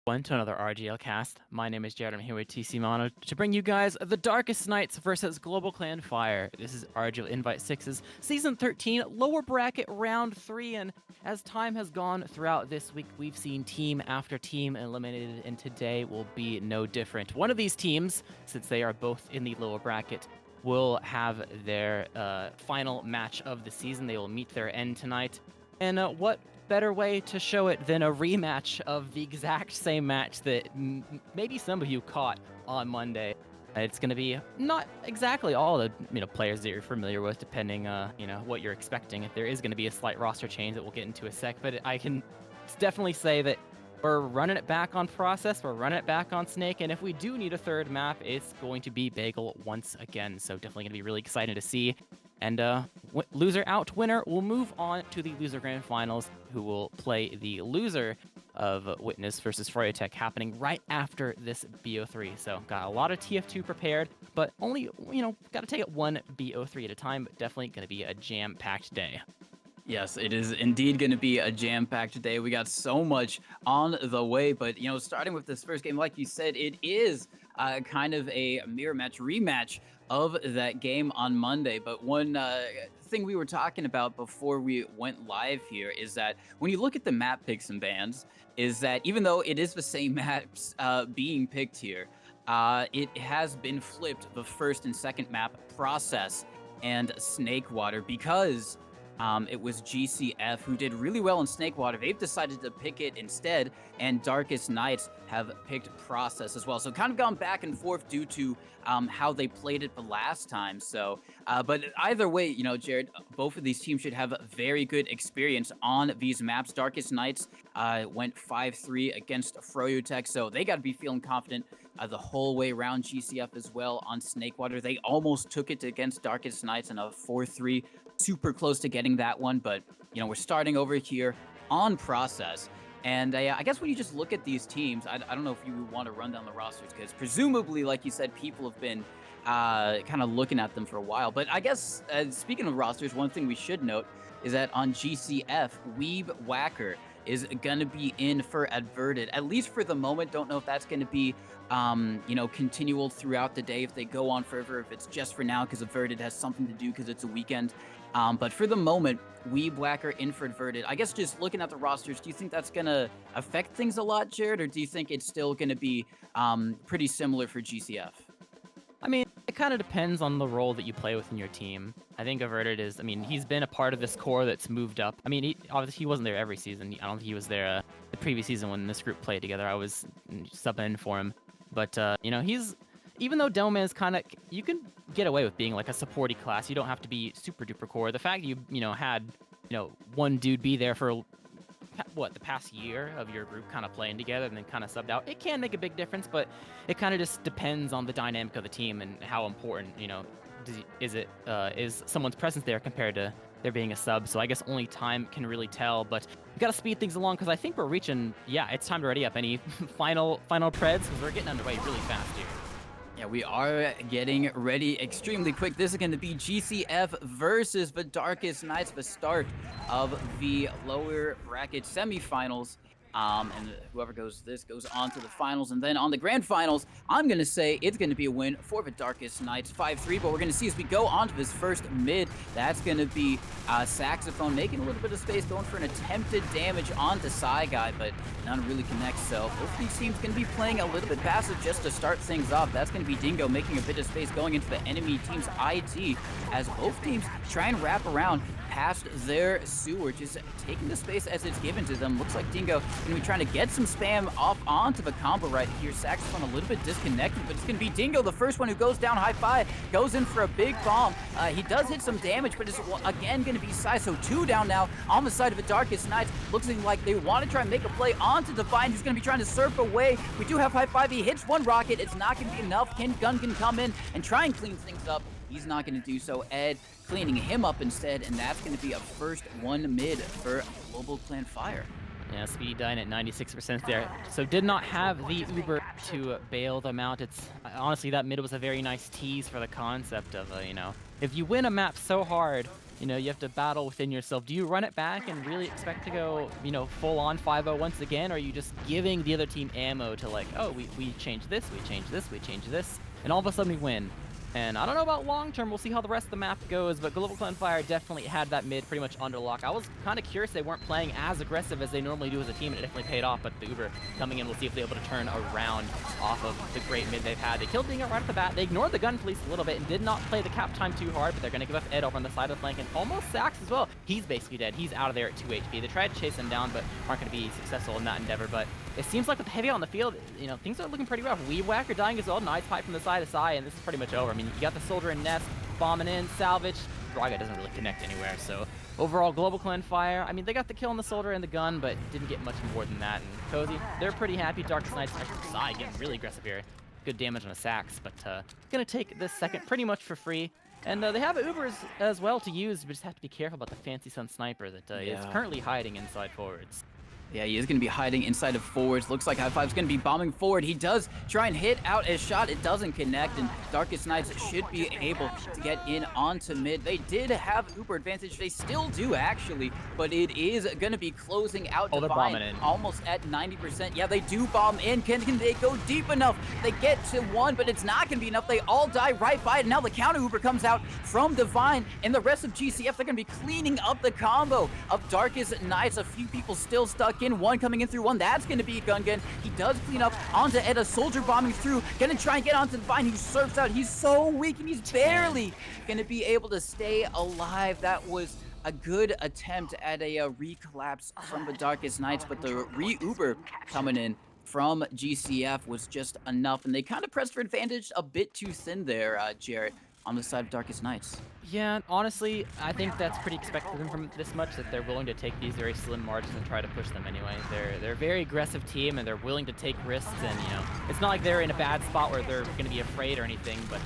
Welcome to another RGL cast. My name is Jared. I'm here with TC Mono to bring you guys the Darkest Nights versus GlobalClan Fire. This is RGL Invite 6's Season 13, lower bracket round 3, and as time has gone throughout this week, we've seen team after team eliminated, and today will be no different. One of these teams, since they are both in the lower bracket, will have their final match of the season. They will meet their end tonight. And what better way to show it than a rematch of the exact same match that maybe some of you caught on Monday. It's going to be not exactly all the players that you're familiar with, depending what you're expecting. There is going to be a slight roster change that we'll get into a sec, but I can definitely say that we're running it back on Process, we're running it back on Snake, and if we do need a third map, it's going to be Bagel once again. So definitely going to be really exciting to see. And loser out winner will move on to the loser grand finals, who will play the loser of Witness versus Froyotech, happening right after this BO3. So got a lot of TF2 prepared, but only, got to take it one BO3 at a time, but definitely going to be a jam-packed day. Yes, it is indeed going to be a jam-packed day. We got so much on the way, but, starting with this first game, like you said, it is kind of a mirror match, rematch of that game on Monday. But one thing we were talking about before we went live here is that when you look at the map picks and bans, is that even though it is the same maps being picked here, it has been flipped, the first and second map, Process and Snakewater, because it was GCF who did really well in Snakewater. They've decided to pick it instead, and Darkest Nights have picked Process as well. So kind of gone back and forth due to how they played it the last time. So, but either way, Jared, both of these teams should have very good experience on these maps. Darkest Nights went 5-3 against Froyotech, so they got to be feeling confident the whole way around. GCF as well on Snakewater. They almost took it against Darkest Nights in a 4-3. Super close to getting that one, but we're starting over here on Process. And I guess when you just look at these teams, I don't know if you want to run down the rosters, because presumably, like you said, people have been kind of looking at them for a while. But I guess speaking of rosters, one thing we should note is that on GCF, Weeb Whacker is going to be in for Adverted, at least for the moment. Don't know if that's going to be, continual throughout the day, if they go on forever, if it's just for now because Adverted has something to do because it's a weekend. But for the moment, Weeb Whacker in for Adverted. I guess just looking at the rosters, do you think that's going to affect things a lot, Jared, or do you think it's still going to be pretty similar for GCF? I mean, it kind of depends on the role that you play within your team. I think Averted is, he's been a part of this core that's moved up. Obviously he wasn't there every season. I don't think he was there the previous season when this group played together. I was subbing in for him. But, he's, even though Delman is kind of, you can get away with being like a supporty class. You don't have to be super duper core. The fact you, had, one dude be there for the past year of your group kind of playing together and then kind of subbed out, it can make a big difference, but it kind of just depends on the dynamic of the team and how important, is someone's presence there compared to there being a sub. So I guess only time can really tell, but we got to speed things along because I think we're reaching, it's time to ready up any final preds because we're getting underway really fast here. Yeah, we are getting ready extremely quick. This is going to be GCF versus the Darkest Nights, the start of the lower bracket semifinals. And whoever goes on to the finals. And then on the grand finals, I'm going to say it's going to be a win for the Darkest Nights, 5-3. But we're going to see as we go on to this first mid, that's going to be Saxophone making a little bit of space, going for an attempted damage onto Psy Guy, but none really connects. So both these teams going to be playing a little bit passive just to start things off. That's going to be Dingo making a bit of space going into the enemy team's IT, as both teams try and wrap around past their sewer, just taking the space as it's given to them. Looks like Dingo going to be trying to get some spam off onto the combo right here. Saxophone a little bit disconnected, but it's going to be Dingo, the first one who goes down. High five, goes in for a big bomb. He does hit some damage, but it's again going to be Sai. So 2 down now on the side of the Darkest Nights. Looks like they want to try and make a play onto Divine. He's going to be trying to surf away. We do have High five. He hits one rocket. It's not going to be enough. Gun can come in and try and clean things up. He's not going to do so. Ed cleaning him up instead, and that's going to be a first one mid for GlobalClan Fire. Yeah, Speedy dying at 96% there. So did not have the Uber to bail them out. It's honestly, that mid was a very nice tease for the concept of, if you win a map so hard you have to battle within yourself. Do you run it back and really expect to go, full on 5-0 once again? Or are you just giving the other team ammo to like, oh, we changed this, we changed this, we changed this, and all of a sudden we win? And I don't know about long term. We'll see how the rest of the map goes, but GlobalClan Fire definitely had that mid pretty much under lock. I was kind of curious they weren't playing as aggressive as they normally do as a team, and it definitely paid off. But the Uber coming in, we'll see if they're able to turn around off of the great mid they've had. They killed Dingo right off the bat. They ignored the gun fleece a little bit and did not play the cap time too hard, but they're going to give up Ed over on the side of the flank and almost Sax as well. He's basically dead. He's out of there at 2 HP. They tried to chase him down, but aren't going to be successful in that endeavor. But it seems like with the heavy on the field, things are looking pretty rough. Weed Whacker dying as well. Nice pipe from the side to side, and this is pretty much over. I mean, you got the soldier and Nest bombing in, salvage. Braga doesn't really connect anywhere, so overall, GlobalClan Fire, I mean, they got the kill on the soldier and the gun, but didn't get much more than that. And Cozy, they're pretty happy. Darkest Knights side getting really aggressive here. Good damage on a Sax, but gonna take this second pretty much for free. And they have Ubers as well to use, but just have to be careful about the Fancy Sun Sniper that is currently hiding inside forwards. Yeah, he is going to be hiding inside of forwards. Looks like High Five's going to be bombing forward. He does try and hit out a shot. It doesn't connect, and Darkest Knights should be able to get in onto mid. They did have Uber advantage. They still do, actually, but it is going to be closing out Divine almost at 90%. Yeah, they do bomb in. Can they go deep enough? They get to one, but it's not going to be enough. They all die right by it. Now the counter Uber comes out from Divine, and the rest of GCF, they're going to be cleaning up the combo of Darkest Knights. A few people still stuck in, one coming in through one. That's going to be Gungan. He does clean up onto Ed, a soldier bombing through. Going to try and get onto Divine, who surfs out. He's so weak, and he's barely going to be able to stay alive. That was a good attempt at a recollapse from the Darkest Knights, but the re-Uber coming in from GCF was just enough, and they kind of pressed for advantage a bit too thin there, Jarrett, on the side of Darkest Knights. Yeah, honestly, I think that's pretty expected of them from this much, that they're willing to take these very slim margins and try to push them anyway. They're a very aggressive team, and they're willing to take risks, and, it's not like they're in a bad spot where they're going to be afraid or anything, but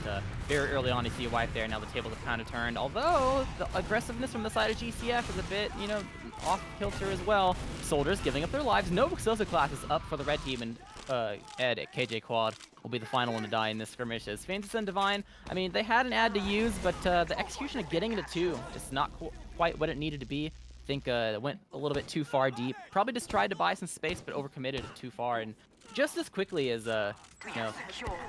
very early on, you see a wipe there. Now the tables have kind of turned, although the aggressiveness from the side of GCF is a bit, off kilter as well. Soldiers giving up their lives. No Exosa class is up for the red team, and Ed at KJ Quad will be the final one to die in this skirmish. As Fancy Sun Divine, I mean, they had an ad to use, but the execution of getting into 2 is not quite what it needed to be. I think it went a little bit too far deep. Probably just tried to buy some space, but overcommitted too far. And just as quickly as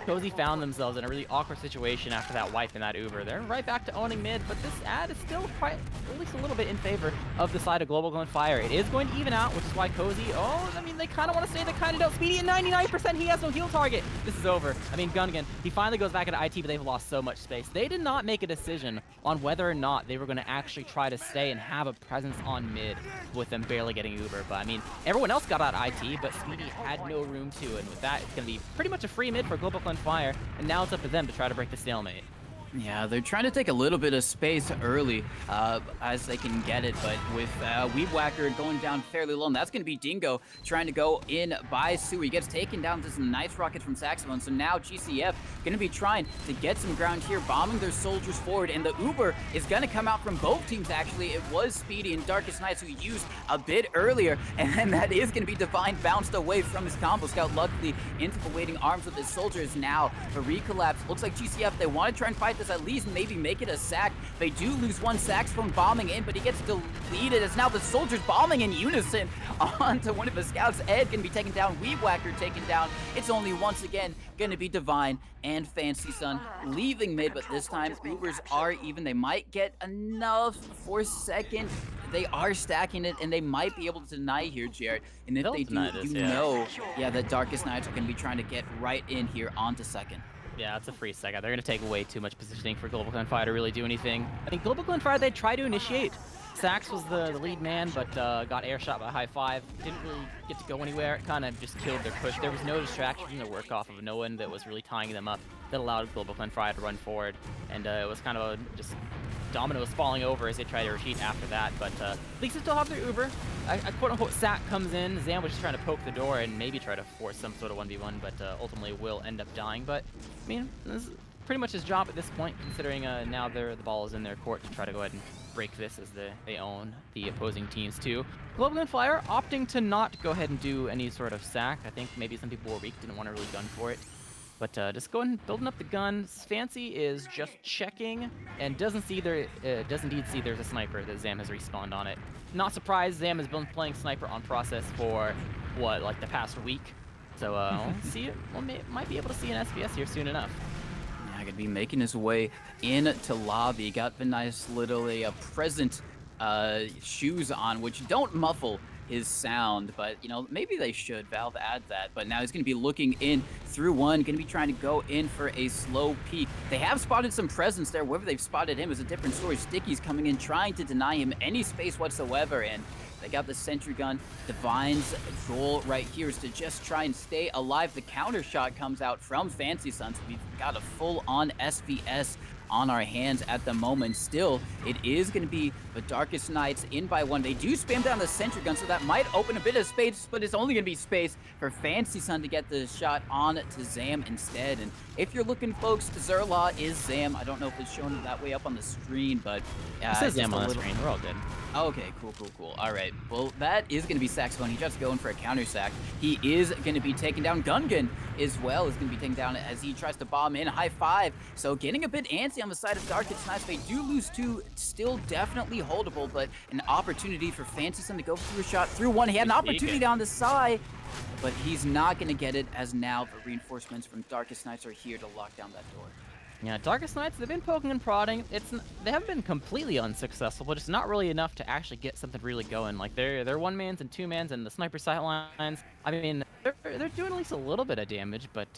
Cozy found themselves in a really awkward situation after that wipe in that Uber, they're right back to owning mid, but this ad is still quite, at least a little bit in favor of the side of GlobalClan Fire. It is going to even out, which is why Cozy, I mean, they kind of want to stay, they kind of don't. Speedy at 99%, he has no heal target. This is over. I mean, Gungan, he finally goes back into IT, but they've lost so much space. They did not make a decision on whether or not they were going to actually try to stay and have a presence on mid with them barely getting Uber. But I mean, everyone else got out IT, but Speedy had no room to, and with that, it's going to be pretty much a free mid for GlobalClan Fire, and now it's up to them to try to break the stalemate. Yeah, they're trying to take a little bit of space early as they can get it, but with Weed Whacker going down fairly low, and that's going to be Dingo trying to go in by Sue. He gets taken down to some nice rockets from Saxophone, so now GCF going to be trying to get some ground here, bombing their soldiers forward, and the Uber is going to come out from both teams, actually. It was Speedy and Darkest Knights who used a bit earlier, and then that is going to be Divine bounced away from his combo scout, luckily into the waiting arms of his soldiers. Now the recollapse. Looks like GCF, they want to try and fight this, at least maybe make it a sack. They do lose one Saxophone bombing in, but he gets deleted as now the soldiers bombing in unison onto one of the scouts. Ed can be taken down, Weed Whacker taken down. It's only once again going to be Divine and Fancy Sun leaving mid, but this time Ubers are even. They might get enough for second. They are stacking it, and they might be able to deny here, Jared. And if they do, know that Darkest Knights are going to be trying to get right in here onto second. Yeah, it's a free second. They're going to take way too much positioning for GlobalClan Fire to really do anything. I think GlobalClan Fire, they tried to initiate. Sax was the lead man, but got air shot by High Five. Didn't really get to go anywhere. It kind of just killed their push. There was no distraction from the work off of no one that was really tying them up that allowed GlobalClan Fire to run forward. And it was kind of just dominoes falling over as they try to retreat after that. But at least they still have their Uber. A quote-unquote sack comes in. Zam was just trying to poke the door and maybe try to force some sort of 1v1, but ultimately will end up dying. But, I mean, this is pretty much his job at this point, considering now the ball is in their court to try to go ahead and break this as they own the opposing teams too. GlobalClan Fire opting to not go ahead and do any sort of sack. I think maybe some people were weak, didn't want to really gun for it. But just going and building up the gun. Fancy is just checking and doesn't see there does indeed see there's a sniper that Zam has respawned on it. Not surprised, Zam has been playing sniper on process for what, like the past week. So we'll see it. Might be able to see an SBS here soon enough. Yeah, gonna be making his way into lobby. Got the nice little present shoes on, which don't muffle his sound, but you know, maybe they should. Valve add that. But now he's gonna be looking in through one, gonna be trying to go in for a slow peek. They have spotted some presence there. Whether they've spotted him is a different story. Sticky's coming in, trying to deny him any space whatsoever, and they got the sentry gun. Divine's goal right here is to just try and stay alive. The counter shot comes out from Fancy Sun, so we've got a full-on SVS on our hands at the moment. Still, it is going to be the Darkest Knights in by one. They do spam down the sentry gun, so that might open a bit of space, but it's only going to be space for Fancy Sun to get the shot on to Zam instead. And if you're looking, folks, Zerlaw is Zam. I don't know if it's showing that way up on the screen, but It says Zam on the screen. We're all good. Okay, cool. All right. Well, that is going to be Saxophone. He's just going for a counter sack. He is going to be taken down. Gungan as well is going to be taken down as he tries to bomb in. High five. So getting a bit antsy on the side of Darkest Knights. They do lose two. Still definitely holdable, but an opportunity for Fancy Sun to go through a shot through one. He had an opportunity down the side, but he's not going to get it as now the reinforcements from Darkest Knights are here to lock down that door. Yeah, Darkest Knights, they've been poking and prodding. They haven't been completely unsuccessful, but it's not really enough to actually get something really going. Like they're one mans and two mans and the sniper sight lines. I mean, they're doing at least a little bit of damage, but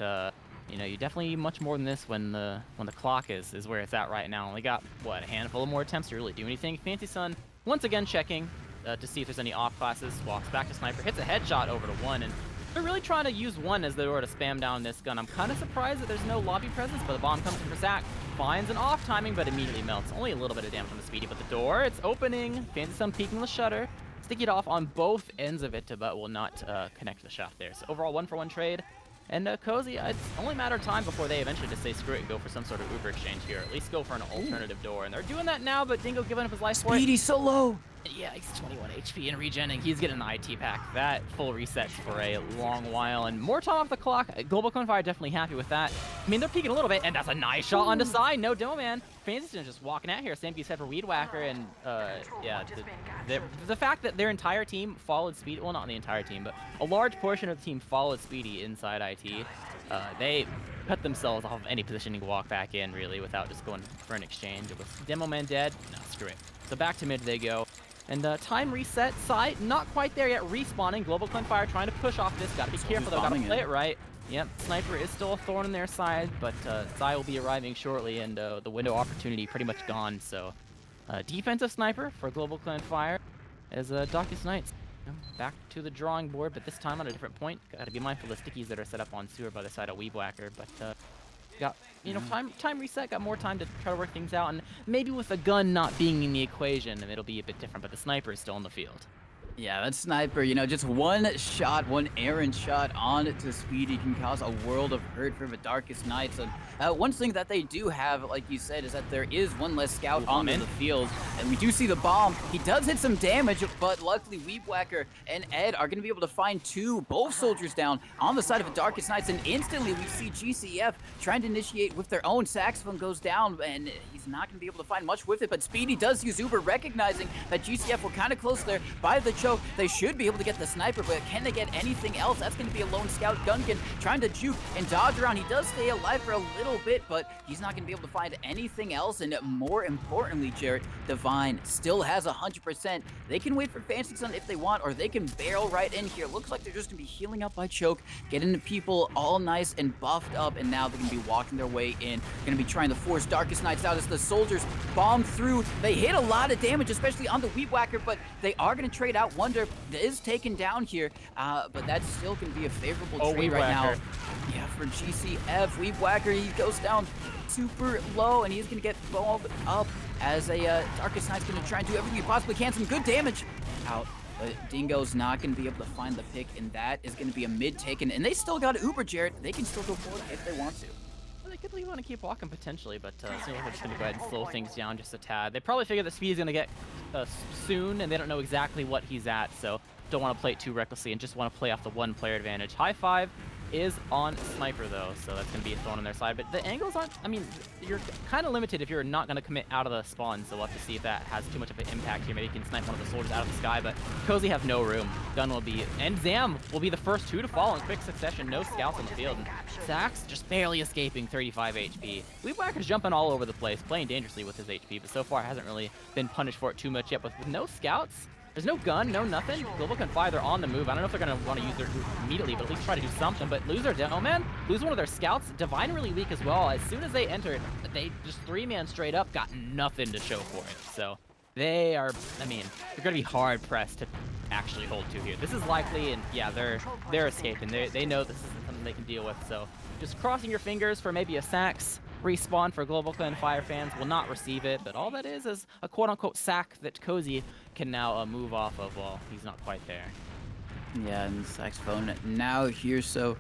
you know, you definitely need much more than this when the clock is where it's at right now. Only got what, a handful of more attempts to really do anything. Fancy Sun once again checking to see if there's any off classes. Walks back to sniper, hits a headshot over to one, and they're really trying to use one as they were to spam down this gun. I'm kind of surprised that there's no lobby presence, but the bomb comes in for Zach. Finds an off timing, but immediately melts. Only a little bit of damage on the Speedy, but the door, it's opening. Fancy Sun peeking the shutter. Sticky it off on both ends of it, but will not connect the shot there. So overall, 1-for-1 trade. And Cozy, it's only a matter of time before they eventually just say screw it and go for some sort of Uber exchange here. At least go for an alternative door. And they're doing that now, but Dingo giving up his life for it. Speedy so low. Yeah, he's 21 HP and regenning. He's getting an IT pack. That full resets for a long while. And more time off the clock. GlobalClan Fire definitely happy with that. I mean, they're peeking a little bit, and that's a nice shot on the side. No demo, man. Fancy just walking out here. Same piece said for Weed Whacker. And yeah, the fact that their entire team followed Speedy, well, not the entire team, but a large portion of the team followed Speedy inside IT. They cut themselves off of any positioning to walk back in, really, without just going for an exchange. It was Demo Man dead. No, screw it. So back to mid they go. And time reset. Sai, not quite there yet. Respawning. GlobalClan Fire trying to push off this. Gotta be careful though. Gotta play it right. Yep, Sniper is still a thorn in their side, but Sai will be arriving shortly, and the window opportunity pretty much gone. So defensive Sniper for GlobalClan Fire as Darkest Knights. Back to the drawing board, but this time on a different point. Gotta be mindful of the stickies that are set up on sewer by the side of Weed Whacker, but got, you know, time reset, got more time to try to work things out, and maybe with a gun not being in the equation, it'll be a bit different, but the sniper is still in the field. Yeah, that sniper, you know, just one shot, one errant shot on to Speedy can cause a world of hurt for the Darkest Knights. And one thing that they do have, like you said, is that there is one less scout on the field. And we do see the bomb. He does hit some damage, but luckily Weed Whacker and Ed are going to be able to find both soldiers down on the side of the Darkest Knights. And instantly we see GCF trying to initiate with their own. Saxophone goes down, and he's not going to be able to find much with it. But Speedy does use Uber, recognizing that GCF were kind of close there by the choke. They should be able to get the sniper, but can they get anything else? That's going to be a lone scout. Gungan trying to juke and dodge around. He does stay alive for a little bit, but he's not going to be able to find anything else. And more importantly, Jarrett, Divine still has 100%. They can wait for Fancy Sun if they want, or they can barrel right in here. Looks like they're just going to be healing up by choke, getting the people all nice and buffed up, and now they're going to be walking their way in. Going to be trying to force Darkest Knights out as the soldiers bomb through. They hit a lot of damage, especially on the Weed Whacker, but they are going to trade out. Wonder is taken down here, but that's still going to be a favorable trade right now. Yeah, for GCF. Weed Whacker, he goes down super low, and he's going to get balled up as a Darkest Knight's going to try and do everything he possibly can. Some good damage out. But Dingo's not going to be able to find the pick, and that is going to be a mid taken. And they still got Uber, Jarrett. They can still go forward if they want to. They could want to keep walking potentially, but it seems like they're just going to go ahead and slow things down just a tad. They probably figure that Speed's going to get soon, and they don't know exactly what he's at, so don't want to play it too recklessly and just want to play off the one player advantage. High five is on Sniper, though, so that's going to be a thrown on their side. But the angles aren't, I mean, you're kind of limited if you're not going to commit out of the spawn, so we'll have to see if that has too much of an impact here. Maybe you can snipe one of the soldiers out of the sky, but Cozy have no room. Gun will be, and Zam will be the first two to fall in quick succession. No scouts on the field. And Sax just barely escaping 35 HP. Weedwhacker's jumping all over the place, playing dangerously with his HP, but so far hasn't really been punished for it too much yet. But with no scouts, there's no gun, no nothing. GlobalClan Fire, they're on the move. I don't know if they're going to want to use their group immediately, but at least try to do something. But lose their demo man, lose one of their scouts. Divine really weak as well. As soon as they entered, they just three-man straight up, got nothing to show for it. So they are, I mean, they're going to be hard-pressed to actually hold two here. This is likely, and yeah, they're escaping. They know this isn't something they can deal with. So just crossing your fingers for maybe a Sax respawn for GlobalClan Fire fans. Will not receive it, but all that is a quote-unquote sack that Cozy can now move off of. Well, he's not quite there. Yeah, and the saxophone now here, so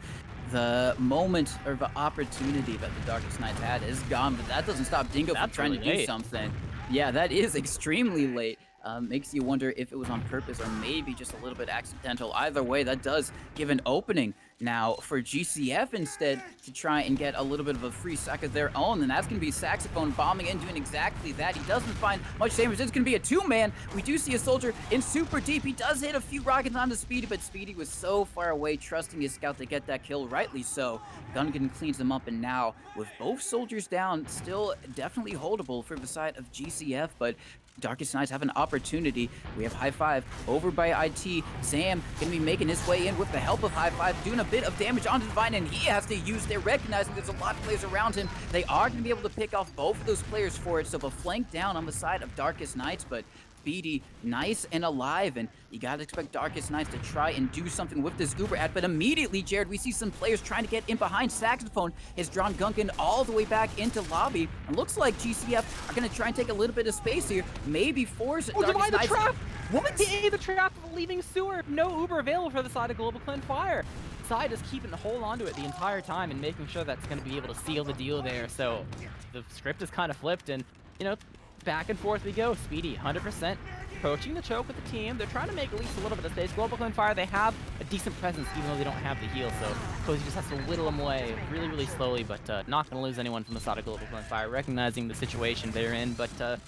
the moment or the opportunity that the Darkest Knights had is gone, but that doesn't stop Dingo from trying to do something. Yeah, that is extremely late. Makes you wonder if it was on purpose or maybe just a little bit accidental. Either way, that does give an opening now for GCF instead to try and get a little bit of a free sack of their own, and that's going to be Saxophone bombing in, doing exactly that. He doesn't find much damage. It's going to be a two-man. We do see a soldier in super deep. He does hit a few rockets onto Speedy, but Speedy was so far away, trusting his scout to get that kill, rightly so. Gungan cleans them up, and now, with both soldiers down, still definitely holdable for the side of GCF, but Darkest Knights have an opportunity. We have High Five over by IT. Zam going to be making his way in with the help of High Five, doing a bit of damage onto Divine, and he has to use there, recognizing there's a lot of players around him. They are going to be able to pick off both of those players for it, so a flank down on the side of Darkest Knights, but Speedy, nice and alive, and you gotta expect Darkest Knights to try and do something with this Uber ad, but immediately, Jared, we see some players trying to get in behind. Saxophone has drawn Gungan all the way back into lobby, and looks like GCF are gonna try and take a little bit of space here, maybe force Darkest Knights. The trap! What? The trap leaving sewer. No Uber available for the side of GlobalClan Fire. Side is keeping a hold onto it the entire time and making sure that's going to be able to seal the deal there. So the script is kind of flipped, and you know, back and forth we go. Speedy 100% approaching the choke with the team. They're trying to make at least a little bit of space. GlobalClan Fire, they have a decent presence even though they don't have the heal, so Cozy just has to whittle them away really, really slowly, but not going to lose anyone from the side of GlobalClan Fire, recognizing the situation they're in, but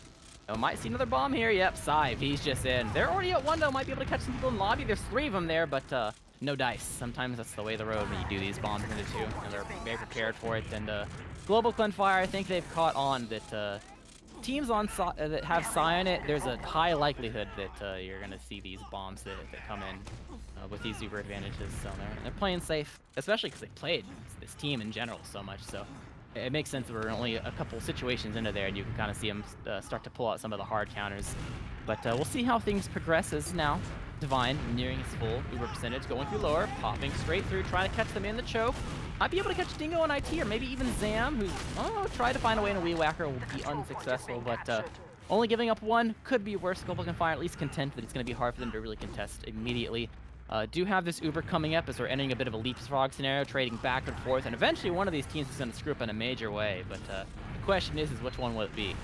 might see another bomb here. Yep, Sive, he's just in. They're already at one, though. Might be able to catch some people in lobby. There's three of them there, but no dice. Sometimes that's the way of the road when you do these bombs into two, and they're very prepared for it. And GlobalClan Fire, I think they've caught on that teams on that have Psy on it, there's a high likelihood that you're going to see these bombs that come in with these super advantages. So they're playing safe, especially because they played this team in general so much. So it makes sense that we're only a couple situations into there, and you can kind of see them start to pull out some of the hard counters. But we'll see how things progresses now. Divine nearing his full Uber percentage, going through lower, popping straight through, trying to catch them in the choke. Might be able to catch Dingo and IT, or maybe even Zam, who's tried to find a way in a Weedwhacker, will be unsuccessful, but only giving up one could be worse. GlobalClan Fire at least content that it's going to be hard for them to really contest immediately. Do have this Uber coming up as we're entering a bit of a leapfrog scenario, trading back and forth, and eventually one of these teams is going to screw up in a major way, but the question is which one will it be?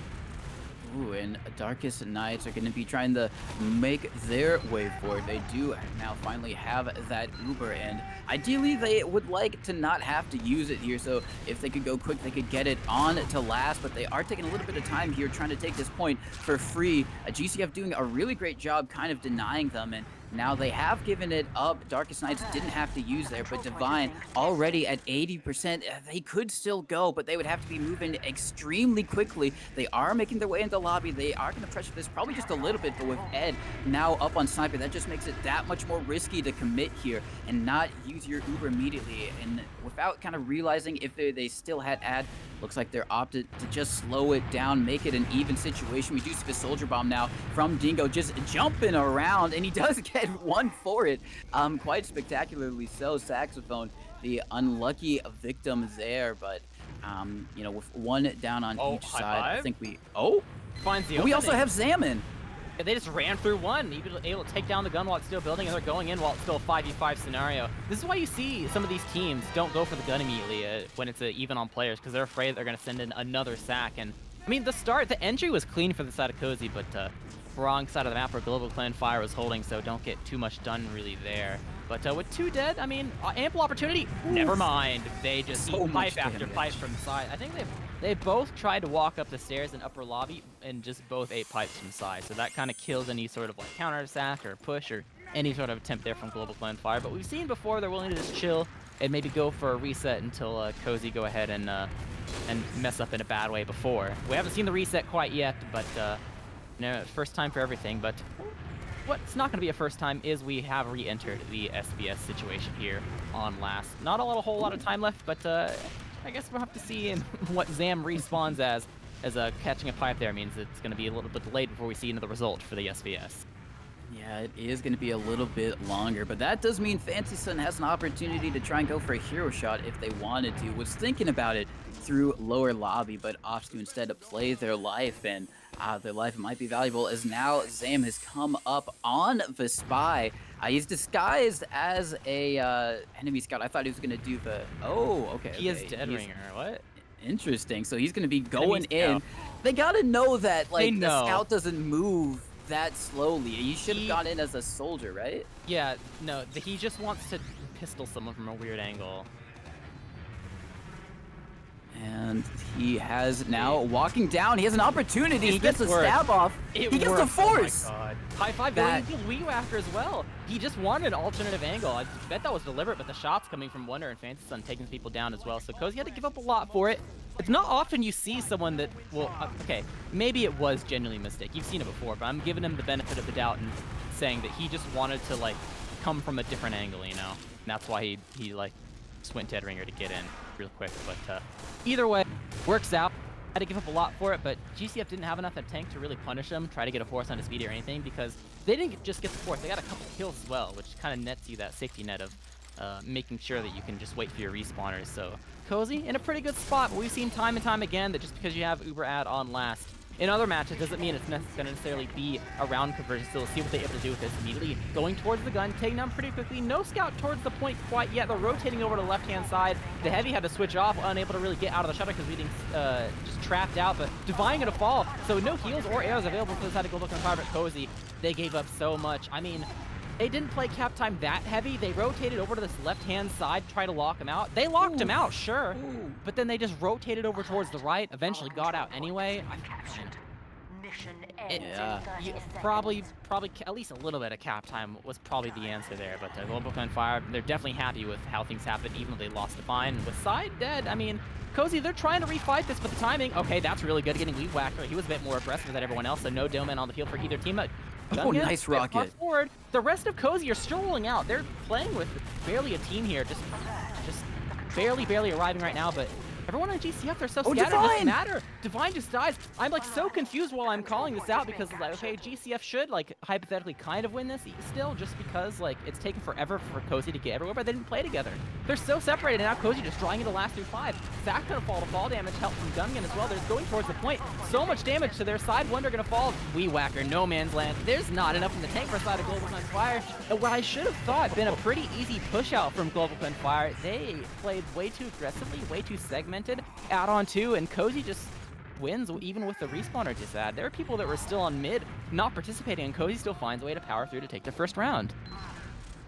Ooh, and Darkest Knights are going to be trying to make their way forward. They do now finally have that Uber, and ideally they would like to not have to use it here, so if they could go quick, they could get it on to last, but they are taking a little bit of time here trying to take this point for free. GCF doing a really great job kind of denying them, and now they have given it up. Darkest Knights didn't have to use there, but Divine already at 80%. They could still go, but they would have to be moving extremely quickly. They are making their way into lobby. They are going to pressure this probably just a little bit, but with Ed now up on Sniper, that just makes it that much more risky to commit here and not use your Uber immediately. And without kind of realizing if they still had Ad, looks like they're opted to just slow it down, make it an even situation. We do see the Soldier Bomb now from Dingo just jumping around, and he does get one for it, quite spectacularly so. Saxophone, the unlucky victim there, but you know, with one down on each side, I think we finds the we also have Zamin. Yeah, they just ran through one, able to take down the gun while it's still building, and they're going in while it's still a 5v5 scenario. This is why you see some of these teams don't go for the gun immediately when it's even on players, because they're afraid they're going to send in another sack. And I mean, the entry was clean for the side of Cozy, but wrong side of the map where GlobalClan Fire was holding, so don't get too much done really there. But with 2 dead, I mean, ample opportunity. Never mind. They just So eat much pipe after damage. pipe from the side. I think they both tried to walk up the stairs in upper lobby and just both ate pipes from side. So that kind of kills any sort of like counter attack or push or any sort of attempt there from GlobalClan Fire. But we've seen before they're willing to just chill and maybe go for a reset until Cozy go ahead and mess up in a bad way before. We haven't seen the reset quite yet, but first time for everything. But what's not going to be a first time is we have re-entered the SBS situation here on last. Not a whole lot of time left, but I guess we'll have to see what Zam respawns as catching a pipe there means it's going to be a little bit delayed before we see another result for the SBS. Yeah, it is going to be a little bit longer, but that does mean Fancy Sun has an opportunity to try and go for a hero shot if they wanted to. Was thinking about it through lower lobby, but opts to instead to play their life, and their life might be valuable as now Zam has come up on the spy. He's disguised as a enemy scout. I thought he was going to do the... Oh, okay. He is Dead Ringer. What? Interesting. So he's going to be going Enemy in. scout. They got to know that, like, know. the scout doesn't move that slowly. He should have gone in as a soldier, right? Yeah, no, he just wants to pistol someone from a weird angle. And he has now walking down. He has an opportunity. He gets a stab off. He gets the force. Oh my God. High five. That- He Wii after as well. He just wanted an alternative angle. I bet that was deliberate, but the shots coming from Wonder and Fancy Sun taking people down as well. So Cozy had to give up a lot for it. It's not often you see someone that, well, okay, maybe it was genuinely a mistake. You've seen it before, but I'm giving him the benefit of the doubt and saying that he just wanted to, like, come from a different angle, you know? And that's why he like, just went Dead Ringer to get in real quick. But either way, works out. Had to give up a lot for it, but GCF didn't have enough of a tank to really punish him, try to get a force on his speed or anything, because they didn't just get the force, they got a couple kills as well, which kind of nets you that safety net of making sure that you can just wait for your respawners. So Cozy in a pretty good spot, but we've seen time and time again that just because you have Uber Ad on last in other matches doesn't mean it's going to necessarily be a round conversion. So we'll see what they're able to do with this. Immediately going towards the gun, taking down pretty quickly. No scout towards the point quite yet. They're rotating over to the left-hand side. The Heavy had to switch off, unable to really get out of the shutter because we just trapped out. But Divine going to fall, so no heals or arrows available for the side of GlobalClan Fire. But Cozy, they gave up so much. I mean, they didn't play cap time that heavy. They rotated over to this left-hand side to try to lock him out. They locked him out, sure, but then they just rotated over towards the right, eventually got out anyway. Probably at least a little bit of cap time was probably the answer there. But GlobalClan Fire, they're definitely happy with how things happened, even though they lost Divine. With Side dead, I mean, Cozy, they're trying to refight this, but the timing, okay, that's really good, getting Weed Whacker. He was a bit more aggressive than everyone else, so no Doman on the field for either team. Oh, nice rocket. Forward. The rest of Cozy are still rolling out. They're playing with barely a team here, just barely arriving right now, but everyone on GCF, they're so scattered, it doesn't matter. Divine just dies. I'm like so confused while I'm calling this out because like, okay, GCF should like hypothetically kind of win this still just because like it's taken forever for Cozy to get everywhere, but they didn't play together. They're so separated, and now Cozy just drawing into the last through 5. Zach gonna fall to fall damage, help from Gungan as well. They're going towards the point. So much damage to their side. Wonder gonna fall. Wee Whacker, no man's land. There's not enough in the tank for side of GlobalClan Fire. And what I should have thought been a pretty easy push out from GlobalClan Fire, they played way too aggressively, way too segmented. Out on 2, and Cozy just wins even with the respawner disad. There are people that were still on mid not participating, and Cozy still finds a way to power through to take the first round.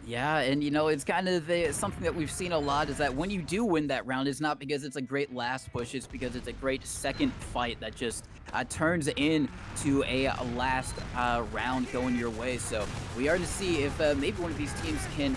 Yeah, and you know, it's kind of something that we've seen a lot is that when you do win that round, it's not because it's a great last push, it's because it's a great second fight that just turns into a last round going your way. So we are to see if maybe one of these teams can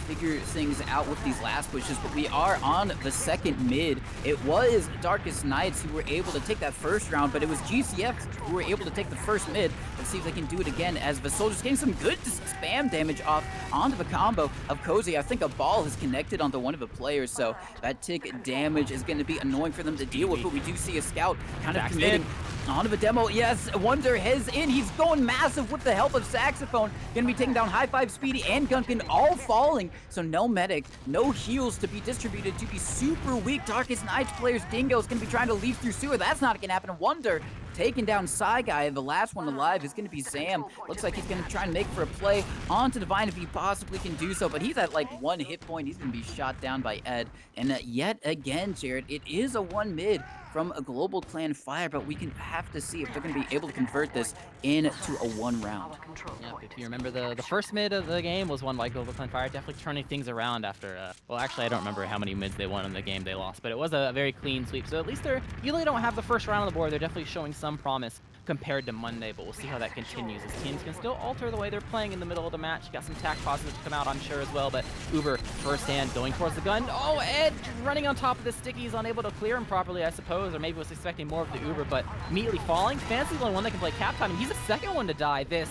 figure things out with these last pushes, but we are on the second mid. It was Darkest Nights who were able to take that first round, but it was GCF who were able to take the first mid. Let's see if they can do it again as the Soldiers getting some good spam damage off onto the combo of Cozy. I think a ball has connected onto one of the players, so that tick damage is going to be annoying for them to deal with, but we do see a scout kind of committing onto the demo. Yes, Wonder is in. He's going massive with the help of Saxophone. Going to be taking down High Five, Speedy, and Gunkin, all falling. So no medic, no heals to be distributed to be super weak. Darkest Nights players, Dingo is going to be trying to leave through sewer. That's not going to happen. Wonder taking down Psy Guy. The last one alive is going to be Zam. Looks like he's going to try and make for a play onto Divine if he possibly can do so, but he's at like 1 hit point. He's going to be shot down by Ed. And yet again, Jared, it is a 1 mid from a GlobalClan Fire, but we can have to see if they're going to be able to convert this into a 1 round. Yeah, if you remember, the first mid of the game was won by GlobalClan Fire, definitely turning things around after, well, actually, I don't remember how many mids they won in the game they lost, but it was a very clean sweep. So at least they're, you really don't have the first round on the board. They're definitely showing some promise compared to Monday, but we'll see how that continues. As teams can still alter the way they're playing in the middle of the match. Got some tack positives to come out, I'm sure, as well, but Uber, first hand, going towards the gun. Oh, Ed running on top of the sticky. He's unable to clear him properly, I suppose, or maybe was expecting more of the Uber, but immediately falling. Fancy's the only one that can play cap time, and he's the second one to die. This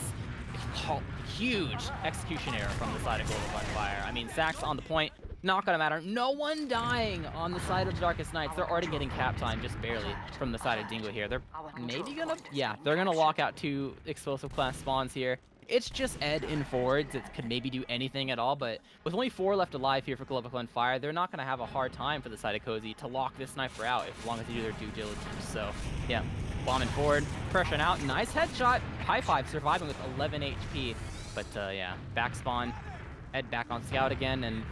huge execution error from the side of GlobalClan Fire. I mean, Sax on the point, not gonna matter. No one dying on the side of the Darkest Nights. They're already getting cap time just barely from the side of Dingo here. They're maybe gonna, yeah, they're gonna lock out 2 explosive class spawns here. It's just Ed in forwards. It could maybe do anything at all, but with only 4 left alive here for GlobalClan Fire, they're not gonna have a hard time for the side of Cozy to lock this sniper out as long as they do their due diligence. So, yeah, bombing forward, pressuring out, nice headshot. High five, surviving with 11 HP. But yeah, back spawn, Ed back on scout again, and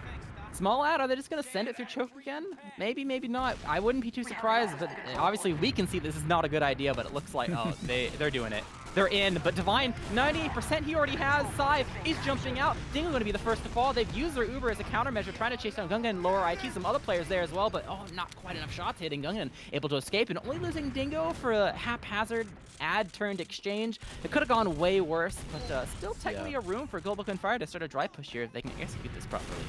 small ad, are they just going to send it through choke again? Maybe, maybe not. I wouldn't be too surprised, but obviously we can see this is not a good idea, but it looks like, oh, they're doing it. They're in, but Divine, 98% he already has. Sai, he's jumping out. Dingo going to be the first to fall. They've used their Uber as a countermeasure, trying to chase down Gungan and lower IT. Some other players there as well, but oh, not quite enough shots hitting Gungan. Able to escape and only losing Dingo for a haphazard ad-turned exchange. It could have gone way worse, but still technically a room for GlobalClan Fire to start a dry push here if they can execute this properly.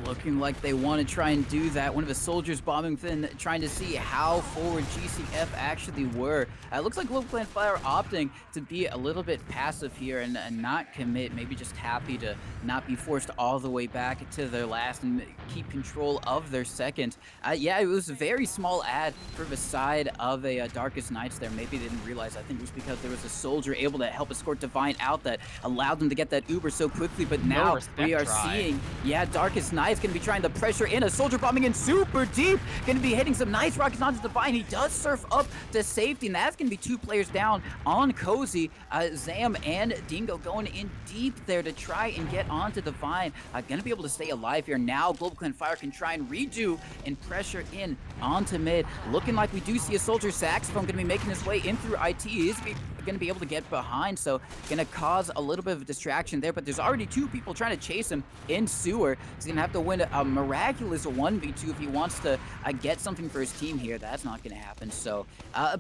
Looking like they want to try and do that. One of the soldiers bombing within, trying to see how forward GCF actually were. It looks like GlobalClan Fire opting to be a little bit passive here and not commit. Maybe just happy to not be forced all the way back to their last and keep control of their second. Yeah, it was a very small ad for the side of a Darkest Nights there. Maybe they didn't realize. I think it was because there was a soldier able to help escort Divine out that allowed them to get that Uber so quickly. But now we are seeing, yeah, Darkest Nights going to be trying to pressure in. A soldier bombing in super deep. Going to be hitting some nice rockets onto Divine. He does surf up to safety, and that's going to be 2 players down on Cozy. Zam and Dingo going in deep there to try and get onto Divine. Going to be able to stay alive here. Now GlobalClan Fire can try and redo and pressure in onto mid. Looking like we do see a soldier Saxophone going to be making his way in through IT. He is going to be able to get behind, so going to cause a little bit of a distraction there, but there's already 2 people trying to chase him in sewer. He's going to have to win a miraculous 1v2 if he wants to get something for his team here. That's not going to happen. So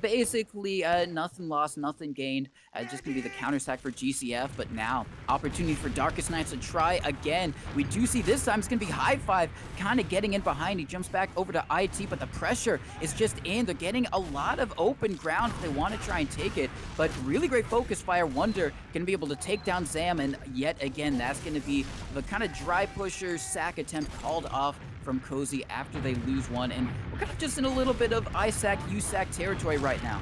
basically nothing lost, nothing gained. Just going to be the counter stack for GCF, but now opportunity for Darkest Nights to try again. We do see this time it's going to be High Five kind of getting in behind. He jumps back over to IT, but the pressure is just in. They're getting a lot of open ground if they want to try and take it, but really great focus fire. Wonder going to be able to take down Zam, and yet again that's going to be the kind of dry pusher sack attempt called off from Cozy after they lose one, and we're kind of just in a little bit of ISAC, USAC territory right now.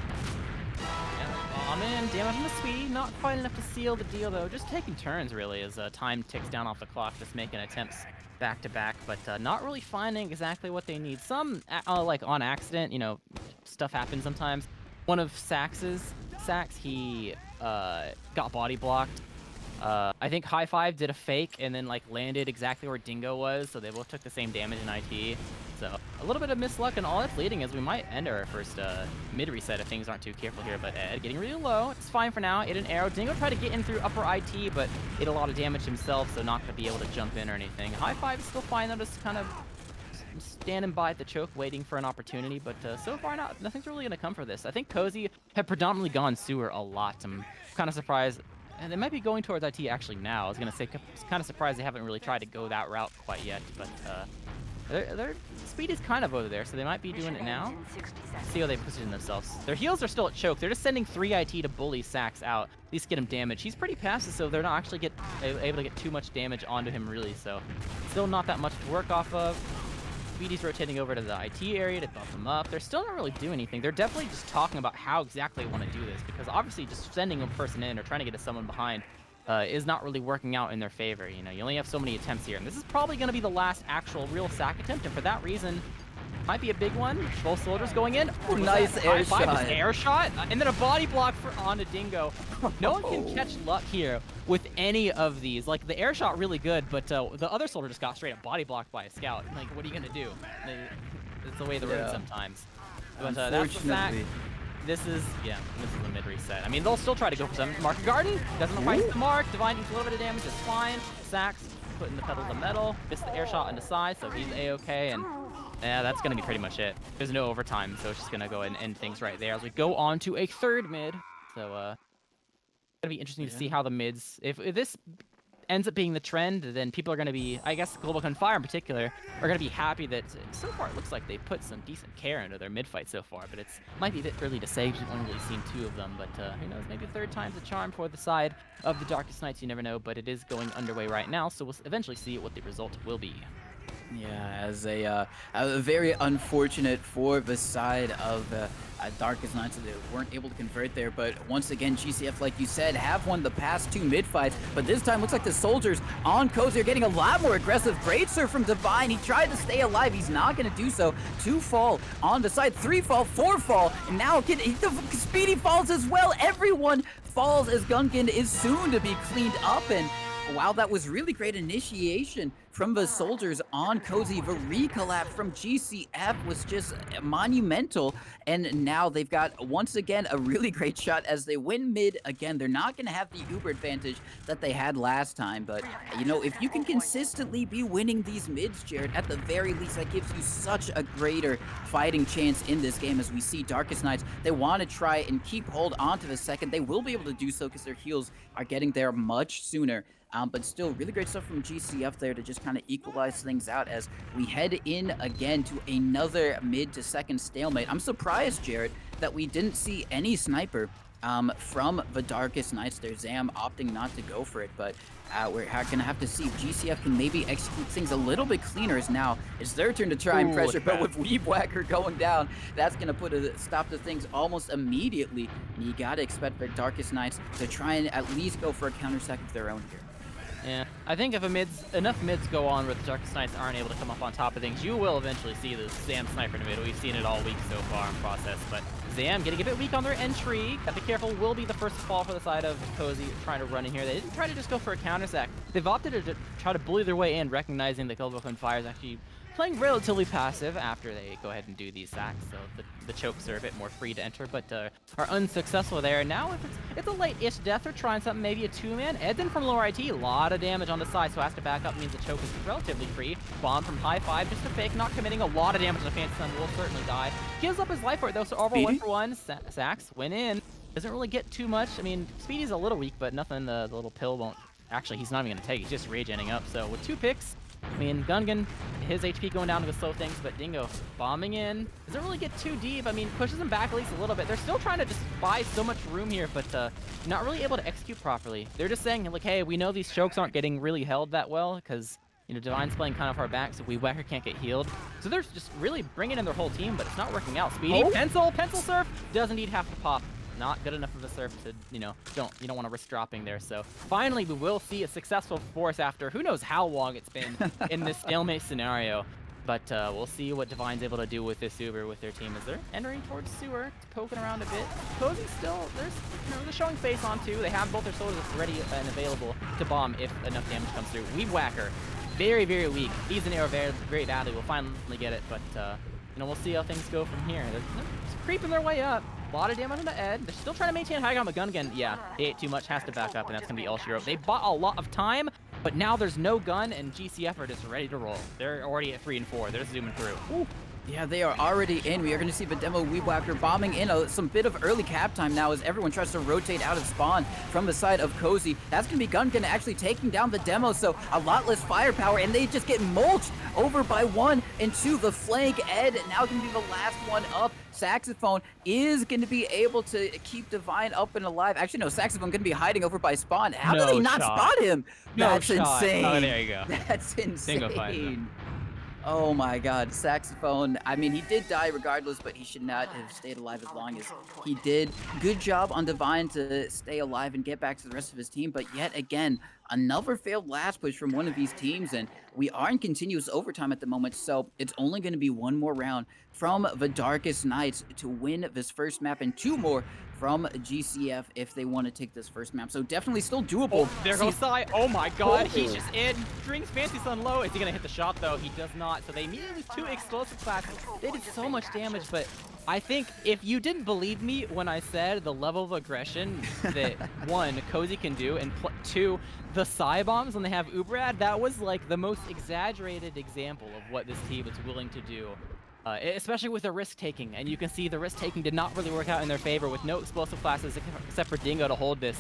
Bomb in, damage on the Swede, not quite enough to seal the deal though. Just taking turns really as time ticks down off the clock, just making attempts back to back, but not really finding exactly what they need. Some like on accident, you know, stuff happens sometimes. One of Sax, he got body blocked. I think High Five did a fake and then like landed exactly where Dingo was, so they both took the same damage in IT. So a little bit of misluck, and all that's leading is we might end our first mid reset if things aren't too careful here. But Ed getting really low. It's fine for now. Hit an arrow. Dingo tried to get in through upper IT, but did a lot of damage himself, so not going to be able to jump in or anything. High Five is still fine though, just kind of standing by at the choke waiting for an opportunity, but so far nothing's really going to come for this. I think Cozy have predominantly gone sewer a lot. I'm kind of surprised, and they might be going towards IT actually now. I was going to say kind of surprised they haven't really tried to go that route quite yet, but their speed is kind of over there, so they might be doing it now. See how they position themselves. Their heals are still at choke. They're just sending 3 IT to bully Sax out, at least get him damage. He's pretty passive, so they're not actually able to get too much damage onto him really, so still not that much to work off of. BD's rotating over to the IT area to buff them up. They're still not really doing anything. They're definitely just talking about how exactly they want to do this, because obviously just sending a person in or trying to get someone behind is not really working out in their favor. You know, you only have so many attempts here, and this is probably going to be the last actual real sack attempt, and for that reason, Might be a big one. Both soldiers going in. Ooh, nice air shot. Air shot, and then a body block for onto Dingo. No one can catch luck here with any of these. Like, the air shot really good, but the other soldier just got straight up body blocked by a scout. Like, what are you gonna do? It's the way of the road sometimes. But that's the fact. This is the mid reset. I mean, they'll still try to go for some. Market Garden doesn't quite hit the mark. Divine eats a little bit of damage. It's fine. Sax putting the pedal to metal. Missed the air shot into side, so he's a-okay. And yeah, that's gonna be pretty much it. There's no overtime, so it's just gonna go ahead and end things right there as we go on to a third mid. So it's gonna be interesting to see how the mids. If this ends up being the trend, then people are going to be, I guess GlobalClan Fire in particular, are going to be happy that so far it looks like they put some decent care into their mid fight so far, but it's might be a bit early to say because we've only really seen 2 of them, but who knows, maybe third time's a charm for the side of the Darkest Nights, you never know, but it is going underway right now, so we'll eventually see what the result will be. Yeah, as a very unfortunate for the side of Darkest Nights that they weren't able to convert there, but once again, GCF, like you said, have won the past 2 mid fights, but this time looks like the soldiers on Cozy are getting a lot more aggressive. Great serve from Divine. He tried to stay alive. He's not going to do so. 2 fall on the side, 3 fall, 4 fall, and now the Speedy falls as well. Everyone falls as Gungan is soon to be cleaned up, and wow, that was really great initiation from the soldiers on Cozy. The recollapse from GCF was just monumental, and now they've got, once again, a really great shot as they win mid again. They're not going to have the Uber advantage that they had last time, but, you know, if you can consistently be winning these mids, Jared, at the very least, that gives you such a greater fighting chance in this game. As we see Darkest Nights, they want to try and keep hold onto the second. They will be able to do so because their heals are getting there much sooner. But still, really great stuff from GCF there to just kind of equalize things out as we head in again to another mid to second stalemate. I'm surprised, Jared, that we didn't see any sniper from the Darkest Nights there. Zam opting not to go for it, but we're gonna have to see if GCF can maybe execute things a little bit cleaner. As now it's their turn to try and pressure, but with Weeb Whacker going down, that's gonna put a stop to things almost immediately. And you gotta expect the Darkest Nights to try and at least go for a counter sack of their own here. Yeah, I think if enough mids go on where the Darkest Nights aren't able to come up on top of things, you will eventually see the Zam sniper in the mid. We've seen it all week so far in process, but Zam getting a bit weak on their entry. Gotta be careful, will be the first to fall for the side of Cozy trying to run in here. They didn't try to just go for a counter sack. They've opted to try to bully their way in, recognizing that GlobalClan Fire is actually playing relatively passive after they go ahead and do these sacks, so the chokes are a bit more free to enter, but are unsuccessful there. Now, if it's a late-ish death, they're trying something, maybe a 2-man. Edson from lower IT, a lot of damage on the side, so has to back up, means the choke is relatively free. Bomb from high 5, just a fake, not committing a lot of damage to the Fancy Sun, will certainly die. Gives up his life for it, though, so overall 1 for 1. Sax went in. Doesn't really get too much. I mean, Speedy's a little weak, but nothing the little pill won't... Actually, he's not even going to take. He's just rage ending up, so with 2 picks, I mean, Gungan, his HP going down to the slow things, but Dingo bombing in. Doesn't really get too deep. I mean, pushes him back at least a little bit. They're still trying to just buy so much room here, but not really able to execute properly. They're just saying, like, hey, we know these chokes aren't getting really held that well because, you know, Divine's playing kind of far back, so Weeb Whacker can't get healed. So they're just really bringing in their whole team, but it's not working out. Speedy, pencil surf, does indeed have to pop. Not good enough of a surf to, you know, you don't want to risk dropping there. So finally, we will see a successful force after who knows how long it's been in this stalemate scenario. But we'll see what Divine's able to do with this Uber with their team as they're entering towards sewer, poking around a bit. Cozy still, they're showing face on too. They have both their soldiers ready and available to bomb if enough damage comes through. Weeb Whacker, very, very weak. These an arrow very badly. We'll finally get it, but you know, we'll see how things go from here. They're creeping their way up. A lot of damage on the Ed. They're still trying to maintain high ground with Gungan. Yeah, he ate too much, has to back up, and that's going to be all she wrote. They bought a lot of time, but now there's no gun, and GCF are just ready to roll. They're already at 3 and 4. They're zooming through. Ooh. Yeah, they are already in. We are going to see the demo Weeb Whacker bombing in some bit of early cap time now as everyone tries to rotate out of spawn from the side of Cozy. That's going to be Gungan actually taking down the demo, so a lot less firepower, and they just get mulched over by 1 and 2. The flank Ed now going to be the last one up. Saxophone is going to be able to keep Divine up and alive. Actually, no, Saxophone going to be hiding over by spawn. How did they not spot him? That's insane. Oh, there you go. That's insane. Oh my god, Saxophone. I mean, he did die regardless, but he should not have stayed alive as long as he did. Good job on Divine to stay alive and get back to the rest of his team, but yet again, another failed last push from one of these teams, and we are in continuous overtime at the moment, so it's only going to be one more round from the Darkest Knights to win this first map, and two more from GCF if they want to take this first map. So definitely still Oh, doable. there See, goes Sai. Oh my god, he's oh, just in. Drinks Fancy Sun low. Is he gonna hit the shot though? He does not. So they immediately lose two explosive classes. They did so much damage, but I think if you didn't believe me when I said the level of aggression that one, Cozy can do, and two, the Psy bombs when they have Uberad, that was like the most exaggerated example of what this team is willing to do. Especially with the risk-taking, and you can see the risk-taking did not really work out in their favor with no explosive classes except for Dingo to hold this.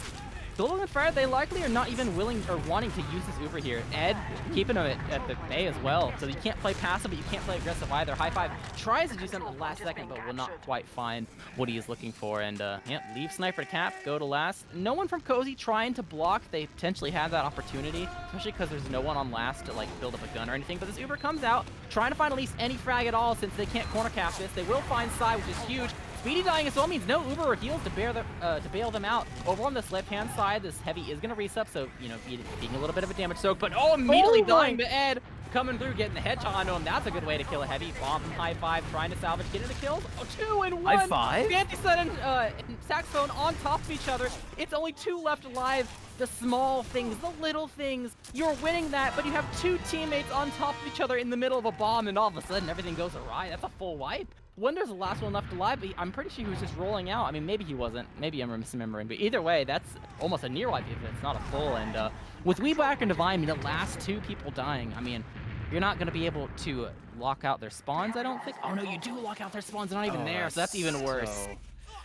GlobalClan Fire, they likely are not even willing or wanting to use this Uber here. Ed keeping him at the bay as well, so you can't play passive, but you can't play aggressive either. High Five tries to do something at the last second, but will not quite find what he is looking for. And yeah, leave Sniper to cap, go to last. No one from Cozy trying to block. They potentially had that opportunity, especially because there's no one on last to like build up a gun or anything. But this Uber comes out, trying to find at least any frag at all since they can't corner cap this. They will find Psy, which is huge. Speedy dying as well means no Uber or heals to bail them out. Over on this left-hand side, this heavy is going to resup, so, you know, being a little bit of a damage soak, but immediately dying to Ed. Coming through, getting the headshot onto him. That's a good way to kill a heavy. Bomb from High Five, trying to salvage, getting the kills. Oh, 2-1. High Five? Fancy Sun and Saxophone on top of each other. It's only two left alive. The small things, the little things. You're winning that, but you have two teammates on top of each other in the middle of a bomb, and all of a sudden everything goes awry. That's a full wipe. Wonder's the last one left alive, but I'm pretty sure he was just rolling out. I mean, maybe he wasn't. Maybe I'm misremembering. But either way, that's almost a near wipe if it's not a full. And with Weeback and Divine, the last two people dying, I mean, you're not going to be able to lock out their spawns, I don't think. Oh, no, you do lock out their spawns. They're not even there, so that's even worse.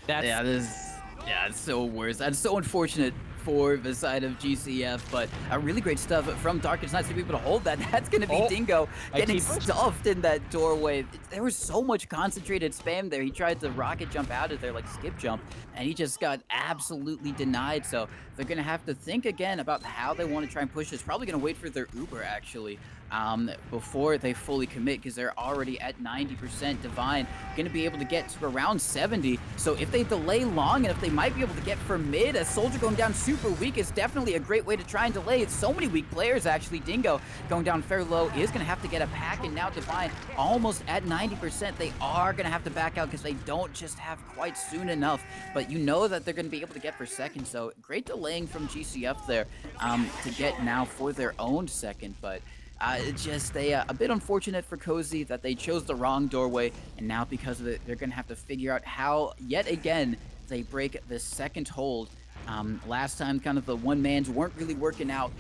That's... Yeah, it's so worse. That's so unfortunate for the side of GCF, but really great stuff from Darkest Knights to be able to hold that. That's going to be Dingo getting stuffed in that doorway. There was so much concentrated spam there. He tried to rocket jump out of there, like skip jump, and he just got absolutely denied. So they're going to have to think again about how they want to try and push this. Probably going to wait for their Uber, actually, before they fully commit, because they're already at 90%. Divine going to be able to get to around 70. So if they delay long enough, they might be able to get for mid. A Soldier going down super weak is definitely a great way to try and delay. It's so many weak players, actually. Dingo going down fairly low is going to have to get a pack, and now Divine almost at 90%. They are going to have to back out because they don't just have quite soon enough, but you know that they're going to be able to get for second. So great delaying from GCF there to get now for their own second, but it's just a bit unfortunate for Cozy that they chose the wrong doorway, and now because of it, they're going to have to figure out how, yet again, they break the second hold. Last time, kind of the one-mans weren't really working out.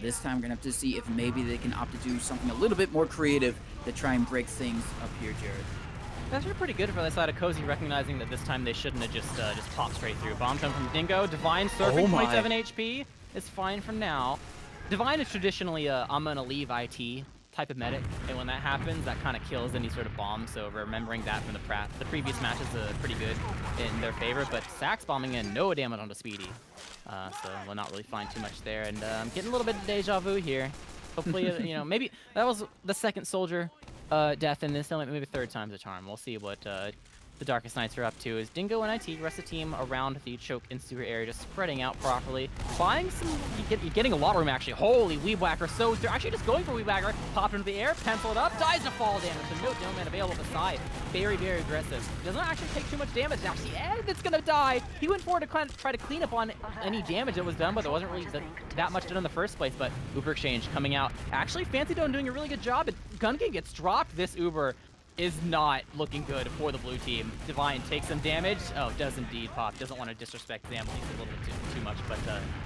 This time, we're going to have to see if maybe they can opt to do something a little bit more creative to try and break things up here, Jared. That's pretty good for the side of Cozy, recognizing that this time they shouldn't have just popped straight through. Bomb come from Dingo. Divine surfing 27 HP is fine for now. Divine is traditionally a I'm gonna leave IT type of medic, and when that happens, that kind of kills any sort of bomb. So remembering that from the previous match is pretty good in their favor. But Sax bombing in, no damage onto Speedy, so we'll not really find too much there. And I'm getting a little bit of deja vu here. Hopefully, you know, maybe that was the second Soldier death in this, maybe third time's a charm. We'll see what the Darkest Knights are up to. Is Dingo and IT, rest of the team around the choke and sewer area, just spreading out properly. Buying some, you're getting a lot of room actually. Holy, Weeb Whacker, so they're actually just going for Weeb Whacker. Pop into the air, pencil it up, dies to fall damage. So no Doman available to side. Very, very aggressive. Doesn't actually take too much damage. Now see Ed that's gonna die. He went forward to try to clean up on any damage that was done, but there wasn't really that much done in the first place. But Uber exchange coming out. Actually, Fancy Doan doing a really good job. Gun Game gets dropped. This Uber is not looking good for the blue team. Divine takes some damage. Oh, does indeed pop. Doesn't want to disrespect Zamley a little bit too much, but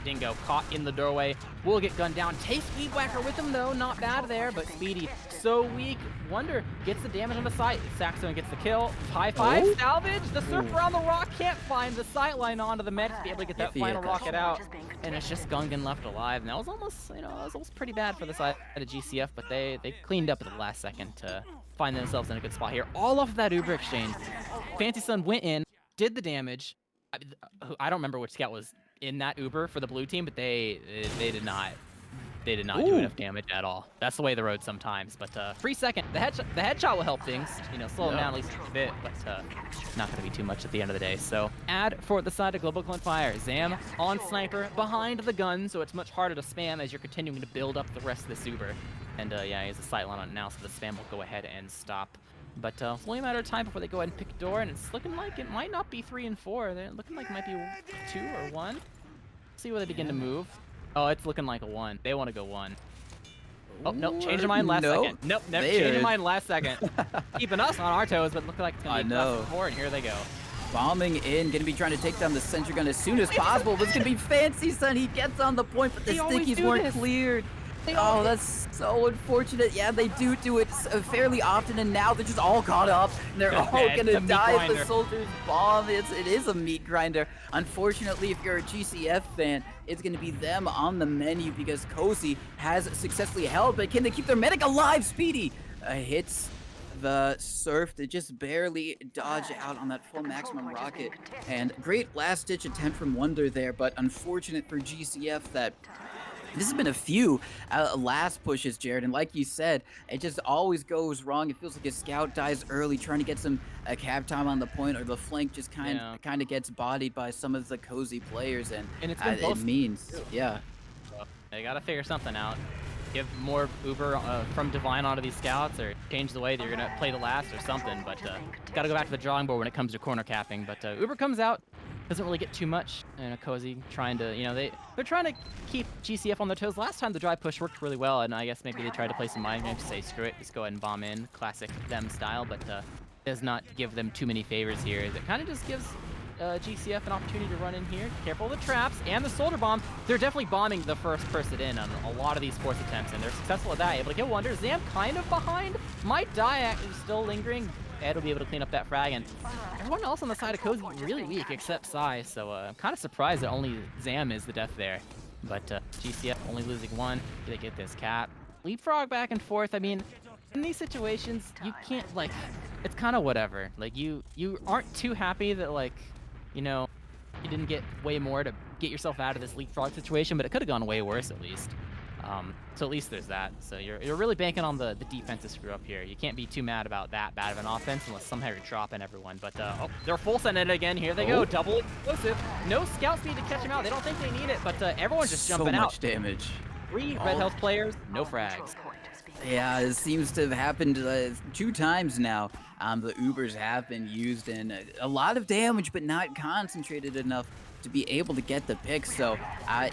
Dingo caught in the doorway. Will get gunned down. Takes Weed Whacker with him though. Not bad there, but Speedy so weak. Wonder gets the damage on the side. Saxon gets the kill. High five, salvage. The surf around the rock can't find the sight line onto the med to be able to get that final rocket out. And it's just Gungan left alive. And that was almost, you know, that was almost pretty bad for the side of GCF, but they cleaned up at the last second to find themselves in a good spot here. All off of that Uber exchange. Fancy Sun went in, did the damage. I don't remember which scout was in that Uber for the blue team, but they did not They did not do enough damage at all. That's the way of the road sometimes. But free second, the headshot will help things. You know, slow them down at least a bit, but not going to be too much at the end of the day. So add for the side of GlobalClan Fire. Zam on sniper behind the gun, so it's much harder to spam as you're continuing to build up the rest of this Uber. And yeah, he has a sight line on it now, so the spam will go ahead and stop. But it's only a matter of time before they go ahead and pick a door, and it's looking like it might not be 3 and 4. They're looking like it might be 2 or 1. See where they begin to move. Oh, it's looking like a 1. They want to go 1. Oh, nope, changed their mind last second. Nope, never changed their mind last second. Keeping us on our toes, but looking like it's going to be a class 4, and here they go. Bombing in, gonna be trying to take down the sentry gun as soon as possible. This is gonna be fancy, son. He gets on the point, but the stickies weren't cleared. Oh, that's so unfortunate. Yeah, they do it fairly often, and now they're just all caught up. And they're all gonna die if the soldiers bomb. It is a meat grinder. Unfortunately, if you're a GCF fan, it's gonna be them on the menu because Cozy has successfully held. But can they keep their medic alive? Speedy hits the surf to just barely dodge out on that full maximum rocket. And great last-ditch attempt from Wonder there, but unfortunate for GCF that this has been a few last pushes, Jared, and like you said, it just always goes wrong. It feels like a scout dies early trying to get some cap time on the point, or the flank just kind of gets bodied by some of the Cozy players, and it's been it means, yeah. So they gotta figure something out. Give more Uber from Divine onto these scouts, or change the way that you're gonna play the last or something, but gotta go back to the drawing board when it comes to corner capping. But Uber comes out, doesn't really get too much, and Cozy trying to, you know, they're trying to keep GCF on their toes. Last time the drive push worked really well, and I guess maybe they tried to play some mind games to say screw it, just go ahead and bomb in, classic them style, but does not give them too many favors here. It kind of just gives GCF an opportunity to run in here. Careful of the traps and the soldier bomb. They're definitely bombing the first person in on a lot of these force attempts, and they're successful at that. Able to kill Wonder. Zam kind of behind. Might die, actually still lingering. Ed will be able to clean up that frag, and everyone else on the side of Cozy really weak except Sai, so I'm kind of surprised that only Zam is the death there. But GCF only losing 1. They get this cap. Leapfrog back and forth. I mean, in these situations, you can't, like, it's kind of whatever. Like, you aren't too happy that, like, you know, you didn't get way more to get yourself out of this leapfrog situation, but it could have gone way worse at least. So at least there's that. So you're really banking on the defensive screw up here. You can't be too mad about that bad of an offense unless somehow you're dropping everyone. But oh, they're full sending it again. Here they go, double explosive. No scouts need to catch them out. They don't think they need it, but everyone's just jumping out. So much damage. 3 red health players, no frags. Yeah, it seems to have happened 2 times now. The Ubers have been used in a lot of damage, but not concentrated enough to be able to get the pick. So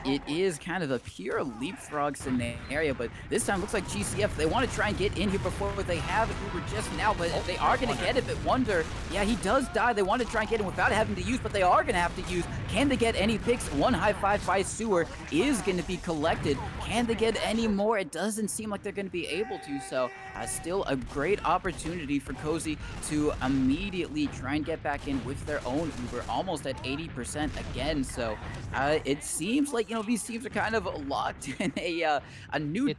it is kind of a pure leapfrog scenario, but this time looks like GCF, they want to try and get in here before they have Uber just now, but they are going to get it. But Wonder, yeah, he does die. They want to try and get him without having to use, but they are going to have to use. Can they get any picks? 1 high five by Sewer is going to be collected. Can they get any more? It doesn't seem like they're going to be able to, so still a great opportunity for Cozy to immediately try and get back in with their own Uber, almost at 80% again. So it seems like, you know, these teams are kind of locked in a new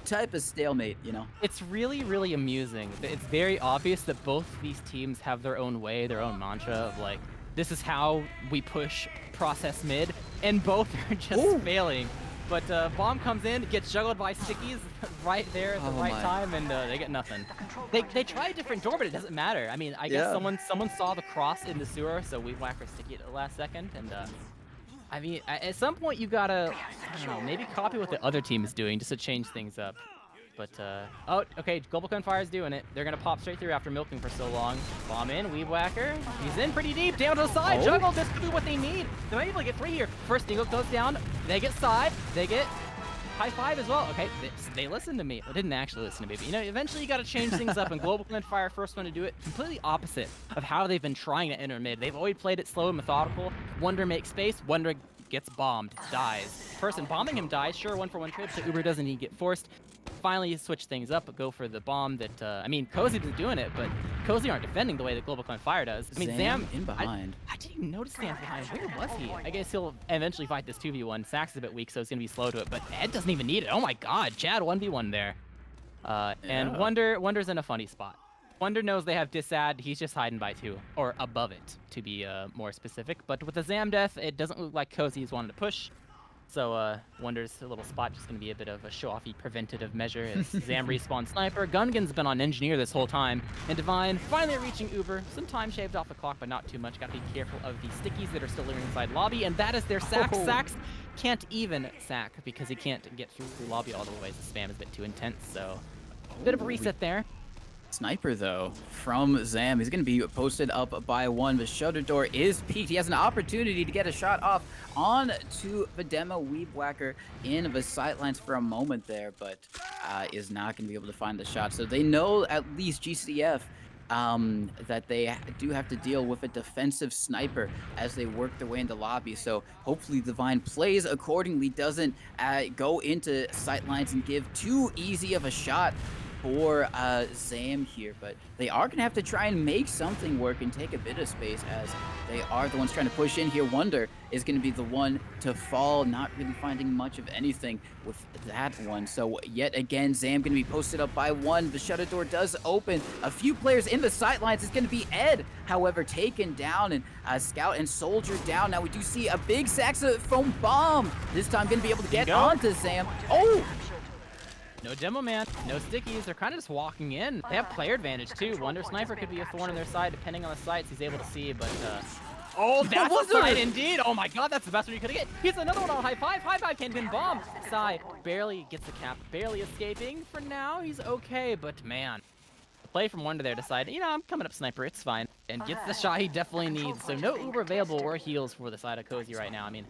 type of stalemate, you know. It's really, really amusing. It's very obvious that both these teams have their own way, their own mantra of like, this is how we push process mid, and both are just failing. But bomb comes in, gets juggled by stickies right there at the right time, and they get nothing. They try a different door, but it doesn't matter. I mean, I guess someone saw the cross in the sewer, so we whack our sticky at the last second. And I mean, at some point you gotta, I don't know, maybe copy what the other team is doing just to change things up. But, oh, okay, GlobalClan Fire's doing it. They're gonna pop straight through after milking for so long. Bomb in, Weave Whacker. He's in pretty deep, down to the side. Juggle, this could be what they need. They might be able to get 3 here. First Dingo goes down, they get side, they get high five as well. Okay, they listened to me. Well, didn't actually listen to me, but you know, eventually you gotta change things up, and GlobalClan Fire first one to do it, completely opposite of how they've been trying to enter mid. They've always played it slow and methodical. Wonder makes space, Wonder gets bombed, dies. Person bombing him dies, sure, 1-for-1 trade, so Uber doesn't need to get forced. Finally switch things up, but go for the bomb that, I mean, Cozy is doing it, but Cozy aren't defending the way that GlobalClan Fire does. I mean, Zam in behind. I didn't even notice Zam behind. Where was he? I guess he'll eventually fight this 2v1. Sax is a bit weak, so it's going to be slow to it, but Ed doesn't even need it. Oh my god, Chad 1v1 there. And Wonder's in a funny spot. Wonder knows they have disad, he's just hiding by 2, or above it, to be more specific. But with the Zam death, it doesn't look like Cozy is wanting to push. So, Wonder's little spot just gonna be a bit of a show-offy preventative measure as Zam respawns Sniper. Gungan's been on Engineer this whole time, and Divine finally reaching Uber. Some time shaved off the clock, but not too much. Gotta be careful of the stickies that are still living inside lobby, and that is their sack. Oh. Sacks can't even sack because he can't get through lobby all the way. The spam is a bit too intense, so bit of a reset there. Sniper, though, from Zam. He's going to be posted up by one. The shutter door is peaked. He has an opportunity to get a shot off on to the demo Weeb Whacker in the sightlines for a moment there, but is not going to be able to find the shot. So they know, at least GCF, that they do have to deal with a defensive sniper as they work their way into lobby. So hopefully Divine plays accordingly, doesn't go into sightlines and give too easy of a shot for Zam here, but they are going to have to try and make something work and take a bit of space as they are the ones trying to push in here. Wonder is going to be the one to fall, not really finding much of anything with that one. So yet again, Zam going to be posted up by one. The shutter door does open. A few players in the sightlines. Is going to be Ed, however, taken down, and Scout and Soldier down. Now we do see a big saxophone bomb. This time going to be able to get onto Zam. Oh! No demo man, no stickies. They're kind of just walking in. They have player advantage too. Wonder Sniper could be a thorn in their side depending on the sights he's able to see, but oh, that's a side indeed. Oh my god, that's the best one you could get. He's another one on high five. High five can't win bomb. Sai barely gets the cap, barely escaping. For now, he's okay, but man. The play from Wonder there decided, you know, I'm coming up Sniper, it's fine. And gets the shot he definitely needs. So no Uber available or heals for the side of Cozy right now. I mean,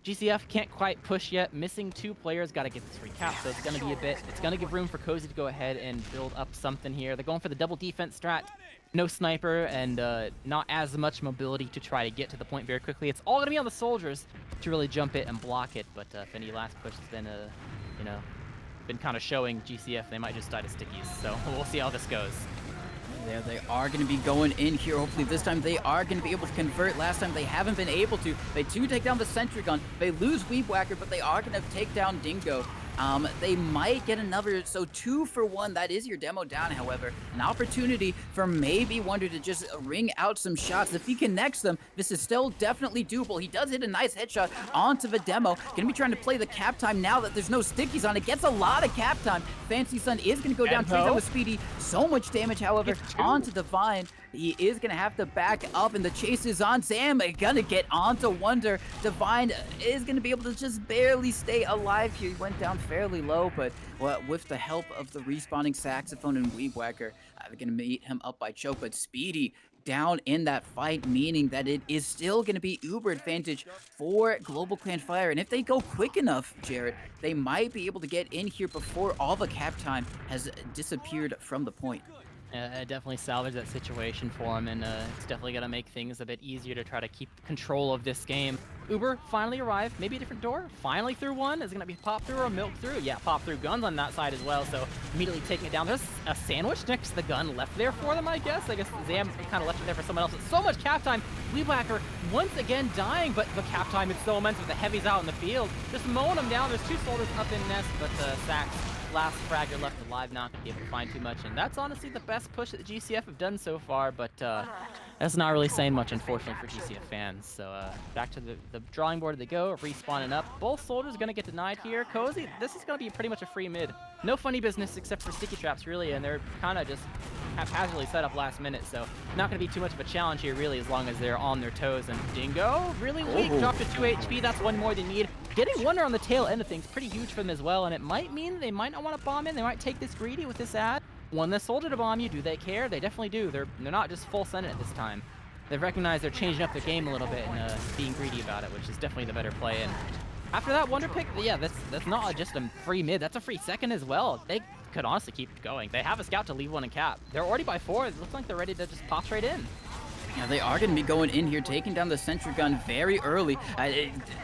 GCF can't quite push yet. Missing 2 players. Got to get this recap. So it's going to be a bit. It's going to give room for Cozy to go ahead and build up something here. They're going for the double defense strat. No sniper and not as much mobility to try to get to the point very quickly. It's all going to be on the soldiers to really jump it and block it. But if any last push has been, you know, been kind of showing GCF, they might just die to stickies. So we'll see how this goes. There they are going to be going in here. Hopefully this time they are going to be able to convert. Last time they haven't been able to. They do take down the sentry gun. They lose Weeb Whacker, but they are going to take down Dingo. They might get another, so 2 for 1. That is your demo down, however. An opportunity for maybe Wonder to just ring out some shots. If he connects them, this is still definitely doable. He does hit a nice headshot onto the demo. Gonna be trying to play the cap time now that there's no stickies on it. Gets a lot of cap time. Fancy Sun is gonna go down, trade down with Speedy. So much damage, however, onto Divine. He is going to have to back up, and the chase is on. Zam gonna get onto Wonder. Divine is going to be able to just barely stay alive here. He went down fairly low, but with the help of the respawning saxophone and Weeb Whacker, they're going to meet him up by choke. But Speedy down in that fight, meaning that it is still going to be uber advantage for GlobalClan Fire. And if they go quick enough, Jared, they might be able to get in here before all the cap time has disappeared from the point. Definitely salvage that situation for him, and it's definitely going to make things a bit easier to try to keep control of this game. Uber finally arrived, maybe a different door, finally through one. Is it going to be pop through or milk through? Yeah, pop through. Guns on that side as well, so immediately taking it down. There's a sandwich next to the gun left there for them, I guess. I guess Zam kind of left it there for someone else. It's so much cap time. Weeb Whacker once again dying, but the cap time is so immense with the heavies out in the field. Just mowing them down. There's 2 soldiers up in nest, but Sax last fragger left alive, not going to be able to find too much, and that's honestly the best push that the GCF have done so far, but that's not really saying much, unfortunately, for GCF fans. So back to the drawing board they go, respawning up. Both soldiers going to get denied here. Cozy, this is going to be pretty much a free mid. No funny business except for sticky traps, really, and they're kind of just haphazardly set up last minute, so not going to be too much of a challenge here, really, as long as they're on their toes. And Dingo, really weak, dropped to 2 HP. That's one more they need. Getting Wonder on the tail end of things, pretty huge for them as well, and it might mean they might not want to bomb in. They might take this greedy with this ad. Want the soldier to bomb you. Do they care? They definitely do. They're not just full send it at this time. They've recognized they're changing up their game a little bit and being greedy about it, which is definitely the better play. And after that Wonder pick, yeah, that's not just a free mid. That's a free second as well. They could honestly keep going. They have a scout to leave one in cap. They're already by 4. It looks like they're ready to just pop straight in. Yeah, they are going to be going in here, taking down the sentry gun very early,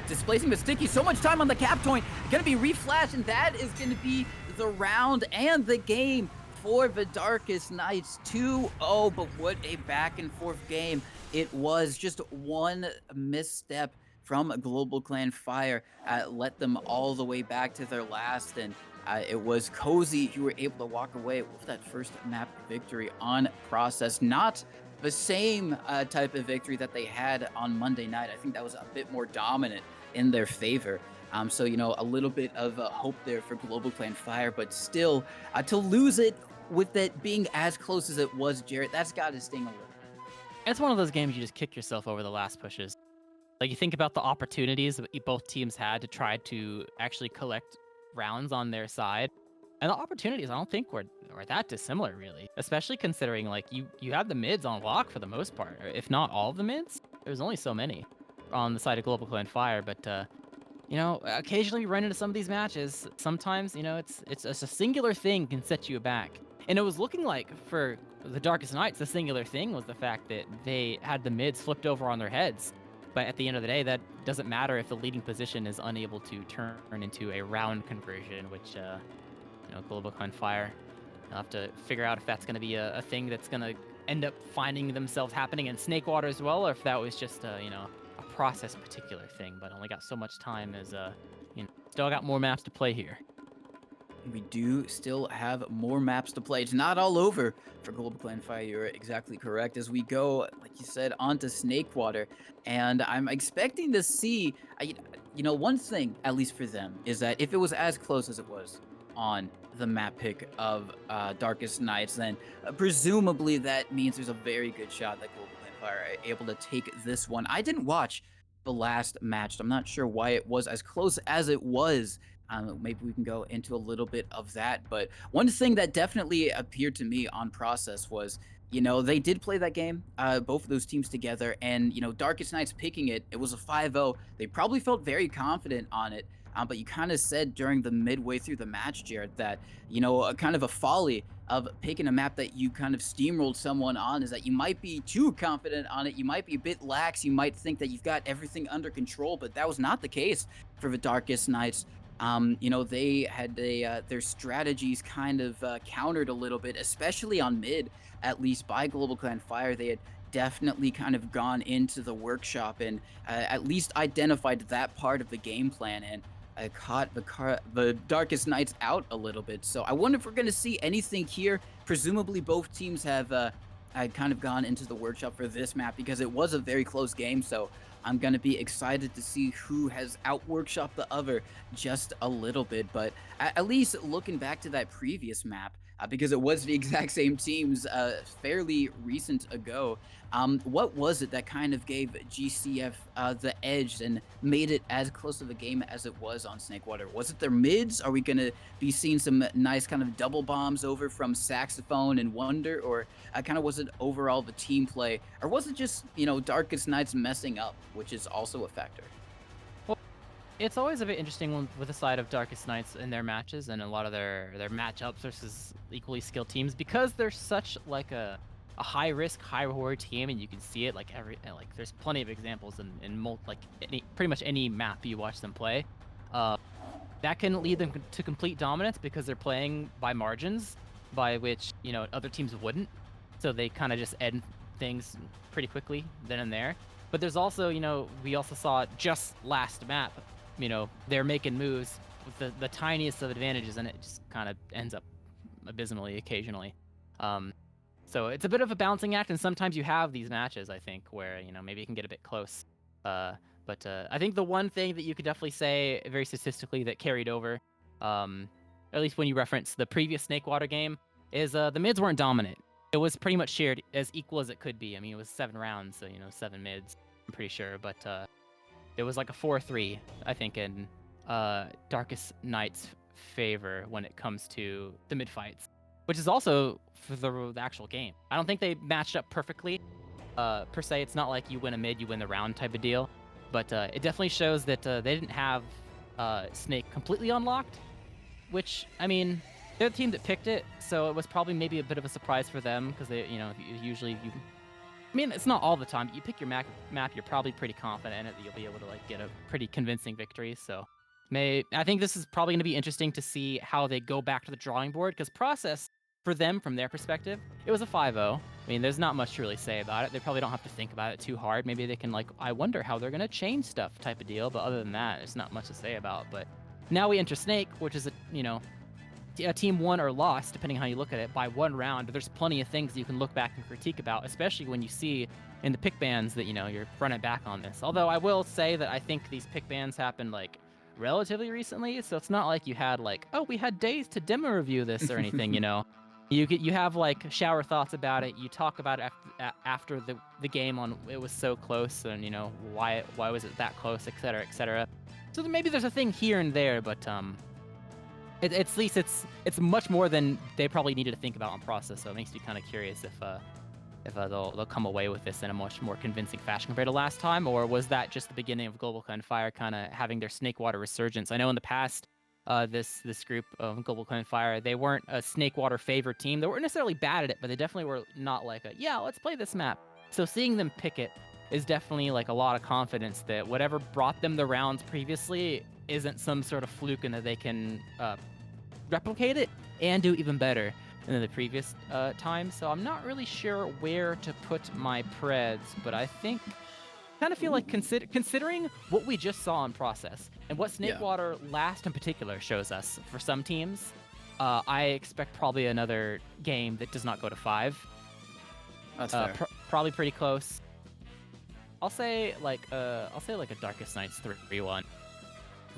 displacing the sticky. So much time on the cap point. Going to be reflashed, and that is going to be the round and the game for the Darkest Nights. 2-0, but what a back and forth game it was. Just one misstep from GlobalClan Fire let them all the way back to their last, and it was Cozy who were able to walk away with that first map victory on Process. Not the same type of victory that they had on Monday night. I think that was a bit more dominant in their favor. So, a little bit of hope there for Global Clan Fire, but still, to lose it with it being as close as it was, Jarrett, that's got to sting a little. It's one of those games you just kick yourself over the last pushes. Like, you think about the opportunities that both teams had to try to actually collect rounds on their side, and the opportunities I don't think were that dissimilar, really. Especially considering, like, you had the mids on lock for the most part, or if not all of the mids. There was only so many on the side of Global Clan Fire, but occasionally we run into some of these matches. Sometimes, it's a singular thing can set you back. And it was looking like for the Darkest Nights, the singular thing was the fact that they had the mids flipped over on their heads. But at the end of the day, that doesn't matter if the leading position is unable to turn into a round conversion, which, Global Clan Fire, they'll have to figure out if that's going to be a thing that's going to end up finding themselves happening in Snakewater as well, or if that was just, a process particular thing, but only got so much time as, still got more maps to play here. We do still have more maps to play. It's not all over for Global Clan Fire. You're exactly correct. As we go, like you said, onto Snakewater, and I'm expecting to see, one thing, at least for them, is that if it was as close as it was on the map pick of Darkest Nights, then presumably that means there's a very good shot that Global Clan Fire are able to take this one. I didn't watch the last match. So I'm not sure why it was as close as it was. Maybe we can go into a little bit of that. But one thing that definitely appeared to me on process was, they did play that game, both of those teams together. And, Darkest Nights picking it, it was a 5-0. They probably felt very confident on it. But you kind of said during the midway through the match, Jared, that, a kind of a folly of picking a map that you kind of steamrolled someone on is that you might be too confident on it. You might be a bit lax. You might think that you've got everything under control, but that was not the case for the Darkest Nights. They had their strategies kind of countered a little bit, especially on mid, at least by Global Clan Fire. They had definitely kind of gone into the workshop and at least identified that part of the game plan and caught the Darkest Nights out a little bit. So I wonder if we're going to see anything here. Presumably both teams have had kind of gone into the workshop for this map because it was a very close game. So I'm going to be excited to see who has out workshopped the other just a little bit. But at least looking back to that previous map, because it was the exact same teams fairly recent ago, what was it that kind of gave GCF the edge and made it as close of a game as it was on Snakewater? Was it their mids? Are we going to be seeing some nice kind of double bombs over from Saxophone and Wonder? Or kind of was it overall the team play? Or was it just, Darkest Nights messing up, which is also a factor? Well, it's always a bit interesting with the side of Darkest Nights in their matches and a lot of their matchups versus equally skilled teams, because they're such like a high risk, high reward team, and you can see it like there's plenty of examples in pretty much any map you watch them play. That can lead them to complete dominance because they're playing by margins, by which other teams wouldn't. So they kind of just end things pretty quickly then and there. But there's also, we also saw just last map, they're making moves with the tiniest of advantages, and it just kind of ends up abysmally occasionally. So it's a bit of a balancing act, and sometimes you have these matches, I think, where, maybe it can get a bit close. But I think the one thing that you could definitely say very statistically that carried over, at least when you reference the previous Snakewater game, is the mids weren't dominant. It was pretty much shared as equal as it could be. I mean, it was 7 rounds, so, 7 mids, I'm pretty sure. But it was like a 4-3, I think, in Darkest Nights' favor when it comes to the mid fights, which is also for the actual game. I don't think they matched up perfectly, per se. It's not like you win a mid, you win the round type of deal. But it definitely shows that they didn't have Snake completely unlocked, which, I mean, they're the team that picked it, so it was probably maybe a bit of a surprise for them because they, I mean, it's not all the time. You pick your map, you're probably pretty confident in it that you'll be able to get a pretty convincing victory. So, I think this is probably going to be interesting to see how they go back to the drawing board, because process for them, from their perspective, it was a 5-0. I mean, there's not much to really say about it. They probably don't have to think about it too hard. Maybe they can I wonder how they're going to change stuff type of deal. But other than that, there's not much to say about. But now we enter Snake, which is a team won or lost, depending how you look at it, by 1 round. There's plenty of things you can look back and critique about, especially when you see in the pick bans that, you're running back on this. Although I will say that I think these pick bans happened relatively recently, so it's not like you had like, oh, we had days to demo review this or anything, you know. You have like shower thoughts about it. You talk about it after the game on it was so close and you know why was it that close, etc. etc. So maybe there's a thing here and there, but at least it's much more than they probably needed to think about on process. So it makes me kind of curious if they'll come away with this in a much more convincing fashion compared to last time, or was that just the beginning of GlobalClan Fire kind of having their Snakewater resurgence? I know in the past, this group of GlobalClan Fire, they weren't a Snakewater favored team. They weren't necessarily bad at it, but they definitely were not like a, yeah, let's play this map. So seeing them pick it is definitely like a lot of confidence that whatever brought them the rounds previously isn't some sort of fluke and that they can replicate it and do even better than the previous time. So I'm not really sure where to put my preds, but I think kind of feel like considering what we just saw in process and what Snakewater last in particular shows us for some teams, I expect probably another game that does not go to 5. That's fair. Probably pretty close. I'll say like a Darkest Nights 3-1.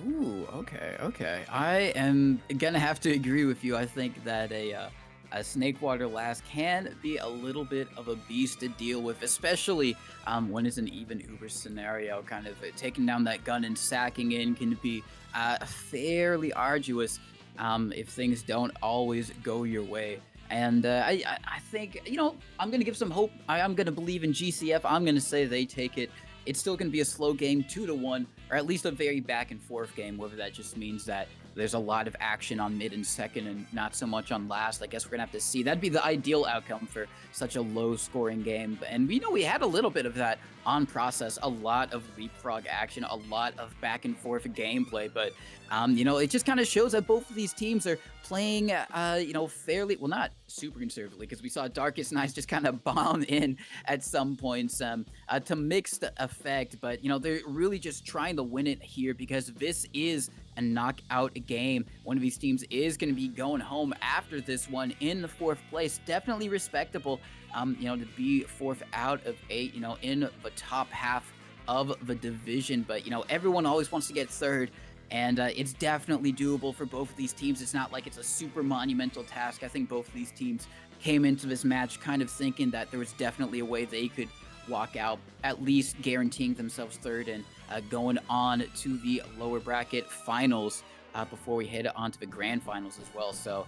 Ooh, okay. I am gonna have to agree with you. I think that a Snakewater last can be a little bit of a beast to deal with, especially when it's an even Uber scenario. Kind of taking down that gun and sacking in can be fairly arduous if things don't always go your way. And I think, you know, I'm going to give some hope. I'm going to believe in GCF. I'm going to say they take it. It's still going to be a slow game, 2-1, or at least a very back and forth game, whether that just means that there's a lot of action on mid and second and not so much on last. I guess we're going to have to see. That'd be the ideal outcome for such a low-scoring game. And we know we had a little bit of that on process, a lot of leapfrog action, a lot of back and forth gameplay. But, you know, it just kind of shows that both of these teams are playing, you know, fairly, well, not super conservatively, because we saw Darkest Nights just kind of bomb in at some points to mixed effect. But, you know, they're really just trying to win it here because this is a knockout game. One of these teams is going to be going home after this one in the 4th place. Definitely respectable, you know, to be 4th out of 8, you know, in the top half of the division. But, you know, everyone always wants to get 3rd. And it's definitely doable for both of these teams. It's not like it's a super monumental task. I think both of these teams came into this match kind of thinking that there was definitely a way they could walk out, at least guaranteeing themselves 3rd and going on to the lower bracket finals before we head on to the grand finals as well. So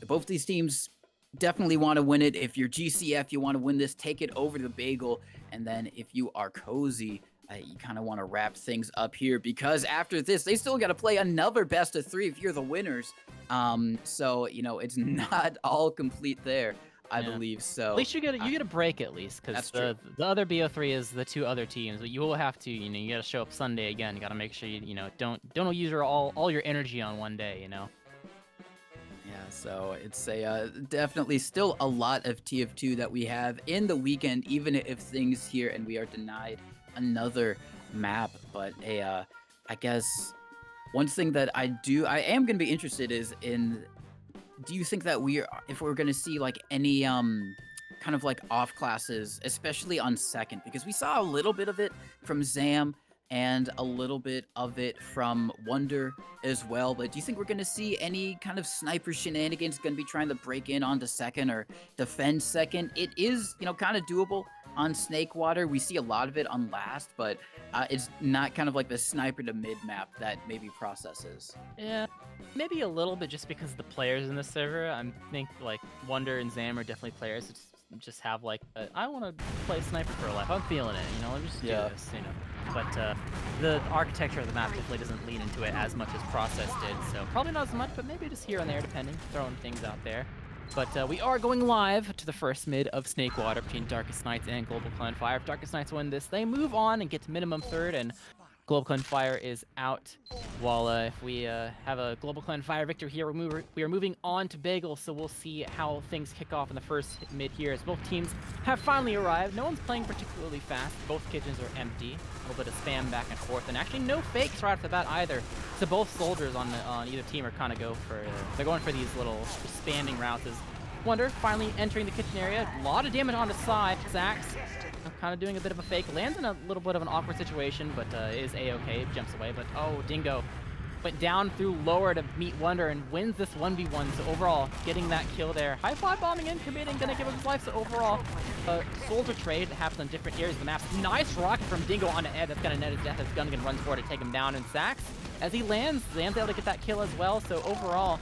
both these teams definitely want to win it. If you're GCF, you want to win this, take it over the bagel. And then if you are Cozy, you kind of want to wrap things up here because after this, they still got to play another best of 3 if you're the winners. So, you know, it's not all complete there, I believe. So at least you get a break at least, because the other BO3 is the 2 other teams. But you will have to, you know, you got to show up Sunday again. You got to make sure you know don't use all your energy on one day, you know. Yeah, so it's a definitely still a lot of TF2 that we have in the weekend, even if things here and we are denied another map. But I guess one thing that I am going to be interested is in, do you think that if we're going to see like any kind of like off classes, especially on second, because we saw a little bit of it from Zam and a little bit of it from Wonder as well. But do you think we're going to see any kind of sniper shenanigans going to be trying to break in onto second or defend second? It is, you know, kind of doable on Snakewater. We see a lot of it on last, but it's not kind of like the sniper to mid map that maybe processes. Yeah, maybe a little bit just because of the players in the server. I think like Wonder and Zam are definitely players that just have like, I want to play sniper for a life. I'm feeling it, you know, let's just do this, you know. But the architecture of the map definitely doesn't lean into it as much as process did, so probably not as much, but maybe just here and there depending, throwing things out there. But we are going live to the first mid of Snakewater between Darkest Nights and GlobalClan Fire. If Darkest Nights win this, they move on and get to minimum 3rd, and GlobalClan Fire is out. While if we have a GlobalClan Fire victory here, we are moving on to Bagel, so we'll see how things kick off in the first mid here as both teams have finally arrived. No one's playing particularly fast. Both kitchens are empty. A little bit of spam back and forth, and actually no fakes right off the bat either. So both soldiers on either team are kind of they're going for these little spamming routes. As Wonder finally entering the kitchen area. A lot of damage on the side. Zax kind of doing a bit of a fake. Lands in a little bit of an awkward situation, but is A-okay. Jumps away, but oh, Dingo went down through lower to meet Wonder and wins this 1v1. So overall, getting that kill there. High five bombing in, committing, gonna give him his life. So overall, soldier trade that happens on different areas of the map. Nice rocket from Dingo onto Ed. That's gonna net his death as Gungan runs forward to take him down. And Sax, as he lands, Zam's able to get that kill as well. So overall,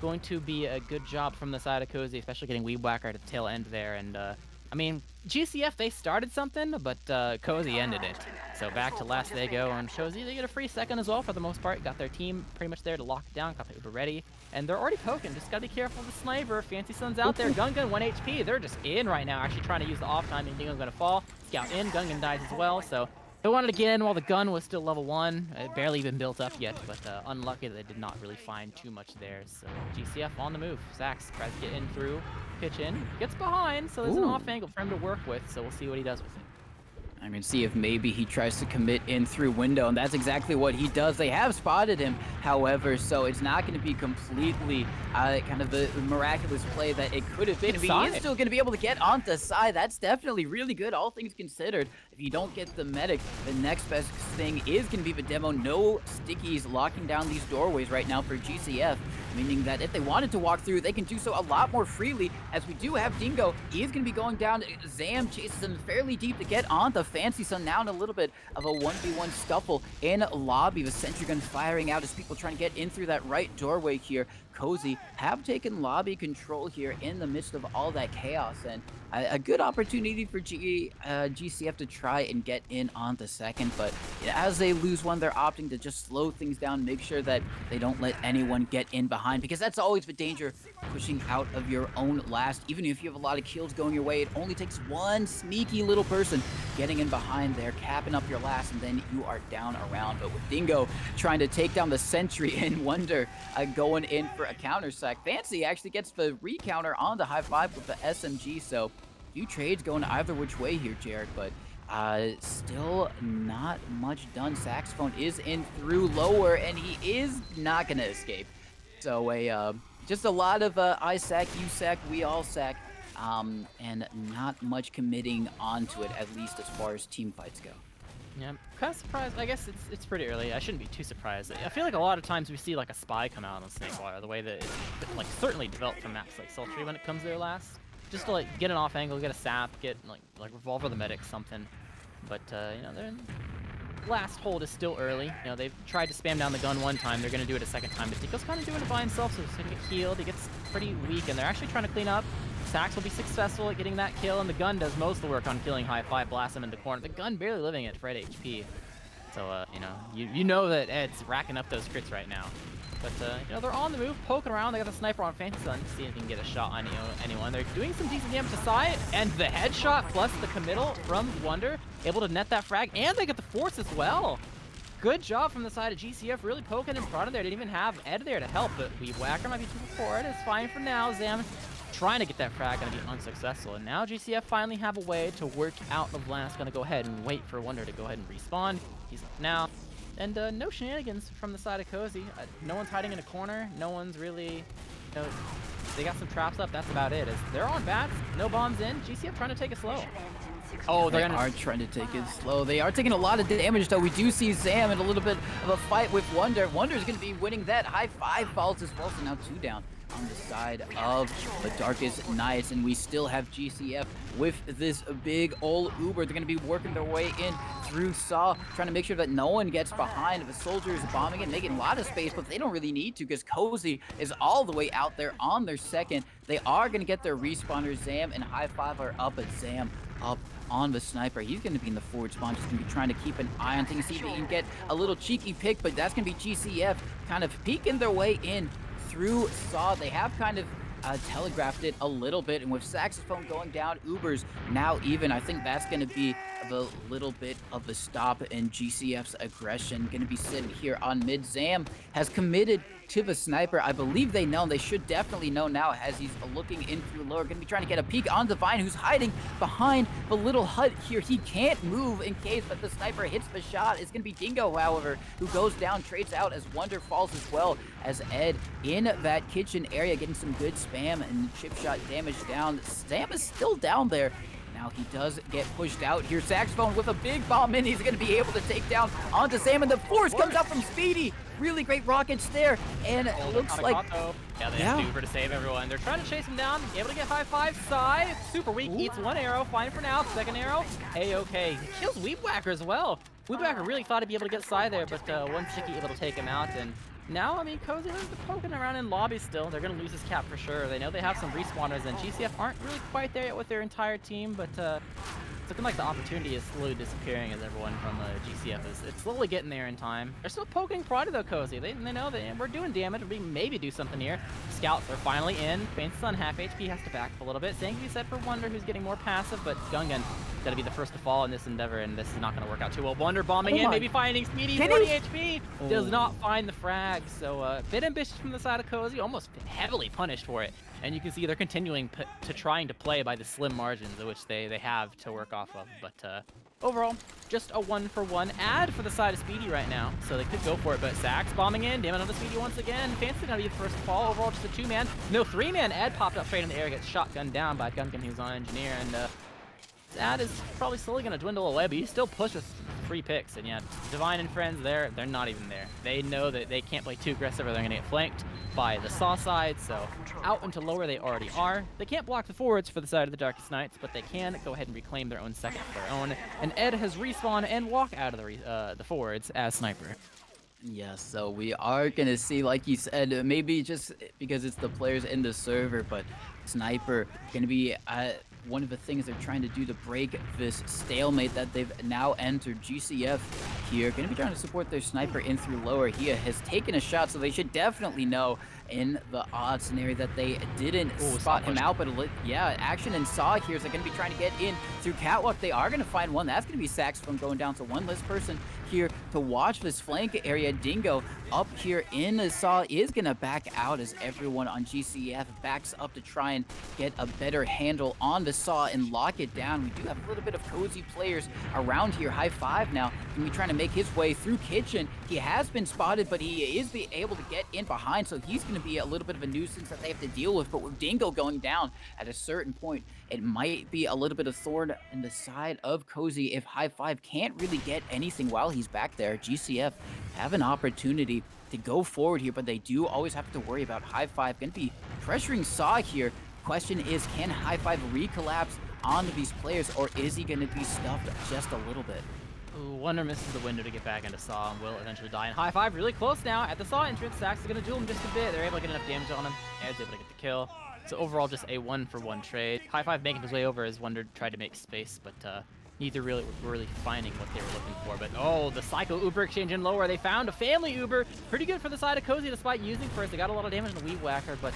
going to be a good job from the side of Cozy, especially getting Weeb Whacker at the tail end there. And I mean, GCF, they started something, but Cozy ended it. So back to last they go, and Cozy, they get a free second as well for the most part. Got their team pretty much there to lock it down, got the Uber ready. And they're already poking, just gotta be careful of the sniper. Fancy Sun's out there, Gungan 1 HP. They're just in right now, actually trying to use the off time, and Dingo's gonna fall. Scout in, Gungan dies as well, so they wanted to get in while the gun was still level 1. It barely even built up yet, but unlucky that they did not really find too much there. So GCF on the move. Sax tries to get in through, pitch in, gets behind, so there's an off angle for him to work with, so we'll see what he does with it. I'm going to see if maybe he tries to commit in through window, and that's exactly what he does. They have spotted him, however, so it's not going to be completely kind of the miraculous play that it could have been. He is still going to be able to get onto side. That's definitely really good, all things considered. If you don't get the medic, the next best thing is going to be the demo. No stickies locking down these doorways right now for GCF, meaning that if they wanted to walk through, they can do so a lot more freely, as we do have Dingo. He is going to be going down. Zam chases him fairly deep to get on the Fancy Sun. Now in a little bit of a 1v1 scuffle in lobby. The sentry gun firing out as people trying to get in through that right doorway here. Cozy have taken lobby control here in the midst of all that chaos, and a good opportunity for GCF to try and get in on the second, but as they lose one, they're opting to just slow things down, make sure that they don't let anyone get in behind, because that's always the danger, pushing out of your own last. Even if you have a lot of kills going your way, it only takes one sneaky little person getting in behind there, capping up your last, and then you are down around. But with Dingo trying to take down the sentry and Wonder going in for a counter sack, Fancy actually gets the recounter on the high five with the SMG, so few trades going either which way here, Jared, but still not much done. Saxophone is in through lower, and he is not going to escape. So just a lot of I sack, you sack, we all sack, and not much committing onto it, at least as far as team fights go. Yeah, kind of surprised. I guess it's pretty early. I shouldn't be too surprised. I feel like a lot of times we see like a spy come out on Snakewater, the way that it's like certainly developed from maps like Sultry when it comes there last. Just to like get an off angle, get a sap, get like Revolver the medic, something. But you know, their last hold is still early. You know, they've tried to spam down the gun one time. They're gonna do it a second time. But Dingo's kind of doing it by himself, so he's gonna get healed. He gets pretty weak, and they're actually trying to clean up. Sax will be successful at getting that kill, and the gun does most of the work on killing high five, blast him in the corner. The gun barely living at Fred HP. So you know, you know that Ed's racking up those crits right now. But, you know, they're on the move, poking around. They got the sniper on Fancy Sun, see if he can get a shot on anyone. They're doing some decent damage to side, and the headshot plus the committal from Wonder, able to net that frag, and they get the force as well. Good job from the side of GCF, really poking in front of there. Didn't even have Ed there to help, but Weeb Whacker might be too forward. It's fine for now. Zam trying to get that frag, gonna be unsuccessful. And now GCF finally have a way to work out the blast. Gonna go ahead and wait for Wonder to go ahead and respawn. He's up now. And no shenanigans from the side of Cozy. No one's hiding in a corner. No one's really, you know, they got some traps up. That's about it. As they're on bats, no bombs in. GCF trying to take it slow. Oh, they are trying to take it slow. They are taking a lot of damage, though. We do see Zam in a little bit of a fight with Wonder. Wonder's going to be winning that. High five falls as well, so now 2 down on the side of the Darkest Nights, and we still have GCF with this big old Uber. They're going to be working their way in through Saw, trying to make sure that no one gets behind. The soldiers bombing it, making a lot of space, but they don't really need to because Cozy is all the way out there on their second. They are going to get their respawners. Zam and High Five are up, but Zam up on the sniper. He's going to be in the forward spawn, just going to be trying to keep an eye on things, see if he can get a little cheeky pick, but that's going to be GCF kind of peeking their way in through Saw. They have kind of telegraphed it a little bit, and with Saxophone going down, Uber's now even. I think that's going to be the little bit of the stop in GCF's aggression. Going to be sitting here on mid. Zam has committed to the sniper. I believe they know. They should definitely know now as he's looking in through lower. Going to be trying to get a peek on Divine, who's hiding behind the little hut here. He can't move in case that the sniper hits the shot. It's going to be Dingo, however, who goes down, trades out as Wonder falls as well, as Ed in that kitchen area getting some good spam and chip shot damage down. Zam is still down there. Now he does get pushed out here. Saxophone with a big bomb in. He's going to be able to take down onto Zam, and the force comes out from Speedy. really great rockets there, and it looks like... Yeah, they have to Uber to save everyone. They're trying to chase him down, able to get high five. Sai, super weak, eats one arrow, fine for now. Second arrow, A-okay. He kills Weed Whacker as well. Weed Whacker really thought he'd be able to get Sai there, but one sticky able to take him out. And now, I mean, Cozy, they're poking around in lobby still. They're going to lose his cap for sure. They know they have some respawners, and GCF aren't really quite there yet with their entire team, but it's looking like the opportunity is slowly disappearing as everyone from GCF it's slowly getting there in time. They're still poking Prada though, Cozy. They know that we're doing damage. We maybe do something here. Scouts are finally in. Faint's on half HP, has to back up a little bit. Same can be said for Wonder, who's getting more passive, but Gungan got to be the first to fall in this endeavor, and this is not going to work out too well. Wonder bombing in, maybe finding Speedy, 40 HP. Does not find the frag, so a bit ambitious from the side of Cozy, almost heavily punished for it. And you can see they're continuing to trying to play by the slim margins of which they have to work off of. But overall, just a 1-for-1 ad for the side of Speedy right now. So they could go for it, but Sax bombing in, damn it on the Speedy once again. Fancy gonna be the first to fall. Overall, just a 2-man. No, 3-man. Ad popped up straight in the air, gets shotgunned down by Gungan, who's on Engineer, and Ad is probably slowly gonna dwindle away, but he still pushes 3 picks. And yeah, Divine and friends, they're not even there. They know that they can't play too aggressive or they're gonna get flanked by the Saw side, so out into lower they already are. They can't block the forwards for the side of the Darkest Nights, but they can go ahead and reclaim their own second of their own. And Ed has respawned and walk out of the forwards as Sniper. Yes, so we are going to see, like you said, maybe just because it's the players in the server, but Sniper going to be one of the things they're trying to do to break this stalemate that they've now entered. GCF here going to be trying to support their Sniper in through lower. He has taken a shot, so they should definitely know in the odd scenario that they didn't spot him out. But yeah, Action and Saw here is going to be trying to get in through Catwalk. They are going to find one. That's going to be Saxophone going down. So one less person here to watch this flank area. Dingo up here in the Saw is going to back out as everyone on GCF backs up to try and get a better handle on the Saw and lock it down. We do have a little bit of Cozy players around here. High Five now going to be trying to make his way through Kitchen. He has been spotted, but he is able to get in behind, so he's going to be a little bit of a nuisance that they have to deal with. But with Dingo going down at a certain point, it might be a little bit of thorn in the side of Cozy if High Five can't really get anything while he's back there. GCF have an opportunity to go forward here, but they do always have to worry about High Five. Going to be pressuring Saw here. Question is, can High Five recollapse onto these players, or is he going to be stuffed just a little bit? Ooh, Wonder misses the window to get back into Saw and will eventually die. And High Five really close now at the Saw entrance. Sax is going to duel him just a bit. They're able to get enough damage on him. Ed's able to get the kill. So overall, just a 1-for-1 trade. High Five making his way over as Wonder tried to make space, but neither really finding what they were looking for. But oh, the Psycho Uber exchange in lower. They found a family Uber. Pretty good for the side of Cozy despite using first. They got a lot of damage on the Weed Whacker, but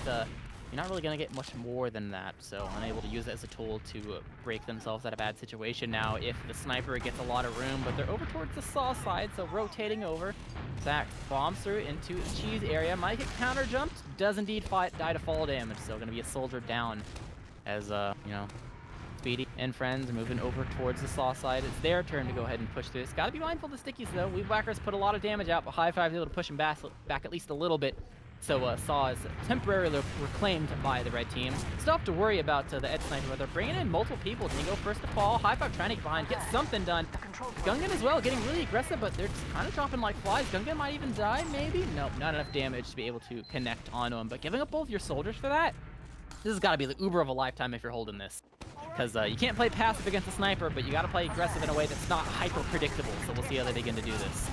you're not really going to get much more than that, so unable to use it as a tool to break themselves out of a bad situation now if the Sniper gets a lot of room, but they're over towards the Saw side, so rotating over. Sax bombs through into Cheese area, might get counter jumped, does indeed die to fall damage, so going to be a soldier down as, you know, Speedy and friends are moving over towards the Saw side. It's their turn to go ahead and push through this. Got to be mindful of the stickies though. Weed Whackers put a lot of damage out, but High Five is able to push him back at least a little bit. So Saw is temporarily reclaimed by the red team. Still have to worry about the Ed Sniper, but they're bringing in multiple people. Dingo first to fall. High Five trying to get behind, get something done. Gungan as well, getting really aggressive, but they're just kind of dropping like flies. Gungan might even die, maybe? Nope, not enough damage to be able to connect onto him. But giving up both your soldiers for that? This has got to be the Uber of a lifetime if you're holding this. Because you can't play passive against a Sniper, but you got to play aggressive in a way that's not hyper-predictable. So we'll see how they begin to do this.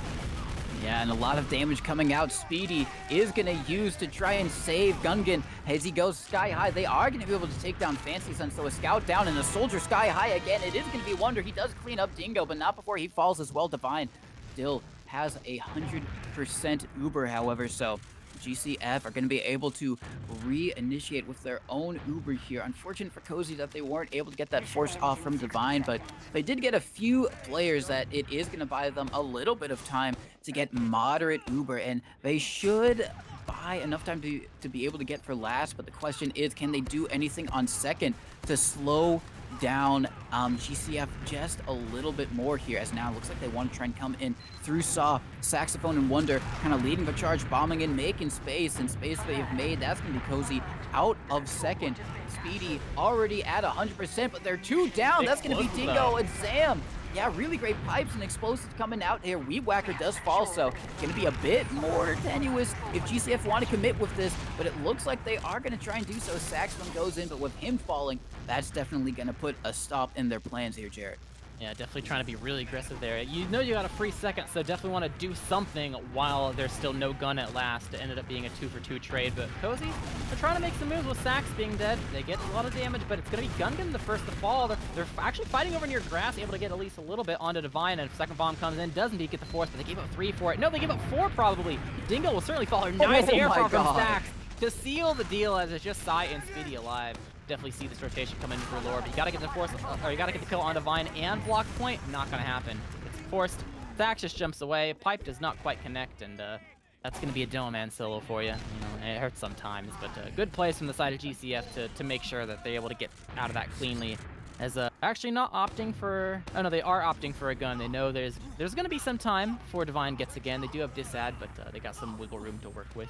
Yeah, and a lot of damage coming out. Speedy is going to use to try and save Gungan as he goes sky high. They are going to be able to take down Fancy Sun, so a scout down and a soldier sky high again. It is going to be Wonder. He does clean up Dingo, but not before he falls as well. Divine still has 100% Uber, however, so GCF are going to be able to reinitiate with their own Uber here. Unfortunate for Cozy that they weren't able to get that force off from Divine, but they did get a few players that it is going to buy them a little bit of time to get moderate Uber, and they should buy enough time to be able to get for last. But the question is, can they do anything on second to slow down GCF just a little bit more here, as now it looks like they want to try and come in through Saw. Saxophone and Wonder kind of leading the charge, bombing in, making space, and space they've made. That's going to be Cozy out of second. Speedy already at 100%, but they're two down. That's going to be Dingo and Sam Yeah, really great pipes and explosives coming out here. Weed Whacker does fall, so going to be a bit more tenuous if GCF want to commit with this, but it looks like they are going to try and do so. Saxon goes in, but with him falling, that's definitely going to put a stop in their plans here, Jared. Yeah, definitely trying to be really aggressive there. You know you got a free second, so definitely want to do something while there's still no gun at last. It ended up being a 2-for-2 trade, but Cozy, they're trying to make some moves with Sax being dead. They get a lot of damage, but it's going to be Gungan the first to fall. They're actually fighting over near grass, able to get at least a little bit onto Divine, and second bomb comes in. Does indeed get the fourth, but they gave up 3 for it. No, they gave up 4 probably. Dingle will certainly fall. Nice air from Sax to seal the deal as it's just Sai and Speedy alive. Definitely see this rotation come in for lore, but you gotta get the force, or you gotta get the kill on Divine and block point. Not gonna happen. It's forced. Sax just jumps away. Pipe does not quite connect, and that's gonna be a demo man solo for you. It hurts sometimes, but good plays from the side of GCF to make sure that they're able to get out of that cleanly. As actually not opting for, oh no, they are opting for a gun. They know there's gonna be some time before Divine gets again. They do have disad, but they got some wiggle room to work with.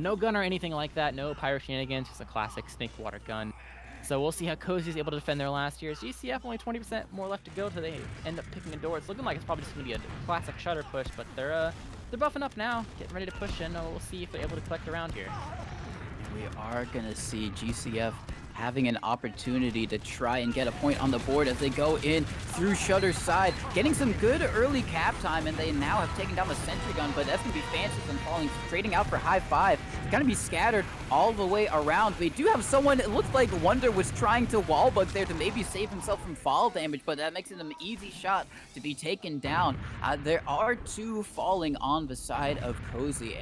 No gun or anything like that, no pyro shenanigans, just a classic snake water gun. So we'll see how Cozy's able to defend their last years. GCF only 20% more left to go till they end up picking a door. It's looking like it's probably just gonna be a classic shutter push, but they're buffing up now, getting ready to push in. We'll see if they're able to collect around here. We are gonna see GCF having an opportunity to try and get a point on the board as they go in through Shutter's side, getting some good early cap time, and they now have taken down the sentry gun, but that's gonna be Fancy and falling, trading out for high five. It's gonna be scattered all the way around. They do have someone, it looks like Wonder was trying to wall bug there to maybe save himself from fall damage, but that makes it an easy shot to be taken down. There are 2 falling on the side of Cozy,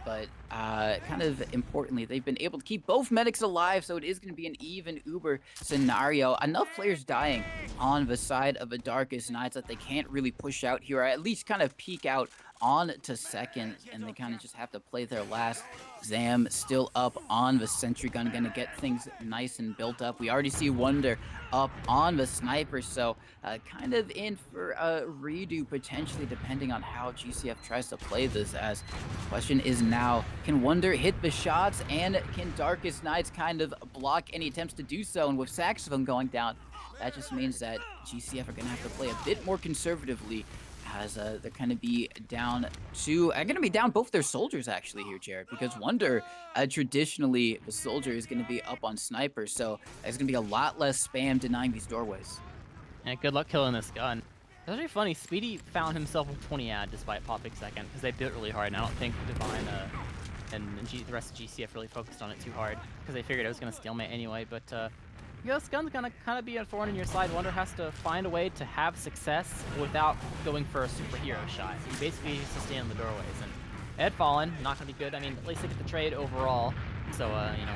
but kind of importantly, they've been able to keep both medics alive, so it is going to be an even uber scenario. Enough players dying on the side of the Darkest Nights that they can't really push out here, or at least kind of peek out on to second, and they kind of just have to play their last. Zam still up on the sentry gun, gonna get things nice and built up. We already see Wonder up on the sniper, so kind of in for a redo potentially, depending on how GCF tries to play this. As the question is now, can Wonder hit the shots, and can Darkest Nights kind of block any attempts to do so? And with Saxophone going down, that just means that GCF are gonna have to play a bit more conservatively, as they're going to be down going to be down both their soldiers actually here, Jared, because Wonder, traditionally, the soldier is going to be up on sniper, so there's going to be a lot less spam denying these doorways. And good luck killing this gun. It's actually funny, Speedy found himself with 20 ad despite popping second, because they built really hard, and I don't think Divine and the rest of GCF really focused on it too hard, because they figured it was going to stalemate anyway, but yeah, this gun's gonna kind of be a thorn in your side. Wonder has to find a way to have success without going for a superhero shot. So he basically needs to stand in the doorways. And Ed fallen, not gonna be good. I mean, at least they get the trade overall. So, you know,